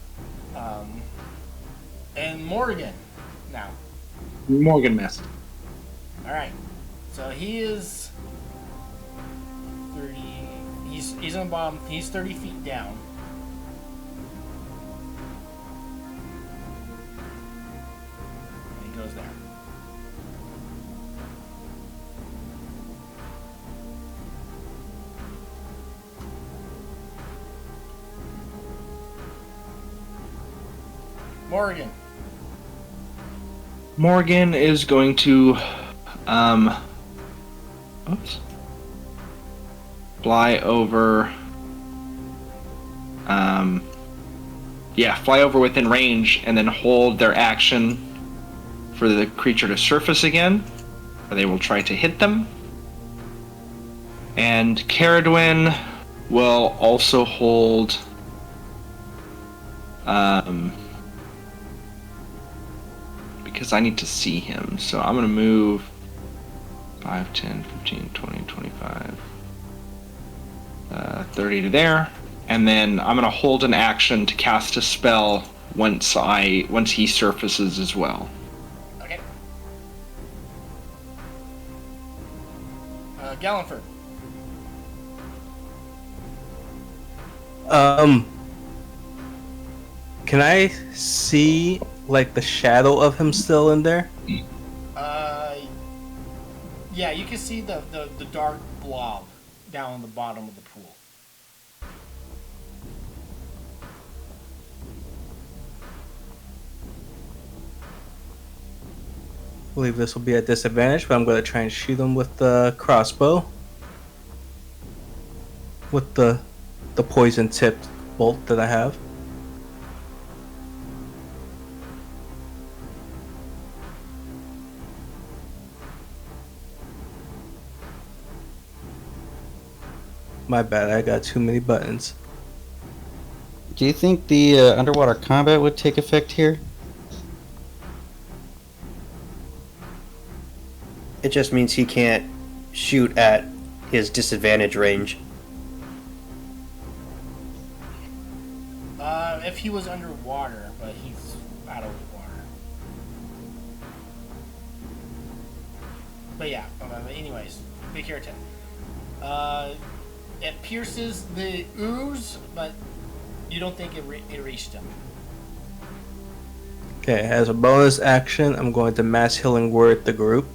And Morgan now. Morgan missed. Alright. So he is 30. He's on the bottom. He's 30 feet down. And he goes there. Morgan. Morgan is going to, oops, fly over, fly over within range and then hold their action for the creature to surface again, or they will try to hit them. And Caradwin will also hold, because I need to see him. So I'm going to move 5, 10, 15, 20, 25, 30 to there. And then I'm going to hold an action to cast a spell once he surfaces as well. Okay. Gallenford. Can I see like the shadow of him still in there? Yeah, you can see the dark blob down the bottom of the pool. I believe this will be at disadvantage, but I'm going to try and shoot him with the crossbow. With the poison tipped bolt that I have. My bad, I got too many buttons. Do you think the underwater combat would take effect here? It just means he can't shoot at his disadvantage range. If he was underwater, but he's out of the water. But yeah, anyways, big hair 10. It pierces the ooze, but you don't think it reached him. Okay, as a bonus action, I'm going to mass healing word the group.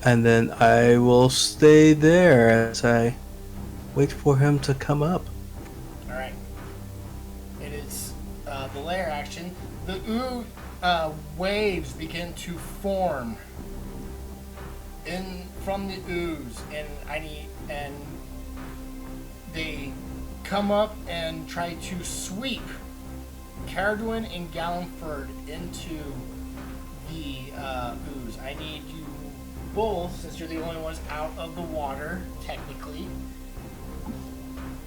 And then I will stay there as I wait for him to come up. Alright. It is the lair action. The ooze waves begin to form from the ooze, and they come up and try to sweep Caradwin and Gallenford into the ooze. I need you both, since you're the only ones out of the water, technically.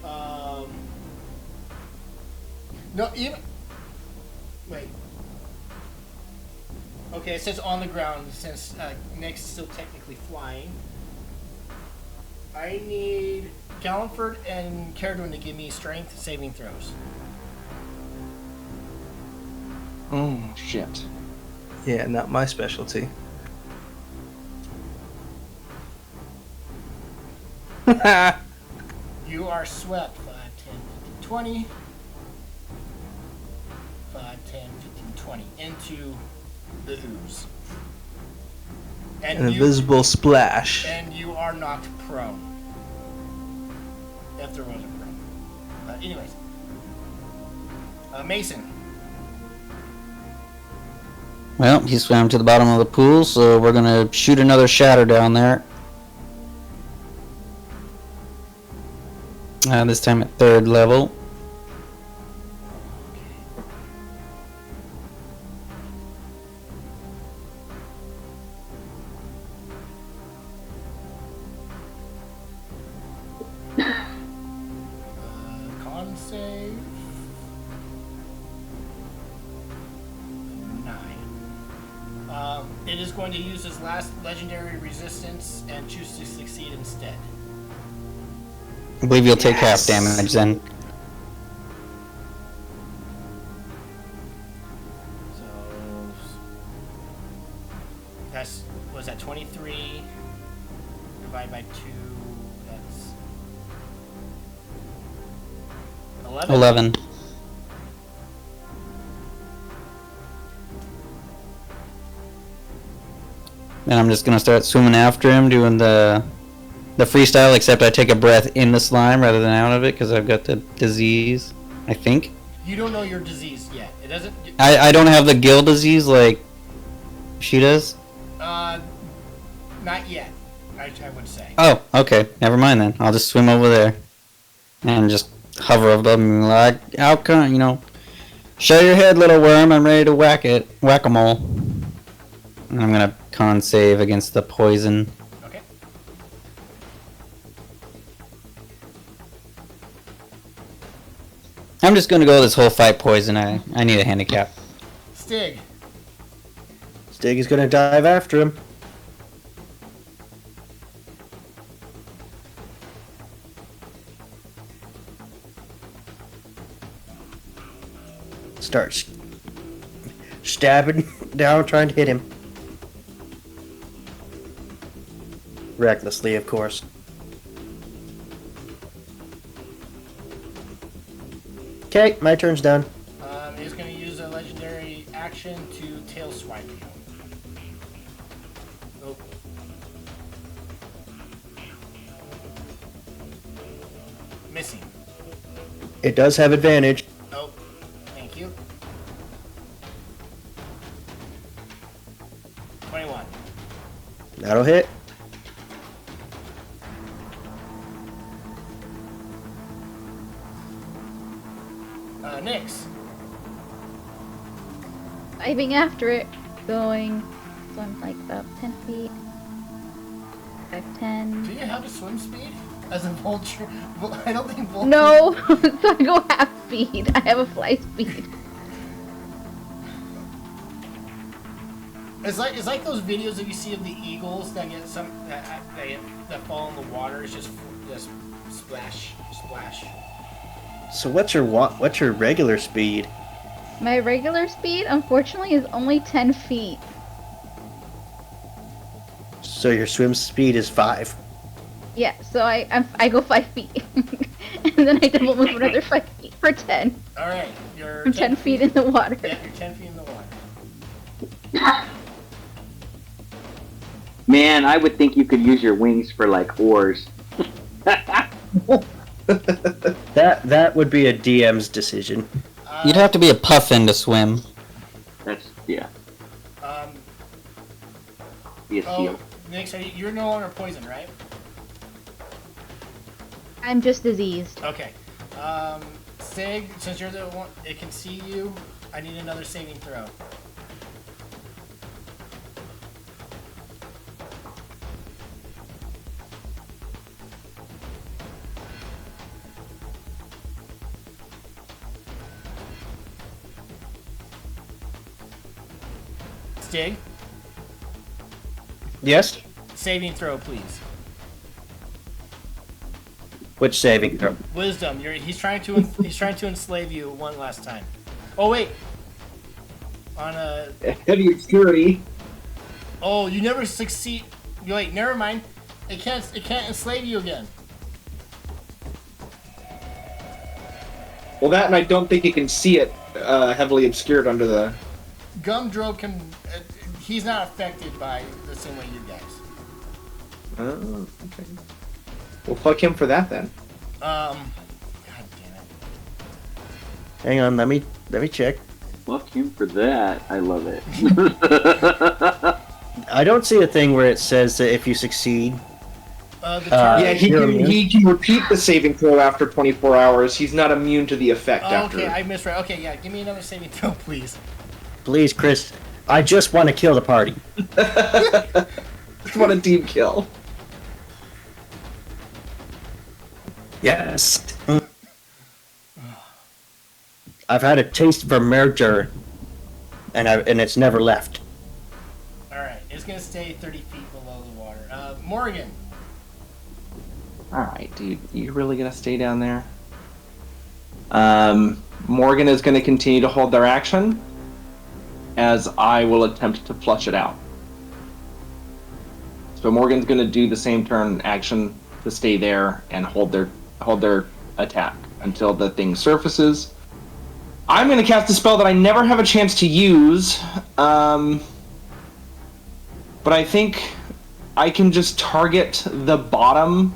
No, even... Wait. Okay, it says on the ground, since Nick's still technically flying. I need Gallenford and Caradwin to give me strength saving throws. Oh, shit. Yeah, not my specialty. You are swept 5, 10, 15, 20. 5, 10, 15, 20 into the ooze. An invisible splash. And you are knocked prone. If there was a prone. Anyways. Mason. Well, he swam to the bottom of the pool, so we're gonna shoot another shatter down there. This time at 3rd level. Con save. 9. It is going to use its last legendary resistance and choose to succeed instead. I believe you'll take half damage then. So that's was that 23 divided by 2. That's 11. 11. And I'm just gonna start swimming after him, doing the freestyle, except I take a breath in the slime rather than out of it because I've got the disease, I think. You don't know your disease yet. It doesn't. I don't have the gill disease like she does. Not yet. I would say. Oh, okay. Never mind then. I'll just swim over there and just hover above me like, how come, show your head, little worm. I'm ready to whack it. Whack-a-mole. And I'm gonna con save against the poison. Okay. I'm just gonna go this whole fight poison. I need a handicap. Stig. Stig is gonna dive after him. Starts stabbing down, trying to hit him. Recklessly, of course. Okay, my turn's done. He's going to use a legendary action to tail swipe you. Oh. Missing. It does have advantage. Oh, thank you. 21. That'll hit. Nyx. Diving after it, going. So I'm like about 10 feet. 5, 10. Do you have a swim speed as a vulture? I don't think vulture. No, so I go half speed. I have a fly speed. It's like those videos that you see of the eagles that get that fall in the water. It's just splash, splash. So what's your regular speed? My regular speed, unfortunately, is only 10 feet. So your swim speed is 5. Yeah, so I go 5 feet, and then I double move another 5 feet for 10. All right, you're I'm 10 feet in the water. Yeah, you're 10 feet in the water. Man, I would think you could use your wings for like oars. That would be a DM's decision. You'd have to be a puffin to swim. That's yeah. Be a seal. Nyx, you're no longer poisoned, right? I'm just diseased. Okay. Sig, since you're the one, it can see you. I need another saving throw. Stig, Yes? saving throw, please. Which saving throw? Wisdom. He's trying to enslave you one last time. Oh wait. On a. Heavy obscurity. Oh, you never succeed. Wait, never mind. It can't enslave you again. Well, that, and I don't think you can see it heavily obscured under the. Gumdrow can. He's not affected by the same way you guys. Oh, okay. Well, fuck him for that then. God damn it. Hang on, let Let me check. Fuck him for that. I love it. I don't see a thing where it says that if you succeed. Yeah, You're immune? he can repeat the saving throw after 24 hours. He's not immune to the effect after. Okay, I misread. Okay, yeah, give me another saving throw, please. Please, Chris. I just want to kill the party. Just want a team kill. Yes. I've had a taste for merger, and it's never left. Alright, it's gonna stay 30 feet below the water. Morgan. Alright, dude. You really gonna stay down there? Morgan is gonna continue to hold their action, as I will attempt to flush it out. So Morgan's gonna do the same turn action to stay there and hold their attack until the thing surfaces. I'm gonna cast a spell that I never have a chance to use, but I think I can just target the bottom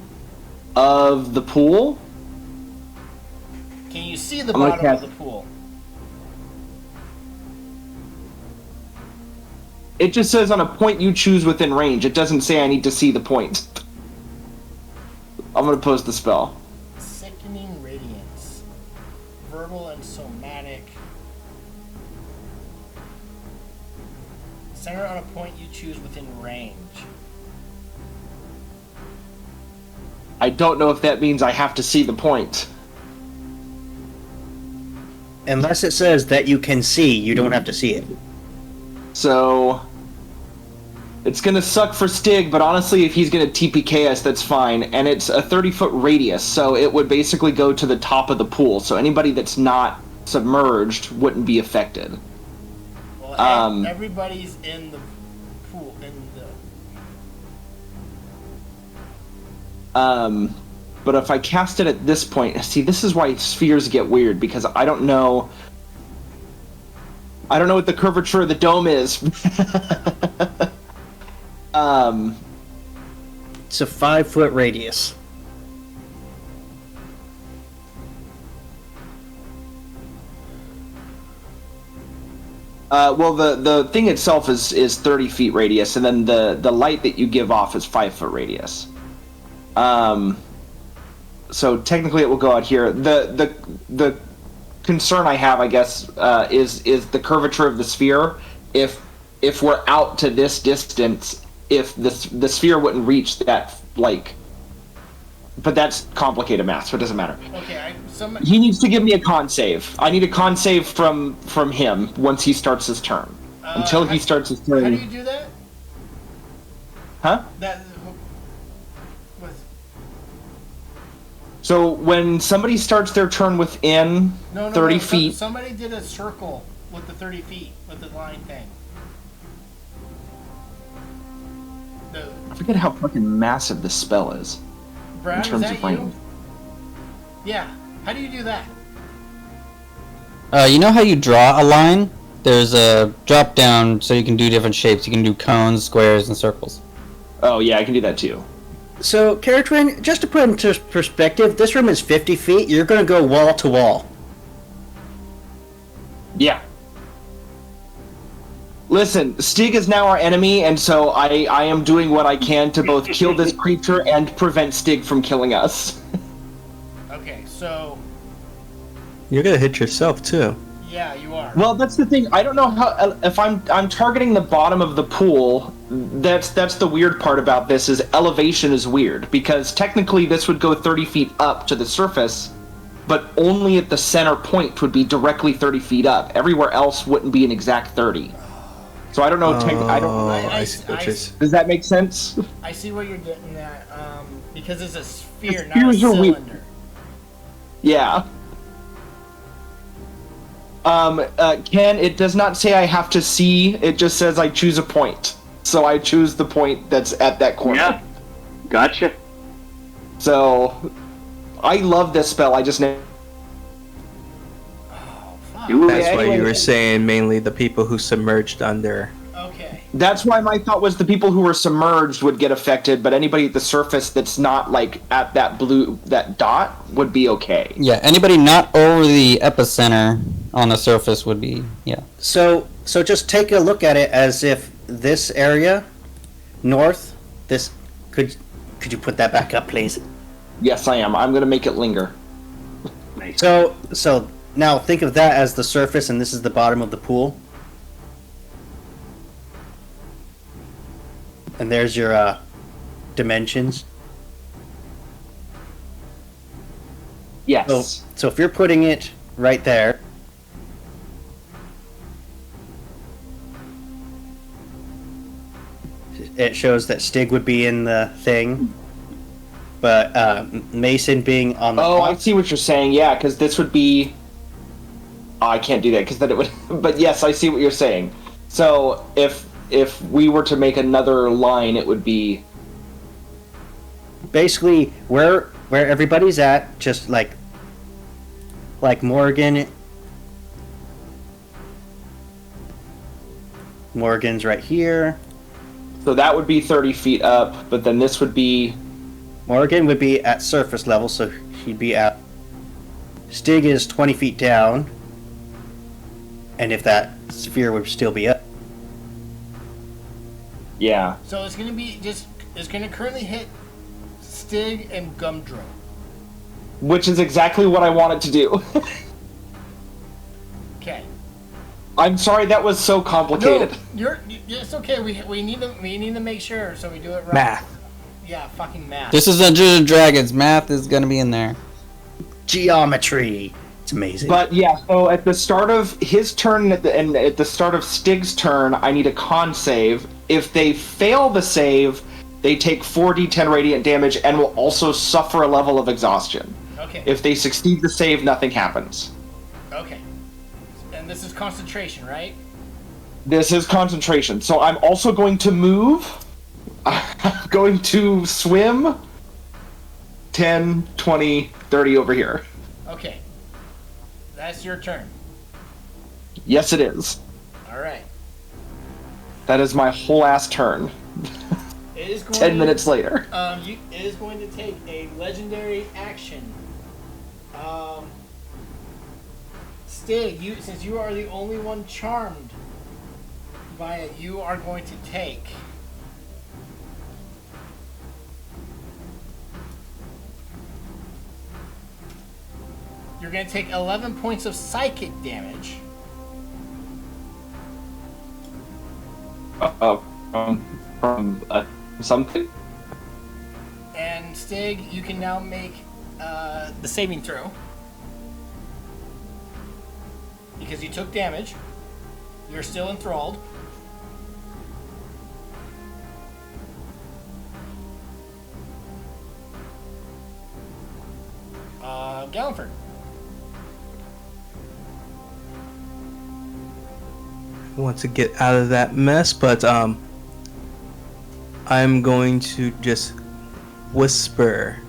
of the pool. Can you see the I'm gonna bottom of cast- the pool? It just says on a point you choose within range. It doesn't say I need to see the point. I'm gonna post the spell. Sickening radiance. Verbal and somatic. Center on a point you choose within range. I don't know if that means I have to see the point. Unless it says that you can see, you don't have to see it. So it's gonna suck for Stig, but honestly, if he's gonna TPK us, that's fine. And it's a 30-foot radius, so it would basically go to the top of the pool. So anybody that's not submerged wouldn't be affected. Well, everybody's in the pool. But if I cast it at this point, see, this is why spheres get weird, because I don't know what the curvature of the dome is. It's a 5-foot radius. Well, the thing itself is 30 feet radius, and then the light that you give off is 5-foot radius. So technically it will go out here. The concern I have, I guess, is the curvature of the sphere. If we're out to this distance, if the sphere wouldn't reach that, like, but that's complicated math, so it doesn't matter. Okay, He needs to give me a con save. I need a con save from him once he starts his turn. Until he starts his turn. How do you do that? Huh? Was So when somebody starts their turn within 30 feet... Somebody did a circle with the 30 feet, with the line thing. I forget how fucking massive this spell is. Brad, in terms is that of range. you? Yeah. How do you do that? You know how you draw a line? There's a drop down so you can do different shapes. You can do cones, squares, and circles. Oh yeah, I can do that too. So, Caratwin, just to put into perspective, this room is 50 feet. You're going to go wall to wall. Yeah. Listen, Stig is now our enemy, and so I am doing what I can to both kill this creature and prevent Stig from killing us. Okay, so You're gonna hit yourself too. yeah, you are. Well, that's the thing. I don't know how. If I'm targeting the bottom of the pool, that's the weird part about this is elevation is weird because technically this would go 30 feet up to the surface, but only at the center point would be directly 30 feet up. Everywhere else wouldn't be an exact 30. So I don't know. I don't. Does that make sense? I see what you're getting at. Because it's a sphere, The not a spheres are weird. cylinder. Yeah. Ken, it does not say I have to see. It just says I choose a point. So I choose the point that's at that corner. Yeah. Gotcha. So I love this spell. I just know. Oh, fuck. Do That's it. why you anyway. were saying mainly the people who submerged under. Okay. That's why my thought was the people who were submerged would get affected, but anybody at the surface that's not like at that dot would be okay. Yeah, anybody not over the epicenter on the surface would be, yeah. So just take a look at it as if this area, north, this could you put that back up, please? Yes, I am. I'm going to make it linger. Nice. So now think of that as the surface, and this is the bottom of the pool. And there's your dimensions. Yes. So if you're putting it right there, it shows that Stig would be in the thing, but Mason being on the Oh, I top. see what you're saying. Yeah, because this would be. Oh, I can't do that because then it would. But yes, I see what you're saying. So if we were to make another line, it would be Basically where everybody's at, just like Morgan's right here. so that would be 30 feet up, but then this would be. Morgan would be at surface level, so he'd be at. Stig is 20 feet down, and if that sphere would still be up. Yeah. So it's gonna be it's gonna currently hit Stig and Gumdrop. Which is exactly what I wanted to do. Okay. I'm sorry that was so complicated. No, it's okay. We need to make sure so we do it right. Math. Yeah, fucking math. This is Dungeons and Dragons. Math is gonna be in there. Geometry. It's amazing. But yeah, so at the start of his turn and at the start of Stig's turn, I need a con save. If they fail the save, they take 4d10 radiant damage and will also suffer a level of exhaustion. Okay. If they succeed the save, nothing happens. Okay. And this is concentration, right? This is concentration. So I'm also going to move. I'm going to swim 10, 20, 30 over here. Okay. That's your turn. Yes, it is. All right. That is my whole ass turn. It is going 10 minutes later. It is going to take a legendary action. Stig, since you are the only one charmed by it, you are going to take. You're going to take 11 points of psychic damage. From something. And Stig, you can now make the saving throw. Because you took damage. You're still enthralled. Galliford. Want to get out of that mess, but I'm going to just whisper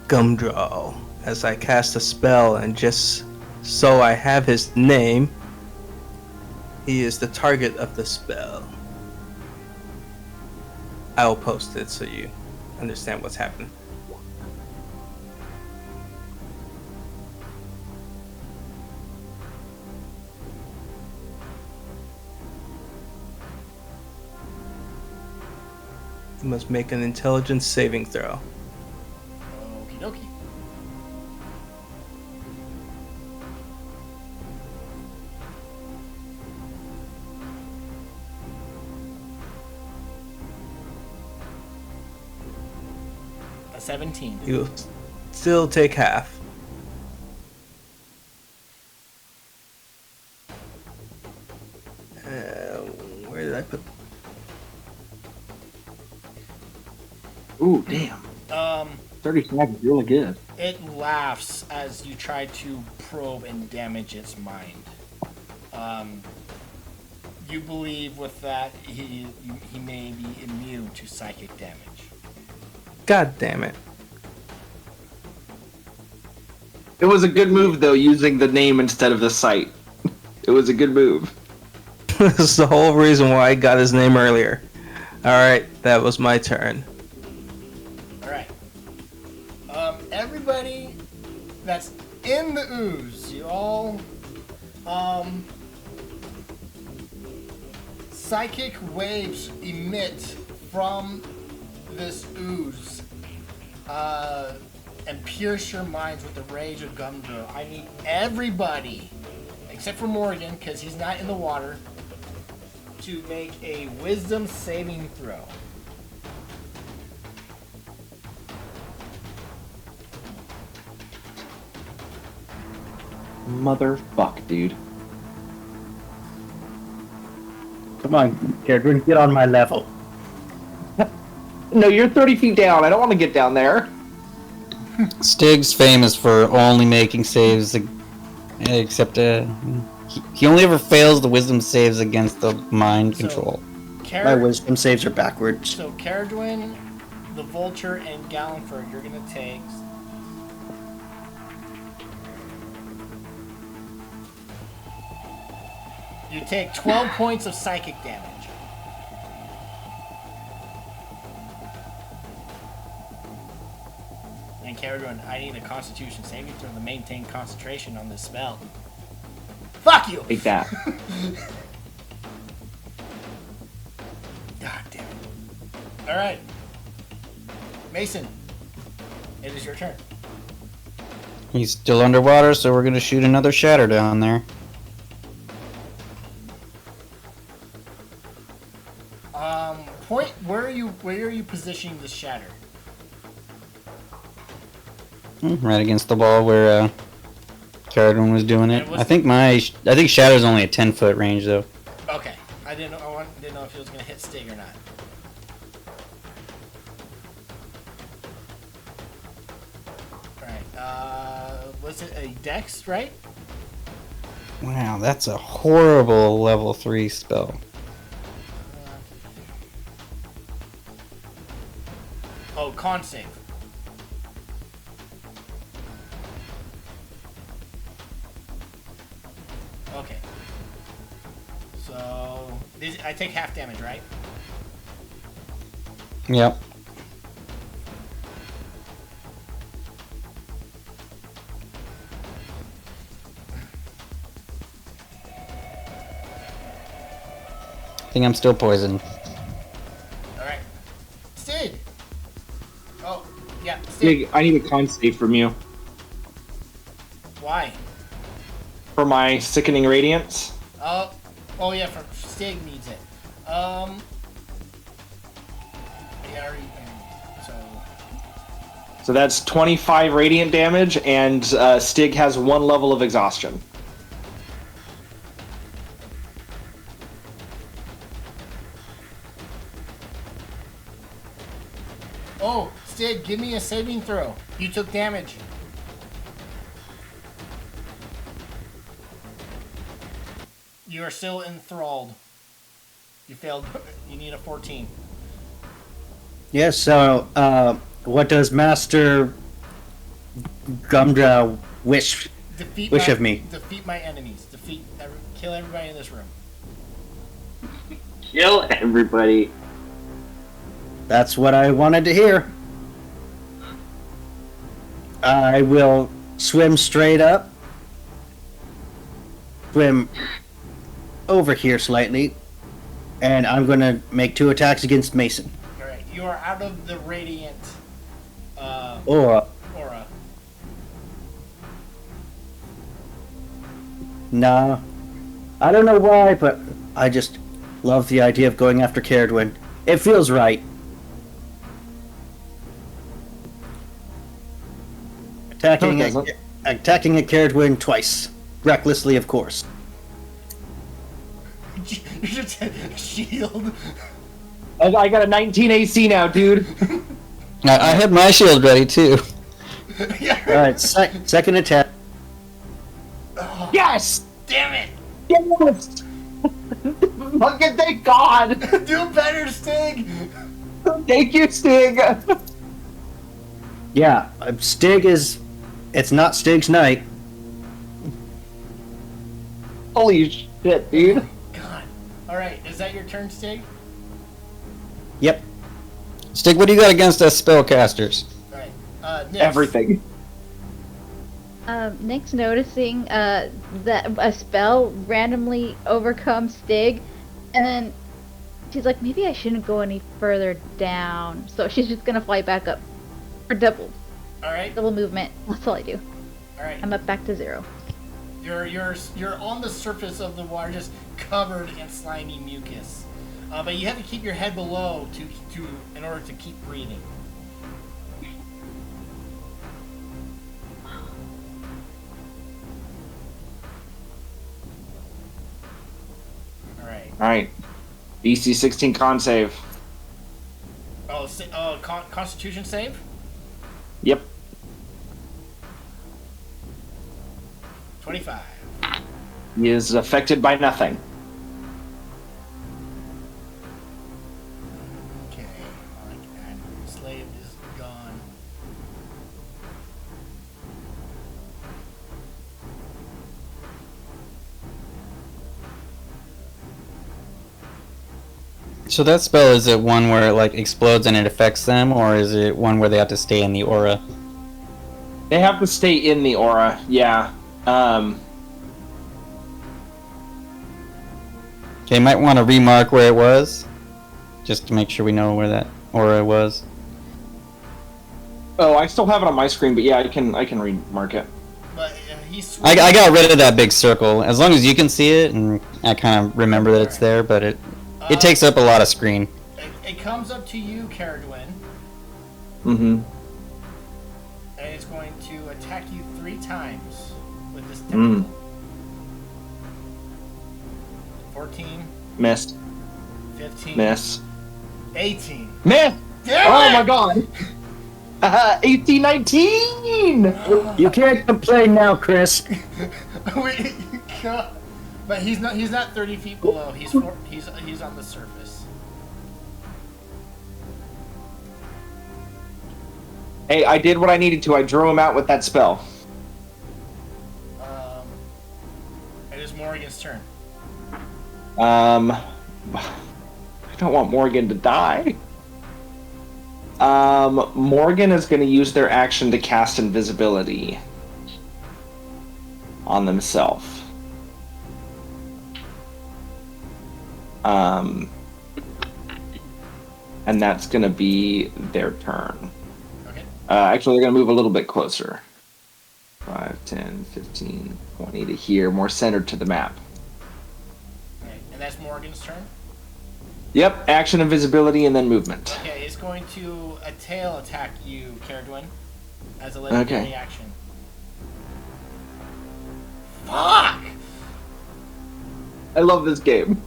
Gumdrol as I cast a spell, and just so I have his name, he is the target of the spell. I will post it so you understand what's happening. You must make an intelligence saving throw. Okie dokie. A 17. You still take half. Where did I put? Ooh, damn. 35 is really good. It laughs as you try to probe and damage its mind. You believe with that he may be immune to psychic damage. God damn it. It was a good move, though, using the name instead of the site. It was a good move. This is the whole reason why I got his name earlier. Alright, that was my turn. Alright. Everybody that's in the ooze, you all, psychic waves emit from this ooze, and pierce your minds with the rage of Gumdra. I need everybody, except for Morgan, because he's not in the water, to make a wisdom saving throw. Motherfuck, dude. Come on, Caradwin, get on my level. No, you're 30 feet down. I don't want to get down there. Stig's famous for only making saves, except he only ever fails the wisdom saves against the mind control. My wisdom saves are backwards. So Caradwin, the Vulture, and Gallenford, you're gonna take. You take 12 points of psychic damage. And Caradwin, I need a Constitution saving throw to maintain concentration on this spell. Fuck you! Take that. God damn it. Alright. Mason, it is your turn. He's still underwater, so we're gonna shoot another shatter down there. Where are you positioning the shatter? Right against the wall where Caradwin was doing it. And I think Shadow's only a 10-foot range though. Okay. I didn't know if it was gonna hit Stig or not. Alright, was it a dex, right? Wow, that's a horrible level 3 spell. Oh, con save. Okay. So, I take half damage, right? Yep. I think I'm still poisoned. Alright. Stig! Oh, yeah, Stig. Stig, I need a con save from you Why? for my sickening radiance. Oh yeah, Stig needs it. Yeah, So that's 25 radiant damage, and Stig has 1 level of exhaustion. Oh, Stig, give me a saving throw. You took damage. You are still enthralled. You failed. You need a 14. Yes, so, what does Master Gumdra wish of me? Defeat my enemies. Kill everybody in this room. Kill everybody. That's what I wanted to hear. I will swim straight up. Swim over here slightly. And I'm going to make 2 attacks against Mason. Alright, you are out of the radiant Aura. Nah. I don't know why, but I just love the idea of going after Caradwin. It feels right. Attacking at Caradwin twice. Recklessly, of course. You just had a shield. I got a 19 AC now, dude. I had my shield ready too. Alright, second attack. Yes! Damn it! Yes! Fucking thank God! Do better, Stig! Thank you, Stig! Yeah, Stig is... It's not Stig's night. Holy shit, dude. God. All right, is that your turn, Stig? Yep. Stig, what do you got against us spellcasters? All right. Nyx. Everything. Nick's noticing that a spell randomly overcomes Stig, and then she's like, maybe I shouldn't go any further down. So she's just gonna fly back up for double All right. movement. That's all I do. All right. I'm up back to 0. You're on the surface of the water, just covered in slimy mucus. But you have to keep your head below to in order to keep breathing. All right. All right. DC 16 con save. Constitution save. Yep. 25. He is affected by nothing. Okay. And slave is gone. So that spell, is it one where it like explodes and it affects them, or is it one where they have to stay in the aura? They have to stay in the aura. Yeah. Okay, might want to remark where it was, just to make sure we know where that aura was. Oh, I still have it on my screen, but yeah, I can remark it. But he's. I got rid of that big circle. As long as you can see it, and I kind of remember that it's there, but it takes up a lot of screen. It comes up to you, Caradwin, Mm-hmm. and it's going to attack you 3 times with this Mm. tentacle. 14, Missed. 15, Miss. 18. Miss! Damn Oh it! my god! 1819! You can't complain now, Chris. Wait, God. But he's not 30 feet below. He's on the surface. Hey, I did what I needed to. I drew him out with that spell. It is Morrigan's turn. I don't want Morgan to die. Morgan is going to use their action to cast invisibility on themselves. And that's going to be their turn. Okay. Actually, they're going to move a little bit closer. 5, 10, 15, 20 to here, more centered to the map. Okay, and that's Morgan's turn. Yep, action, invisibility, and then movement. Okay, it's going to a tail attack you, Caradwin, as a legendary Okay. action. Fuck! I love this game.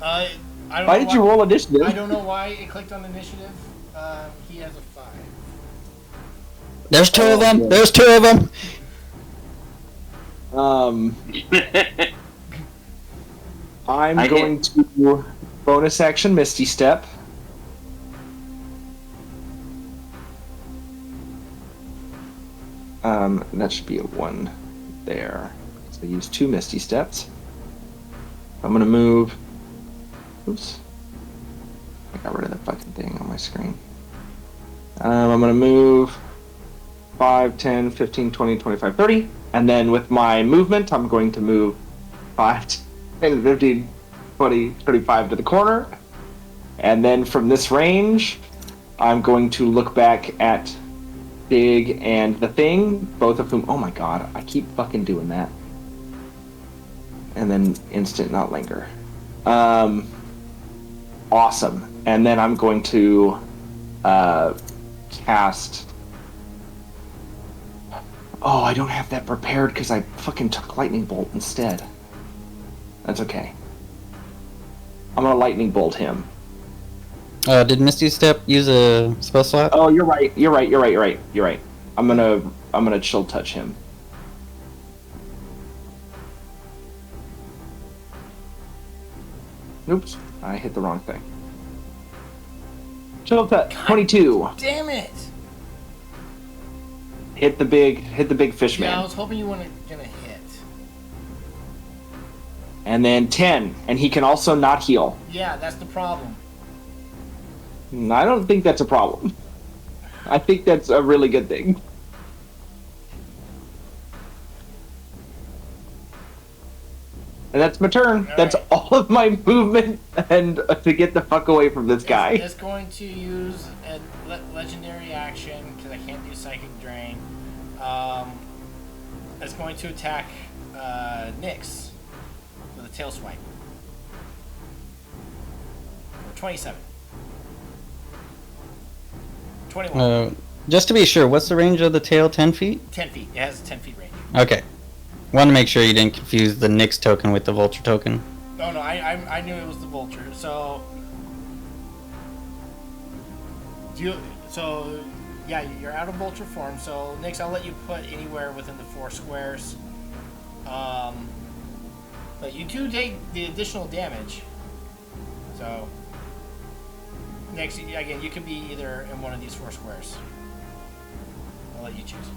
I don't Why know did you roll initiative? I don't know why it clicked on initiative. He has a 5. There's 2 of them. There's 2 of them. I'm I going to bonus action Misty Step. That should be a 1 there. So use 2 Misty Steps. I'm gonna move. Oops. I got rid of that fucking thing on my screen. I'm gonna move 5, 10, 15, 20, 25, 30. And then with my movement, I'm going to move 5, 10, 15, 20, 25 to the corner. And then from this range, I'm going to look back at Big and the Thing, both of whom, oh my god, I keep fucking doing that. And then instant not linger. Awesome. And then I'm going to cast... Oh, I don't have that prepared because I fucking took Lightning Bolt instead. That's okay. I'm gonna Lightning Bolt him. Did Misty Step use a spell slot? Oh, you're right. You're right. I'm gonna Chill Touch him. Oops, I hit the wrong thing. Chill Touch, 22. Damn it! Hit the big fish Yeah, I man. was hoping you weren't gonna hit. and then 10, and he can also not heal. Yeah, that's the problem. I don't think that's a problem. I think that's a really good thing. And that's my turn. All That's right. all of my movement and to get the fuck away from this guy. It's going to use a legendary action because I can't do Psychic Drain. It's going to attack Nyx with a tail swipe. For 27. 21. Just to be sure, what's the range of the tail? 10 feet? 10 feet. It has a 10 feet range. Okay. Want to make sure you didn't confuse the Nyx token with the Vulture token. Oh no, I knew it was the vulture. So, yeah, you're out of vulture form. So, Nyx, I'll let you put anywhere within the 4 squares. But you do take the additional damage. So, Nyx, again, you can be either in one of these 4 squares. I'll let you choose.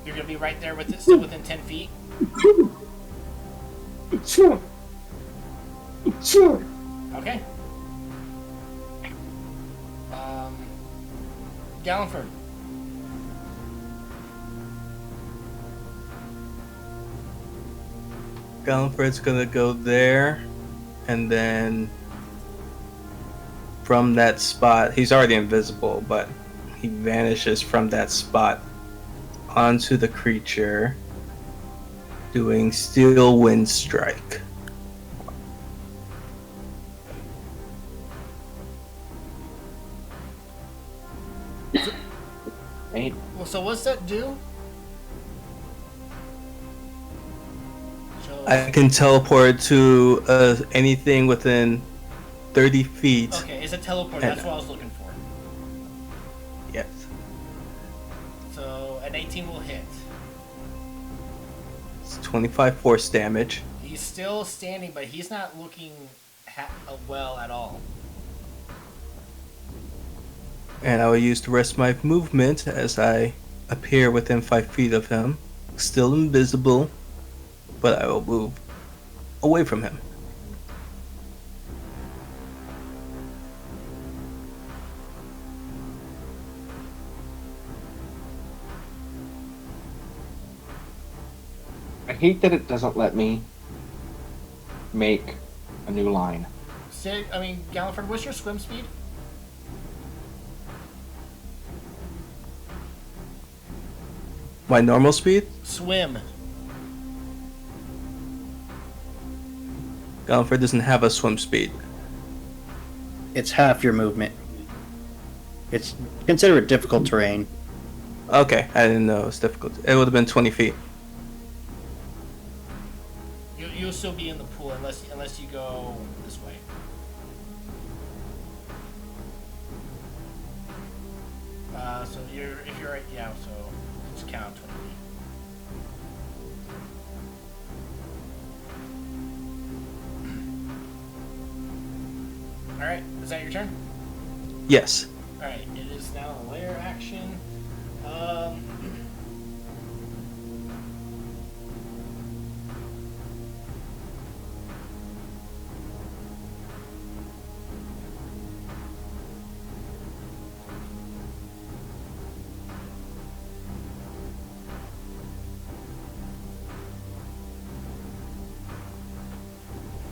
You're gonna be right there with it, still within 10 feet. Sure. Okay. Gallenford. Gallenford's gonna go there, and then from that spot, he's already invisible, but he vanishes from that spot onto the creature, doing Steel Wind Strike. Right. Well, so what's that do? So, I can teleport to anything within 30 feet. okay, it's a teleport. That's what I was looking for. Yes. So an 18 will hit. It's 25 force damage. He's still standing, but he's not looking well at all. And I will use the rest of my movement as I appear within 5 feet of him. Still invisible, but I will move away from him. I hate that it doesn't let me make a new line. Gallenford, what's your swim speed? My normal speed? Swim. Gallenford doesn't have a swim speed. It's half your movement. It's considered difficult terrain. Okay, I didn't know it was difficult. It would have been 20 feet. You'll still be in the pool unless you go this way. So if you're right, yeah. So just count 20 feet. All right, is that your turn? Yes. All right, it is now a layer action.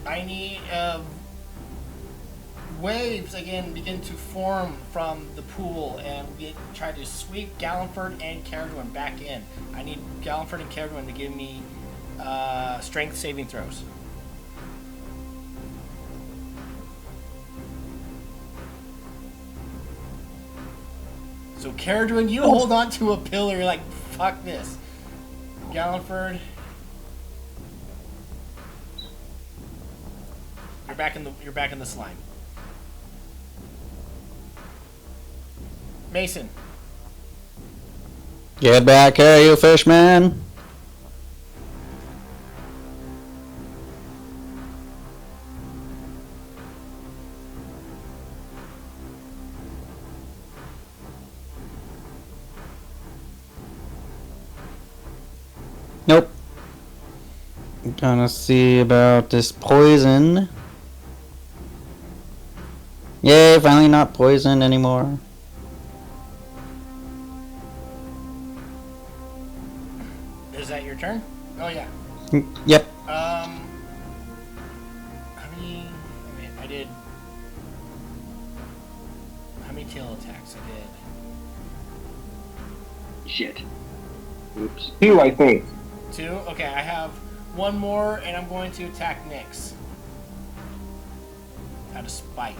I need waves again begin to form from the pool and try to sweep Gallenford and Caradwin back in. I need Gallenford and Caradwin to give me strength saving throws. So Caradwin, you hold on to a pillar. You're like, fuck this. Gallenford, you're back in the slime. Mason. Get back here, you fishman! Nope. Gonna see about this poison. Yay, finally not poisoned anymore. Is that your turn? Oh yeah. Yep. How many? I did. How many tail attacks I did? Shit. Oops. 2, I think. 2. Okay, I have one more, and I'm going to attack Nyx. Out of spite.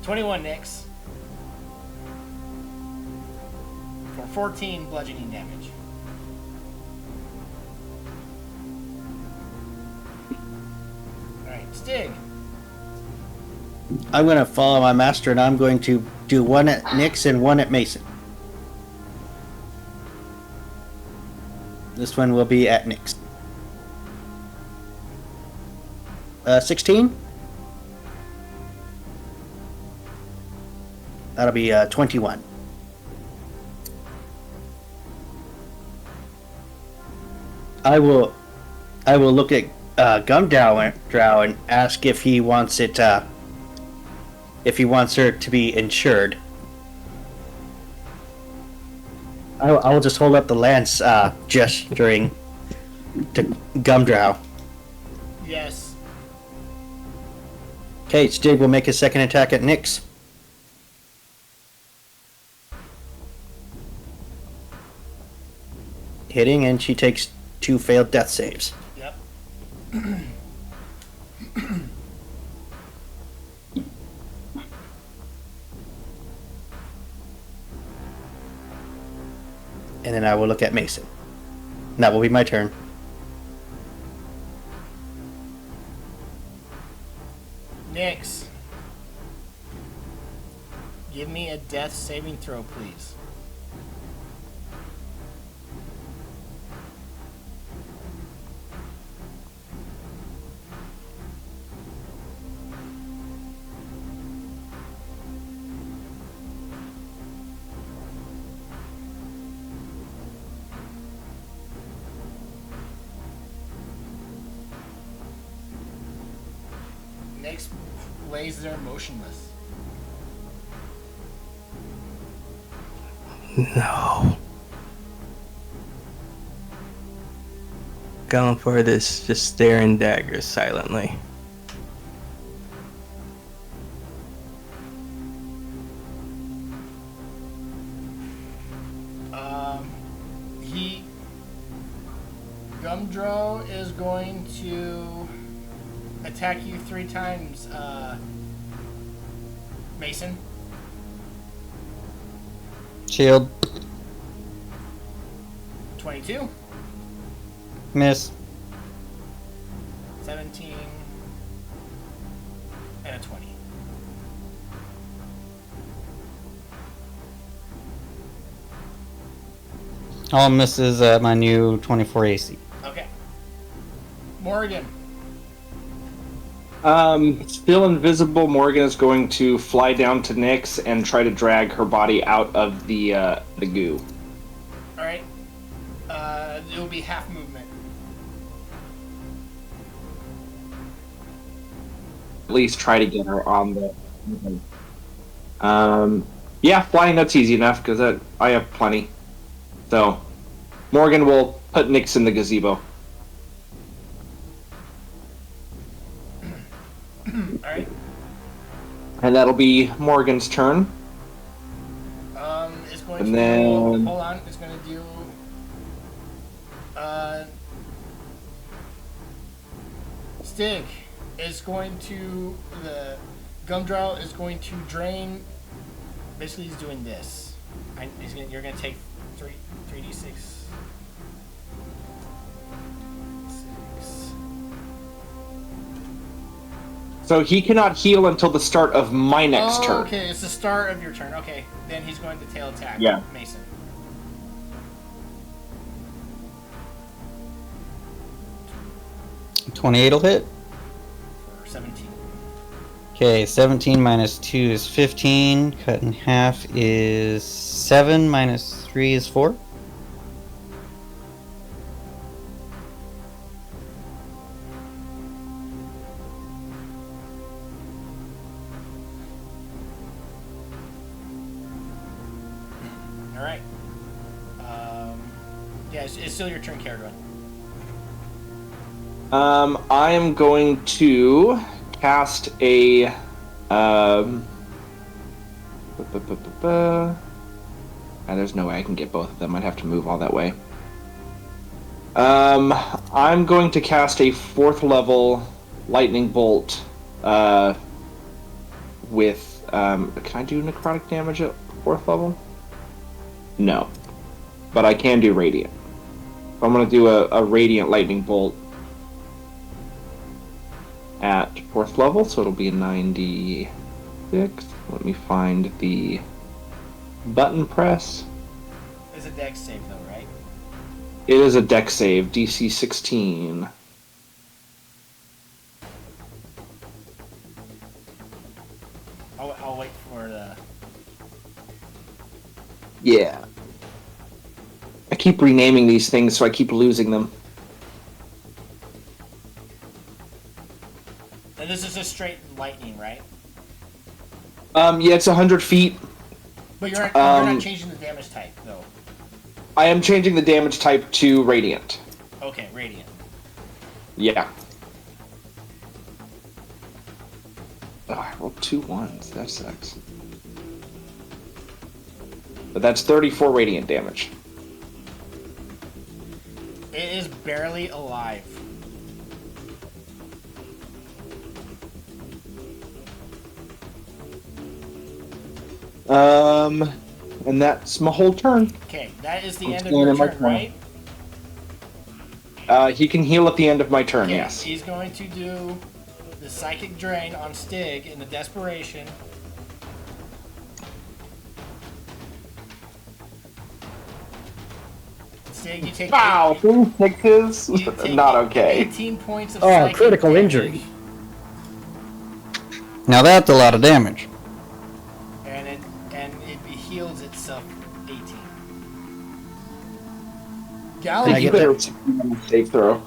21 Nyx. For 14 bludgeoning damage. Alright, Stig. I'm going to follow my master, and I'm going to do one at Nyx and one at Mason. This one will be at Nyx. 16? That'll be 21. I will look at Gumdrow and ask if he wants it. If he wants her to be insured. I will just hold up the lance, gesturing to Gumdrow. Yes. Okay, Stig will make his second attack at Nyx. Hitting, and she takes 2 failed death saves. Yep. And then I will look at Mason. And that will be my turn. Nyx. Give me a death saving throw, please. Nyx lays there motionless. No. Going for this, just staring daggers silently. Gumdrow is going to attack you 3 times, Mason. Shield. 22, Miss. 17, and a 20. All misses at my new 24 AC. Okay. Morgan. Still invisible, Morgan is going to fly down to Nyx and try to drag her body out of the goo. Alright. It will be half movement. At least try to get her on the... yeah, flying, that's easy enough, because I have plenty. So, Morgan will put Nyx in the gazebo. Alright. And that'll be Morgan's turn. It's going And to then- hold on. It's going to do. Stig is going to the Gumdrow is going to drain. Basically, he's doing this. You're going to take 3d6. 6. So he cannot heal until the start of my next turn. Okay, it's the start of your turn. Okay, then he's going to tail attack Yeah. Mason. $28 will hit. For 17. Okay, 17 minus 2 is 15. Cut in half is 7 minus 3 is 4. it's still your turn, Caradwin. I am going to cast a there's no way I can get both of them. I'd have to move all that way. I'm going to cast a 4th level lightning bolt with can I do necrotic damage at 4th level? No. But I can do radiant. I'm going to do a radiant lightning bolt at 4th level, so it'll be a 96. Let me find the button press. It's a dex save, though, right? It is a dex save, DC 16. I'll wait for the... Yeah. I keep renaming these things, so I keep losing them. And this is a straight lightning, right? Yeah, it's 100 feet. But you're not changing the damage type, though. I am changing the damage type to radiant. Okay, radiant. Yeah. Oh, I rolled 2 1s. That sucks. But that's 34 radiant damage. It is barely alive. And that's my whole turn. Okay, that is the I'm end of staying your in my turn, corner. right? He can heal at the end of my turn, Okay, yes. he's going to do the Psychic Drain on Stig in the Desperation. Stig, you take Wow, 3 sixes? you take Not okay. 18 points of Oh, psychic critical damage, injury. Now that's a lot of damage. and it heals itself 18. And I Gallon, get better to, save throw.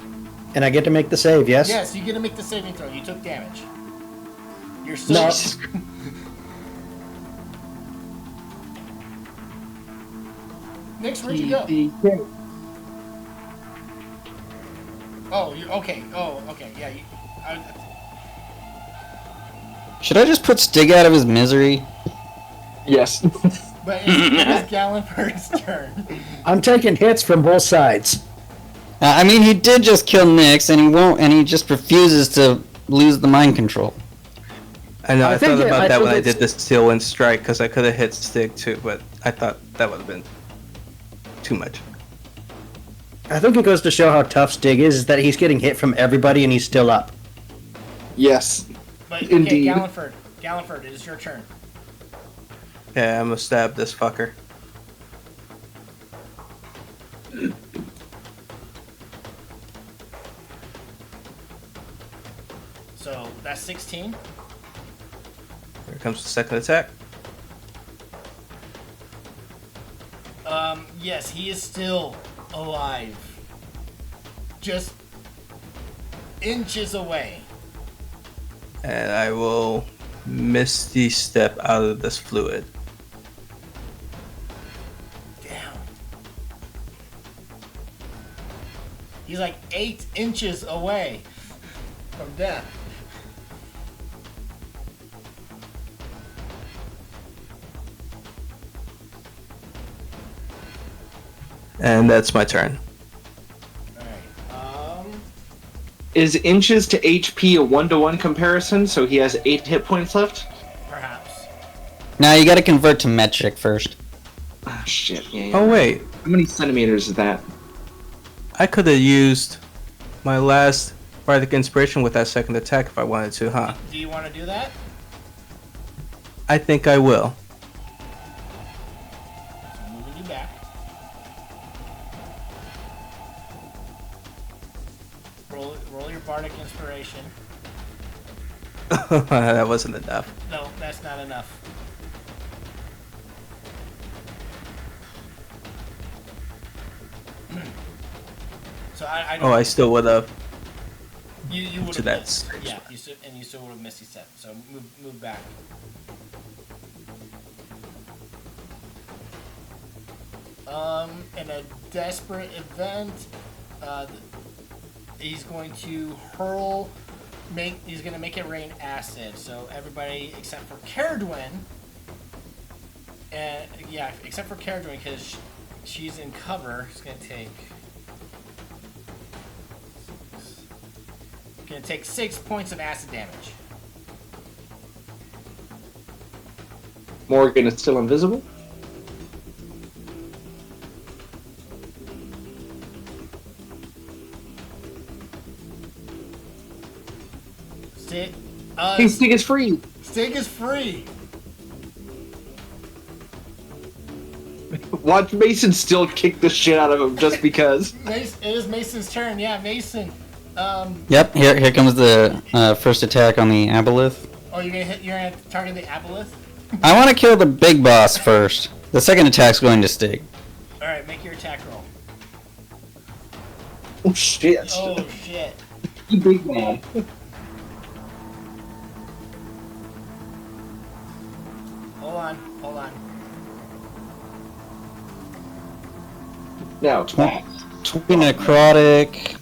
and I get to make the save, yes? yes, you get to make the saving throw. You took damage. You're still. No. Nix, where'd you go? Oh, you're okay. Oh, okay. Yeah. Should I just put Stig out of his misery? Yes. But it's Gallenberg's turn. I'm taking hits from both sides. I mean, he did just kill Nyx, and he won't, and he just refuses to lose the mind control. I know. I think thought about that when I it's- did the Steel Wind Strike because I could have hit Stig too, but I thought that would have been too much. I think it goes to show how tough Stig is that he's getting hit from everybody and he's still up. Yes. But okay, Indeed. Gallenford, it is your turn. Yeah, I'm gonna stab this fucker. So that's 16. Here comes the second attack. Yes, he is still alive. Just inches away. And I will Misty Step out of this fluid. Damn. He's like 8 inches away from death. And that's my turn. Alright. Is inches to HP a 1-to-1 comparison, so he has 8 hit points left? Perhaps. Now you gotta convert to metric first. Ah, shit. Yeah. Oh wait, How many centimeters is that? I could have used my last Bardic Inspiration with that second attack if I wanted to, huh? Do you want to do that? I think I will. So moving you back. Roll your Bardic Inspiration. That wasn't enough. No, that's not enough. So I don't. Oh, I still would have. You would to have that missed. stage. Yeah, you still would have missed your step. So move back. In a desperate event, uh, he's going to hurl. He's going to make it rain acid. So everybody except for Caradwin, and yeah, except for Caradwin because she's in cover. She's going to take. Going to take 6 points of acid damage. Morgan is still invisible. Stig is free. Stig is free. Watch Mason still kick the shit out of him just because. It is Mason's turn. Yeah, Mason. Yep, here comes the first attack on the aboleth. Oh, you're gonna target the aboleth. I want to kill the big boss first. The second attack's going to Stig. All right, make your attack roll. Oh shit! Oh shit! You big man. Hold on. Now, 20 necrotic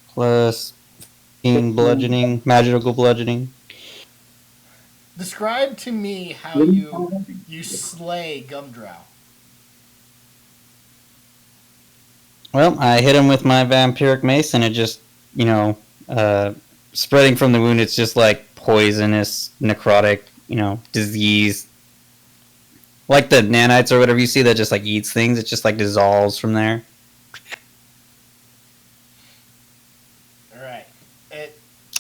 plus 15 bludgeoning, magical bludgeoning. Describe to me how you slay Gumdrow. Well, I hit him with my vampiric mace, and it just, spreading from the wound. It's just like poisonous, necrotic, disease. Like the nanites or whatever you see that just like eats things. It just like dissolves from there. All right.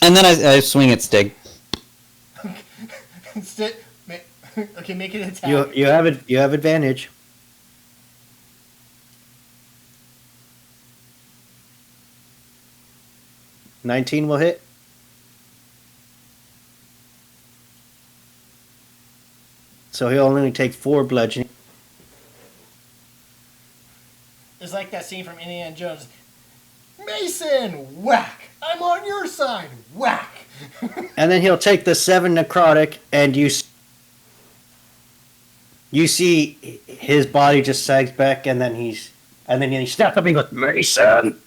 And then I swing at Stig. Okay, make an attack. You have advantage. $19 will hit. So he'll only take 4 bludgeoning. It's like that scene from Indiana Jones. Mason, whack! I'm on your side, whack! And then he'll take the 7 necrotic, and you see his body just sags back, and then he snaps up and goes, Mason!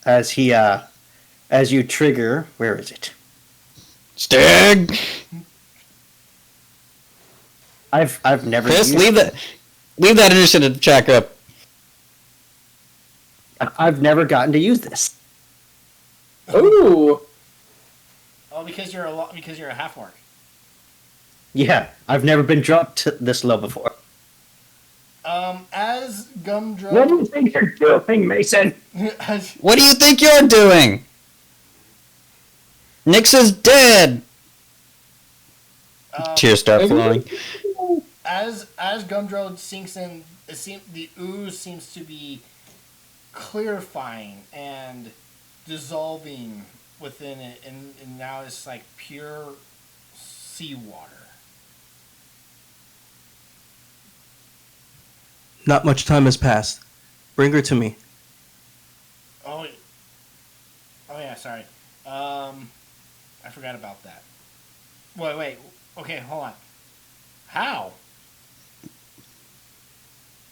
As you trigger, where is it? Stig! I've never Chris, leave that initiative check up. I've never gotten to use this. ooh, Oh, because you're a half orc. Yeah, I've never been dropped to this low before. As Gumdrow. What do you think you're doing, Mason? What do you think you're doing? Nyx is dead! Tears start flowing. As Gumdrow sinks in, the ooze seems to be clarifying and dissolving within it, and now it's like pure seawater. Not much time has passed. Bring her to me. Oh yeah, sorry. I forgot about that. Wait. Okay, hold on. How?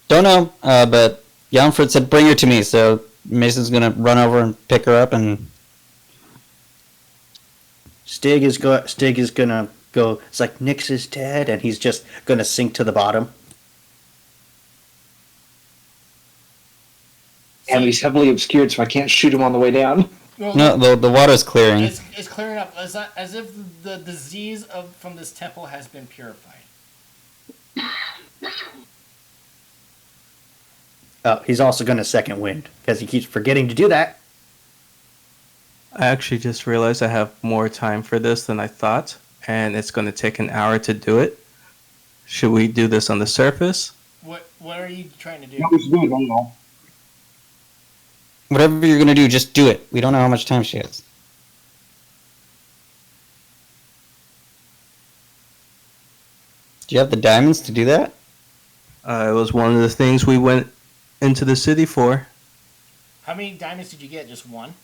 Don't know, but Yonfred said bring her to me, so Mason's gonna run over and pick her up, and Stig is gonna go. It's like Nyx is dead, and he's just gonna sink to the bottom. and he's heavily obscured, so I can't shoot him on the way down. Well, no, the water's clearing. it's clearing up. As if the disease from this temple has been purified. Oh, he's also gonna second wind because he keeps forgetting to do that. I actually just realized I have more time for this than I thought, and it's going to take an hour to do it. Should we do this on the surface? What are you trying to do? Whatever you're gonna do, just do it. We don't know how much time she has. Do you have the diamonds to do that? It was one of the things we went into the city for. How many diamonds did you get? Just one?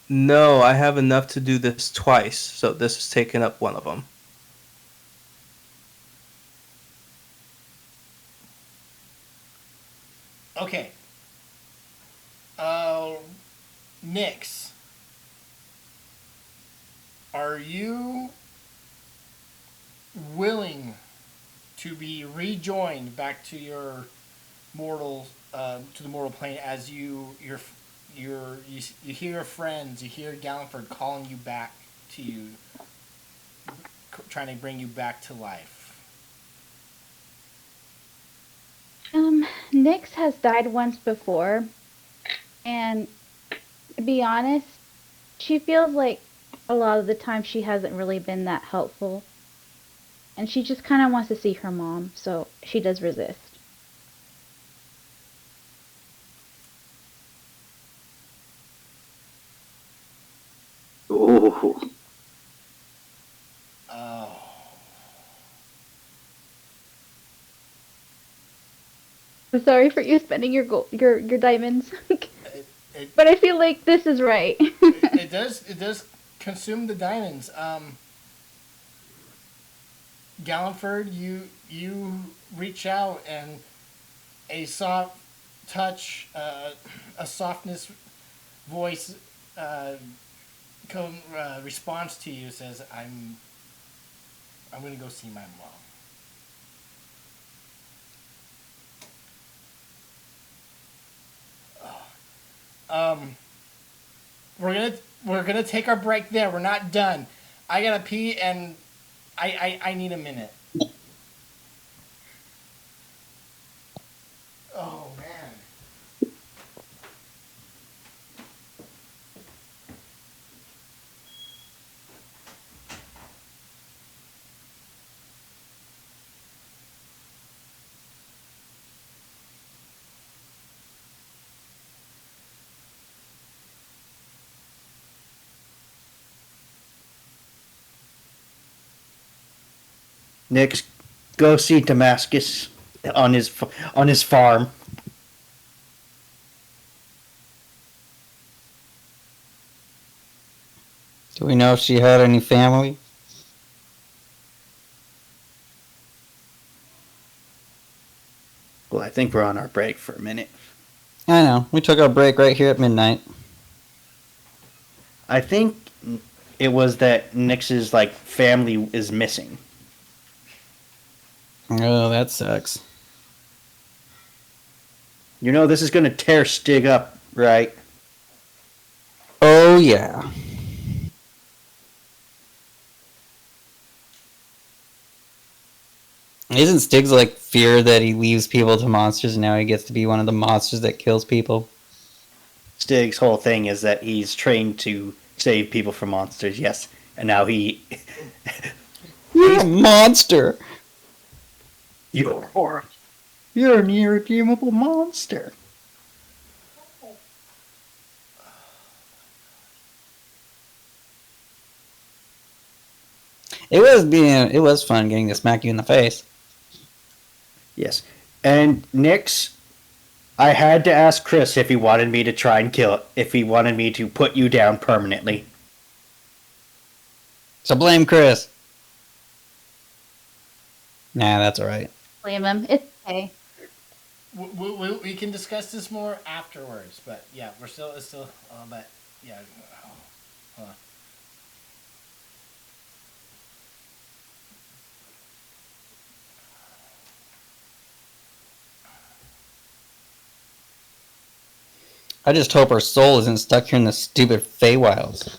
No, I have enough to do this twice, so this is taking up one of them. Okay. Uh, Nyx, are you willing to be rejoined back to your mortal, to the mortal plane as you hear your friends, you hear Galliford calling you back to you, trying to bring you back to life? Nyx has died once before, and to be honest, she feels like a lot of the time she hasn't really been that helpful. And she just kind of wants to see her mom, so she does resist. Oh, Oh. I'm sorry for you spending your diamonds, It, but I feel like this is right. it does consume the diamonds. Galliford, you reach out and a soft touch, a softness voice responds to you. Says, I'm gonna go see my mom." Um, we're gonna we're gonna take our break there. We're not done. I gotta pee and I need a minute. Oh man. Nick, go see Damascus on his farm. Do we know if she had any family? Well, I think we're on our break for a minute. I know. We took our break right here at midnight. I think it was that Nix's like family is missing. Oh, that sucks. You know this is gonna tear Stig up, right? Oh, yeah. Isn't Stig's like fear that he leaves people to monsters and now he gets to be one of the monsters that kills people? Stig's whole thing is that he's trained to save people from monsters. Yes, and now You're a monster! you're horrible. You're an irredeemable monster. It was fun getting to smack you in the face. Yes, and Nix, I had to ask Chris if he wanted me to try and kill it, if he wanted me to put you down permanently. So blame Chris. Nah, that's alright. Blame him. It's okay. We can discuss this more afterwards, but yeah, it's still, but yeah. Hold on. I just hope her soul isn't stuck here in the stupid Feywilds.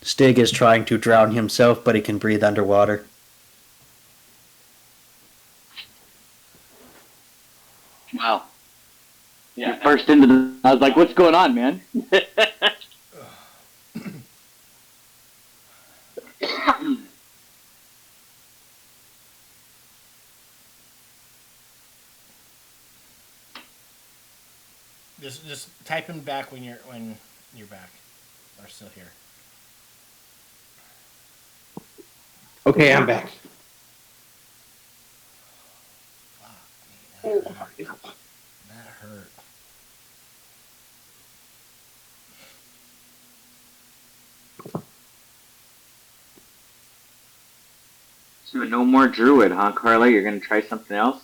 Stig is trying to drown himself, but he can breathe underwater. wow. Yeah. You burst into the. I was like, "What's going on, man?" Just type in back when you're back, or still here. Okay, I'm back. Fuck, man, that hurt. So no more druid, huh, Carla? You're gonna try something else?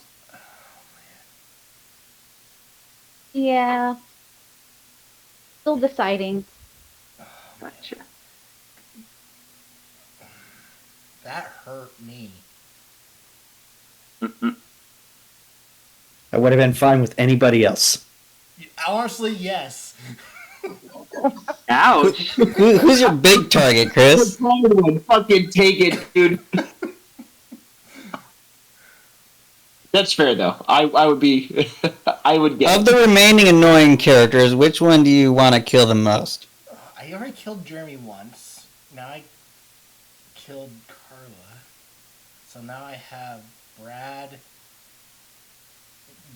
Yeah. Still deciding. Gotcha. That hurt me. I would have been fine with anybody else. Honestly, yes. Ouch! Who's your big target, Chris? Fucking take it, dude. That's fair though. I would be. I would get. Of the remaining annoying characters, which one do you want to kill the most? I already killed Jeremy once. Now I killed Carla. So now I have Brad.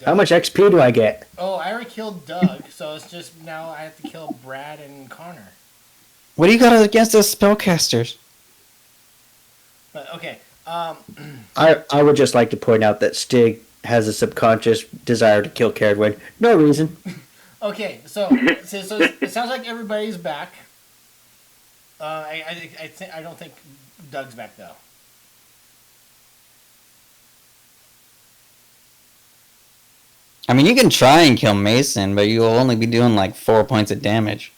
How much XP do I get? Oh, I already killed Doug, so it's just now I have to kill Brad and Connor. What do you got against those spellcasters? But okay, I would just like to point out that Stig has a subconscious desire to kill Caradwin. No reason. okay. So it sounds like everybody's back. I don't think Doug's back though. I mean, you can try and kill Mason, but you'll only be doing like 4 points of damage.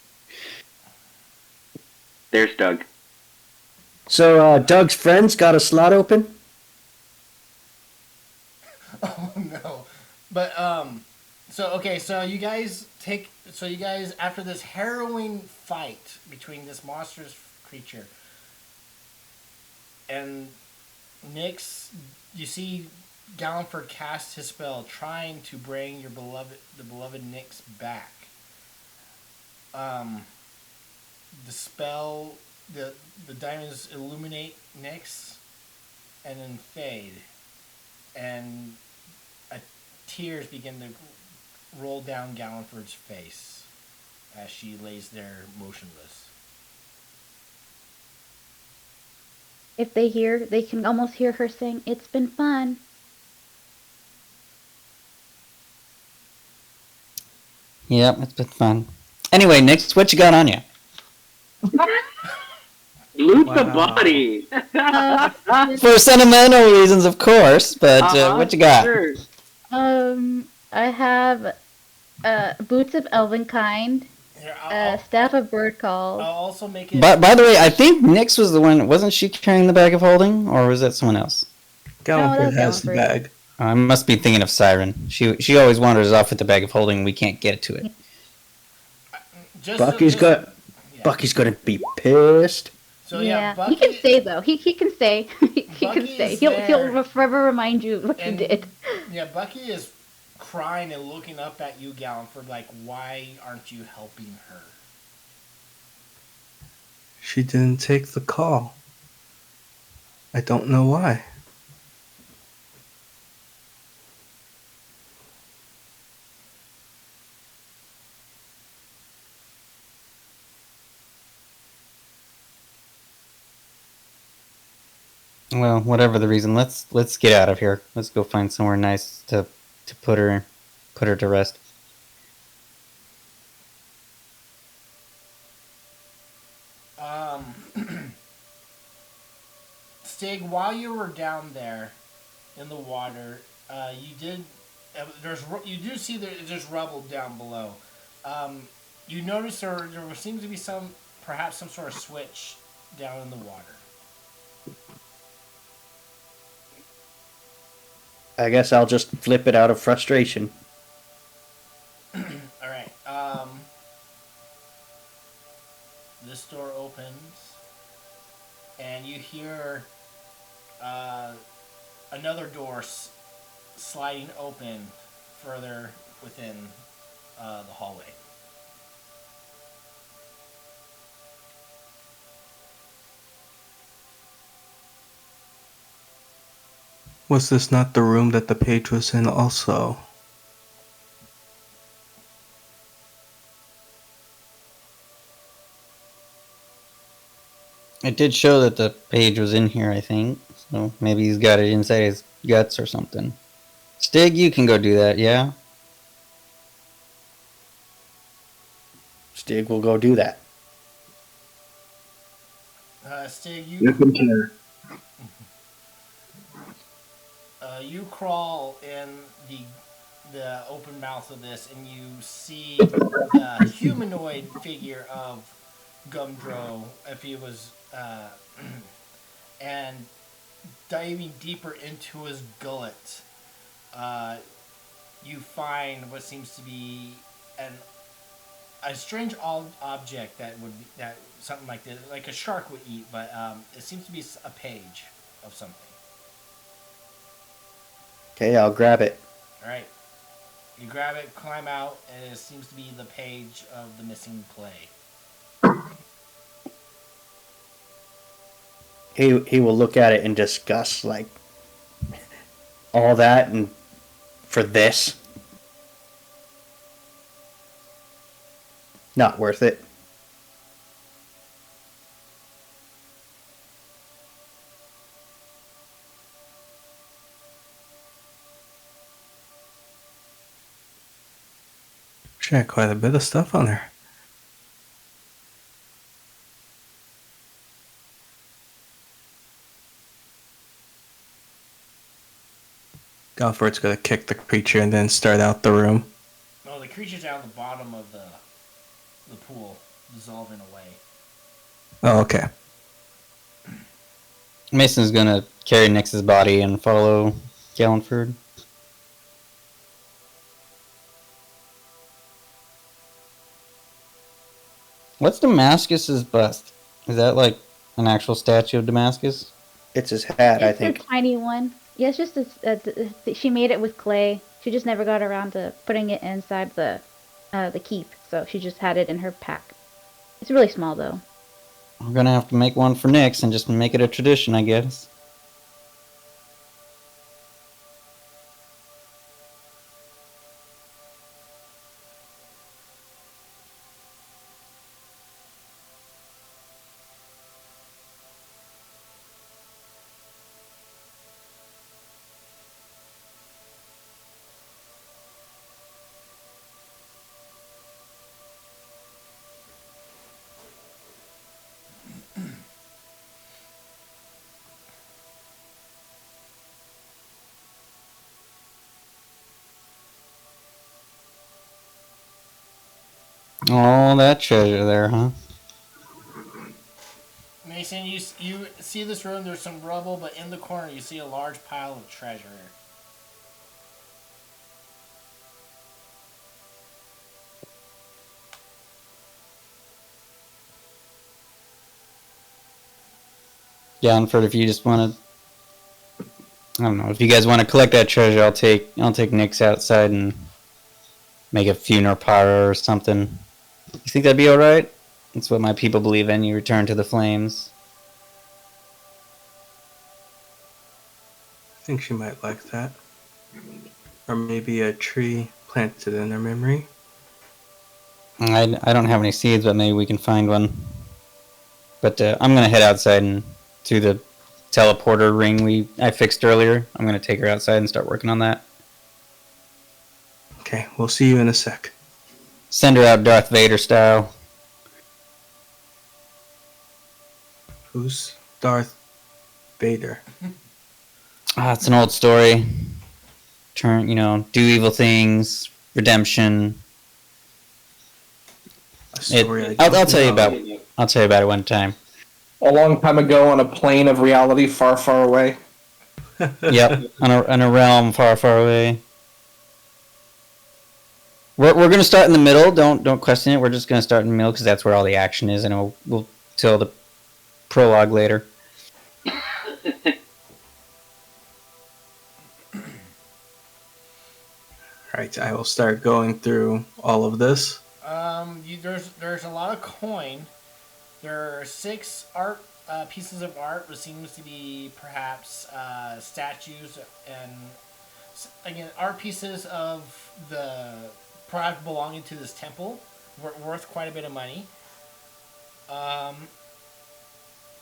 There's Doug. So Doug's friends got a slot open? Oh no. But so you guys after this harrowing fight between this monstrous creature and Nyx, you see Galliford cast his spell trying to bring the beloved Nyx back. The spell the diamonds illuminate Nyx and then fade, and tears begin to roll down Galliford's face as she lays there motionless. If they hear, they can almost hear her saying, "It's been fun." Yep, it's been fun. Anyway, Nix, what you got on you? Loot the Wow. body. For sentimental reasons, of course, but what you got? Sure. I have boots of elvenkind, Here, I'll staff of bird calls. also make it. By the way, I think Nix was the one. Wasn't she carrying the bag of holding, or was that someone else? Gallifrey that's has the Gallifrey. bag. I must be thinking of Siren. She always wanders off with the bag of holding. We can't get to it. Bucky's gonna be pissed. So yeah, Bucky, he can stay though. He can stay. he can Bucky stay. is He'll there. forever remind you what And- you did. Yeah, Bucky is crying and looking up at you, Galliford, like, why aren't you helping her? She didn't take the call. I don't know why. Well, whatever the reason, let's get out of here. Let's go find somewhere nice to put her to rest. Stig, while you were down there in the water, you do see there's rubble down below. You notice there seems to be perhaps some sort of switch down in the water. I guess I'll just flip it out of frustration. All right. This door opens, and you hear another door sliding open further within the hallway. Was this not the room that the page was in also? It did show that the page was in here, I think. So maybe he's got it inside his guts or something. Stig, you can go do that, yeah? Stig will go do that. Stig, Nothing care. You crawl in the open mouth of this, and you see the humanoid figure of Gumdro, if he was, and diving deeper into his gullet, you find what seems to be a strange object that something like this, like a shark would eat, but it seems to be a page of something. Okay, I'll grab it. All right, you grab it, climb out, and it seems to be the page of the missing play. He will look at it in disgust, like all that and for this. Not worth it. She had quite a bit of stuff on her. Galford's gonna kick the creature and then start out the room. No, the creature's down at the bottom of the pool, dissolving away. Oh, okay. Mason's gonna carry Nyx's body and follow Gallenford. What's Damascus's bust? Is that like an actual statue of Damascus? It's his hat, I It's a think. tiny one. Yeah, it's just she made it with clay. She just never got around to putting it inside the keep, so she just had it in her pack. It's really small though. We're gonna have to make one for Nyx and just make it a tradition, I guess. All that treasure there, huh? Mason, you see this room. There's some rubble, but in the corner you see a large pile of treasure. Gallenford, if you just want to, I don't know, if you guys want to collect that treasure, I'll take Nyx outside and make a funeral pyre or something. You think that'd be all right? That's what my people believe in. You return to the flames. I think she might like that. Or maybe a tree planted in her memory. I don't have any seeds, but maybe we can find one. But I'm gonna head outside and to the teleporter ring I fixed earlier. I'm gonna take her outside and start working on that. Okay, we'll see you in a sec. Send her out Darth Vader style. Who's Darth Vader? It's an old story. Do evil things, redemption. A story I'll tell you about. I'll tell you about it one time. A long time ago on a plane of reality far, far away. Yep, on a realm far, far away. We're gonna start in the middle. Don't question it. We're just gonna start in the middle because that's where all the action is, and we'll tell the prologue later. Right, I will start going through all of this. There's a lot of coin. There are 6 art pieces of art, which seems to be perhaps statues and again art pieces of the perhaps belonging to this temple, worth quite a bit of money.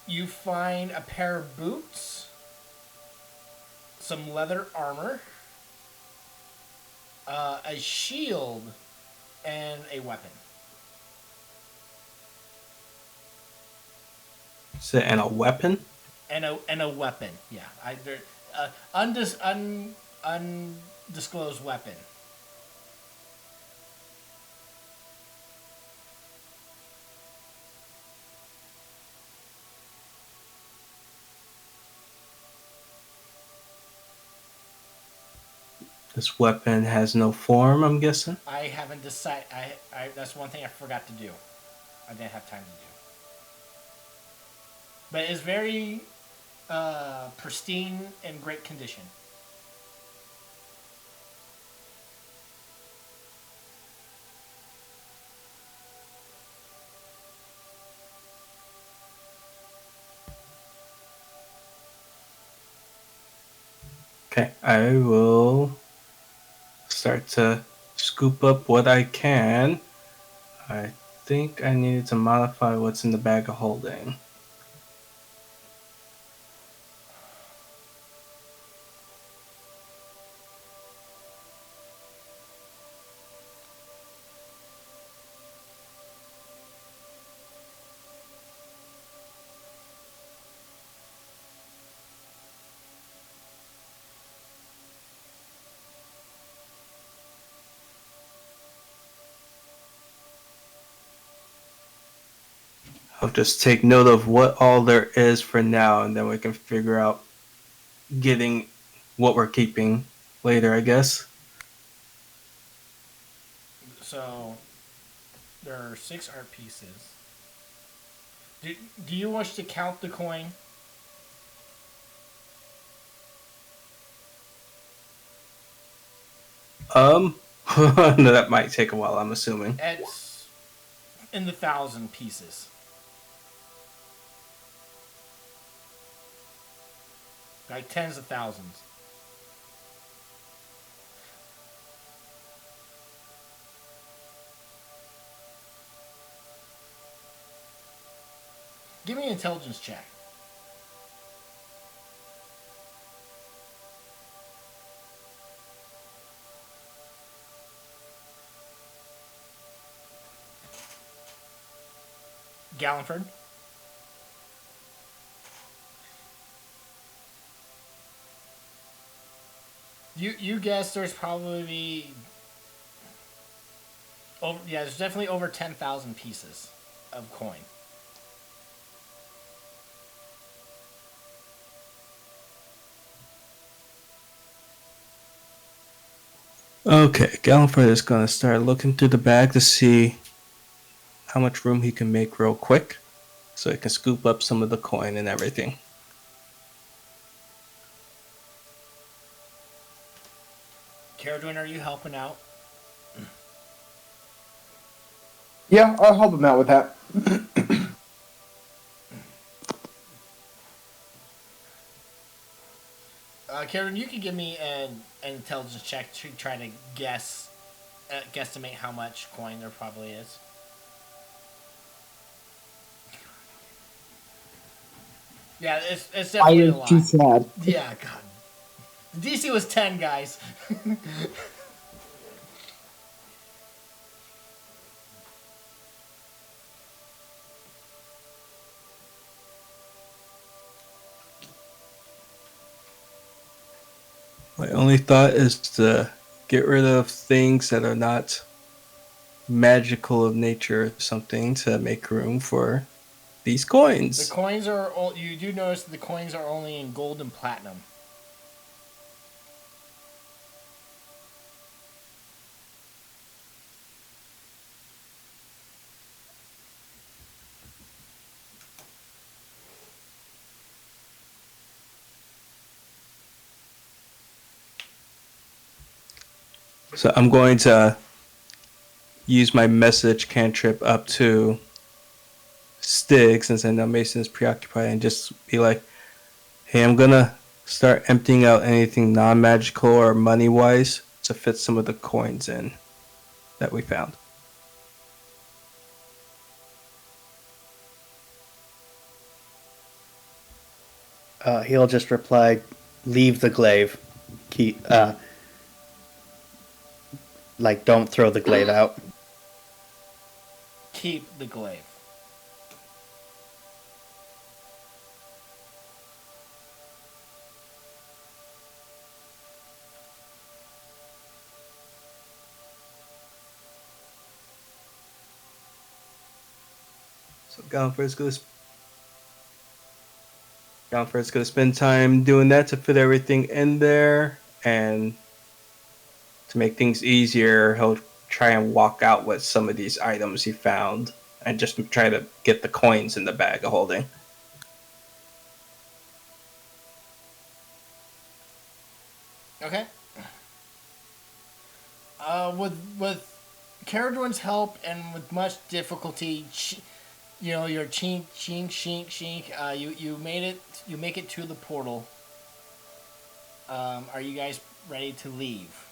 You find a pair of boots, some leather armor, a shield, and a weapon. And a weapon? And a weapon, yeah. undisclosed weapon. This weapon has no form, I'm guessing. I haven't decided. That's one thing I forgot to do. I didn't have time to do. But it's very pristine and great condition. Okay, I will start to scoop up what I can. I think I needed to modify what's in the bag of holding. I'll just take note of what all there is for now, and then we can figure out getting what we're keeping later, I guess. So there are 6 art pieces. Do you wish to count the coin? No, that might take a while, I'm assuming. It's in the 1,000 pieces. Like tens of thousands. Give me an intelligence check. Gallenford? You guess there's probably there's definitely over 10,000 pieces of coin. Okay, Gallenford is going to start looking through the bag to see how much room he can make real quick so he can scoop up some of the coin and everything. Caradwin, are you helping out? Yeah, I'll help him out with that. Caradwin, you can give me an intelligence check to try to guesstimate how much coin there probably is. Yeah, it's I definitely a am lot. too sad. Yeah, God. The DC was 10, guys. My only thought is to get rid of things that are not magical of nature or something to make room for these The coins. coins are you do notice that the coins are only in gold and platinum. So I'm going to use my message cantrip up to Stig, since I know Mason is preoccupied, and just be like, hey, I'm going to start emptying out anything non-magical or money-wise to fit some of the coins in that we found. He'll just reply, "Leave the glaive. Keep, like, don't throw the glaive out." Keep the glaive. So Gallifrey's gonna spend time doing that to fit everything in there, and to make things easier, he'll try and walk out with some of these items he found, and just try to get the coins in the bag of holding. Okay. With Caradorn's help and with much difficulty, your chink, chink, shink, shink. You made it. You make it to the portal. Are you guys ready to leave?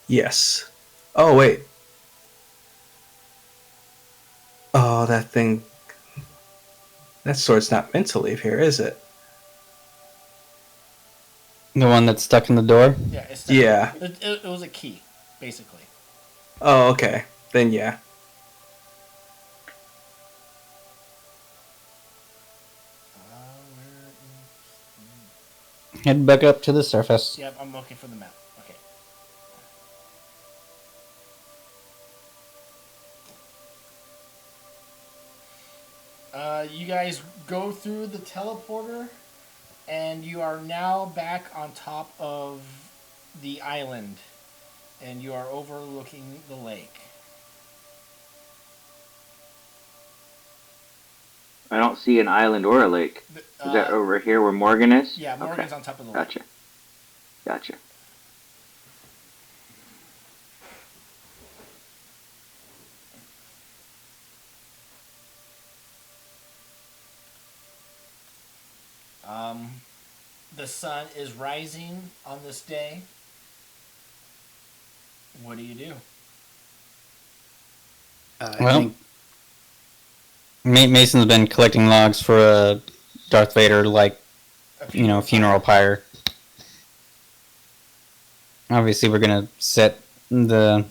Yes. Oh, wait. Oh, that thing. That sword's not meant to leave here, is it? The one that's stuck in the door? Yeah, it's Yeah. It was a key, basically. Oh, okay. Then yeah. Head back up to the surface. Yep, I'm looking for the map. Okay. You guys go through the teleporter, and you are now back on top of the island, and you are overlooking the lake. I don't see an island or a lake. Is that over here where Morgan is? Yeah, Morgan's on top of the lake. Gotcha. The sun is rising on this day. What do you do? Well, Mason's been collecting logs for a Darth Vader, funeral pyre. Obviously, we're gonna set the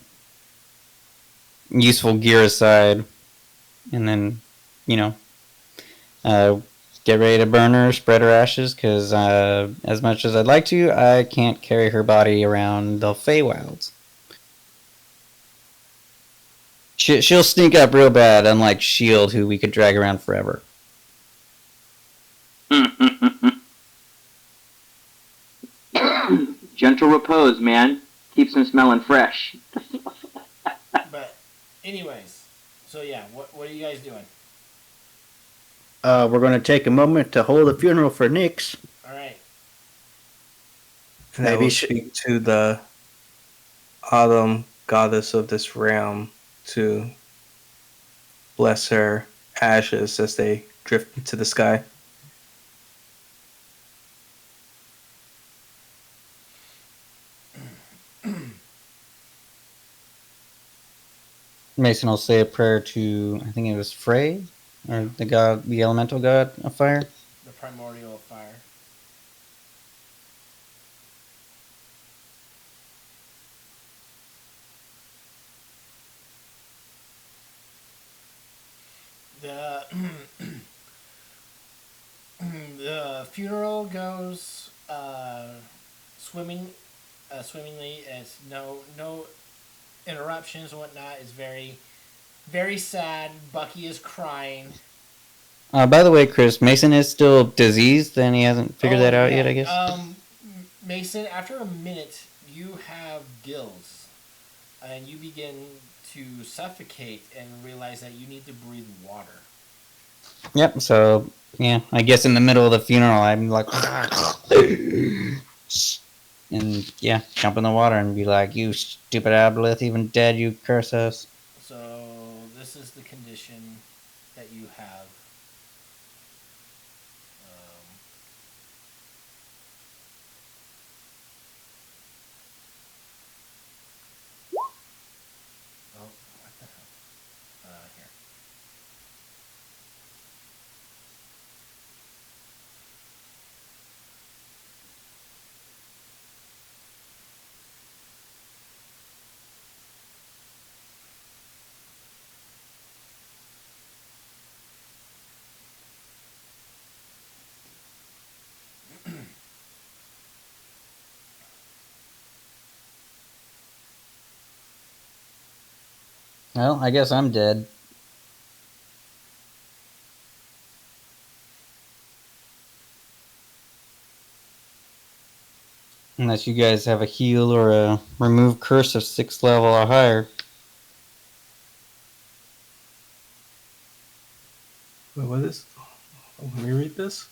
useful gear aside, and then, get ready to burn her, spread her ashes, because as much as I'd like to, I can't carry her body around the Feywilds. She'll sneak up real bad, unlike S.H.I.E.L.D., who we could drag around forever. Gentle repose, man. Keeps them smelling fresh. But, anyways, so yeah, what are you guys doing? We're going to take a moment to hold a funeral for Nyx. All right. And I will speak to the autumn goddess of this realm to bless her ashes as they drift into the sky. Mason will say a prayer to, I think it was Frey, or the elemental god of fire. The primordial of fire. The funeral goes swimmingly. It's no interruptions and whatnot. It's very, very sad. Bucky is crying. By the way, Chris, Mason is still diseased, and he hasn't figured that out yet, I guess. Mason, after a minute, you have gills, and you begin to suffocate and realize that you need to breathe water. Yep, so, yeah, I guess in the middle of the funeral, I'm like... and, yeah, jump in the water and be like, you stupid aboleth, even dead, you curse us. So, this is the condition that you have. What the hell? Here. Well, I guess I'm dead. Unless you guys have a heal or a remove curse of 6th level or higher. Wait, what is? Let me read this.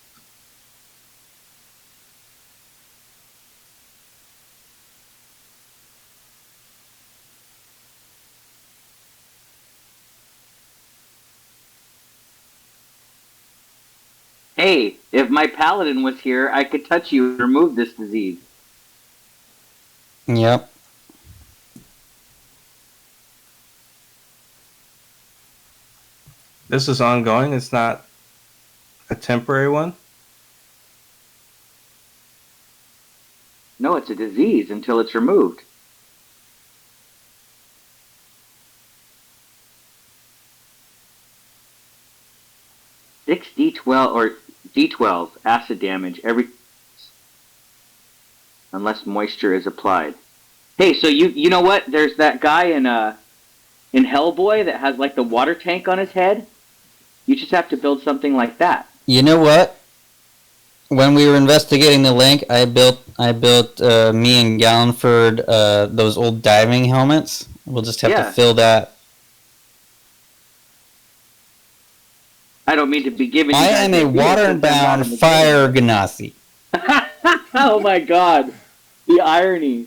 Hey, if my paladin was here, I could touch you and remove this disease. Yep. This is ongoing. It's not a temporary one. No, it's a disease until it's removed. Six D12 or D12 acid damage every unless moisture is applied. Hey, so you know what? There's that guy in Hellboy that has like the water tank on his head. You just have to build something like that. You know what? When we were investigating the link, I built me and Gallenford those old diving helmets. We'll just have to fill that. I don't mean to be giving you I guys am a ideas, water-bound fire ganassi. Oh my god. The irony.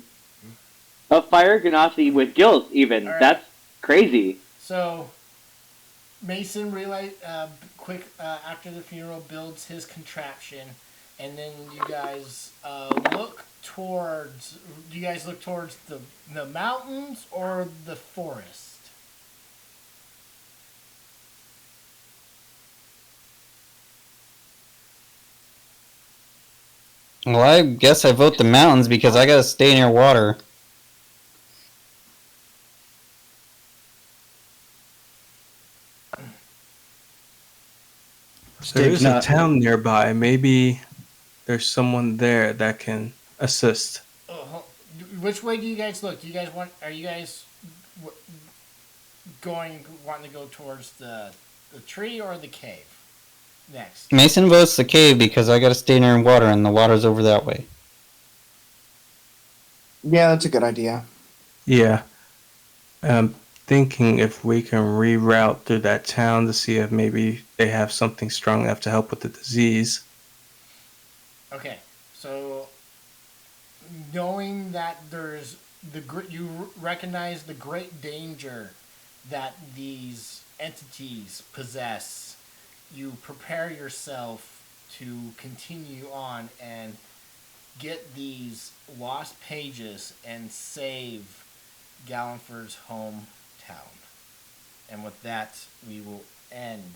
A fire ganassi with guilt, even. All right. That's crazy. So, Mason quick after the funeral builds his contraption, and then you guys look towards. Do you guys look towards the mountains or the forest? Well, I guess I vote the mountains because I gotta stay near water. There is a not- town nearby. Maybe there's someone there that can assist. Which way do you guys look? Do you guys Are you guys wanting to go towards the tree or the cave next? Mason votes the cave because I gotta stay near water and the water's over that way. Yeah, that's a good idea. Yeah. I'm thinking if we can reroute through that town to see if maybe they have something strong enough to help with the disease. Okay, so knowing that there's you recognize the great danger that these entities possess, you prepare yourself to continue on and get these lost pages and save Gallenford's hometown. And with that, we will end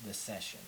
the session.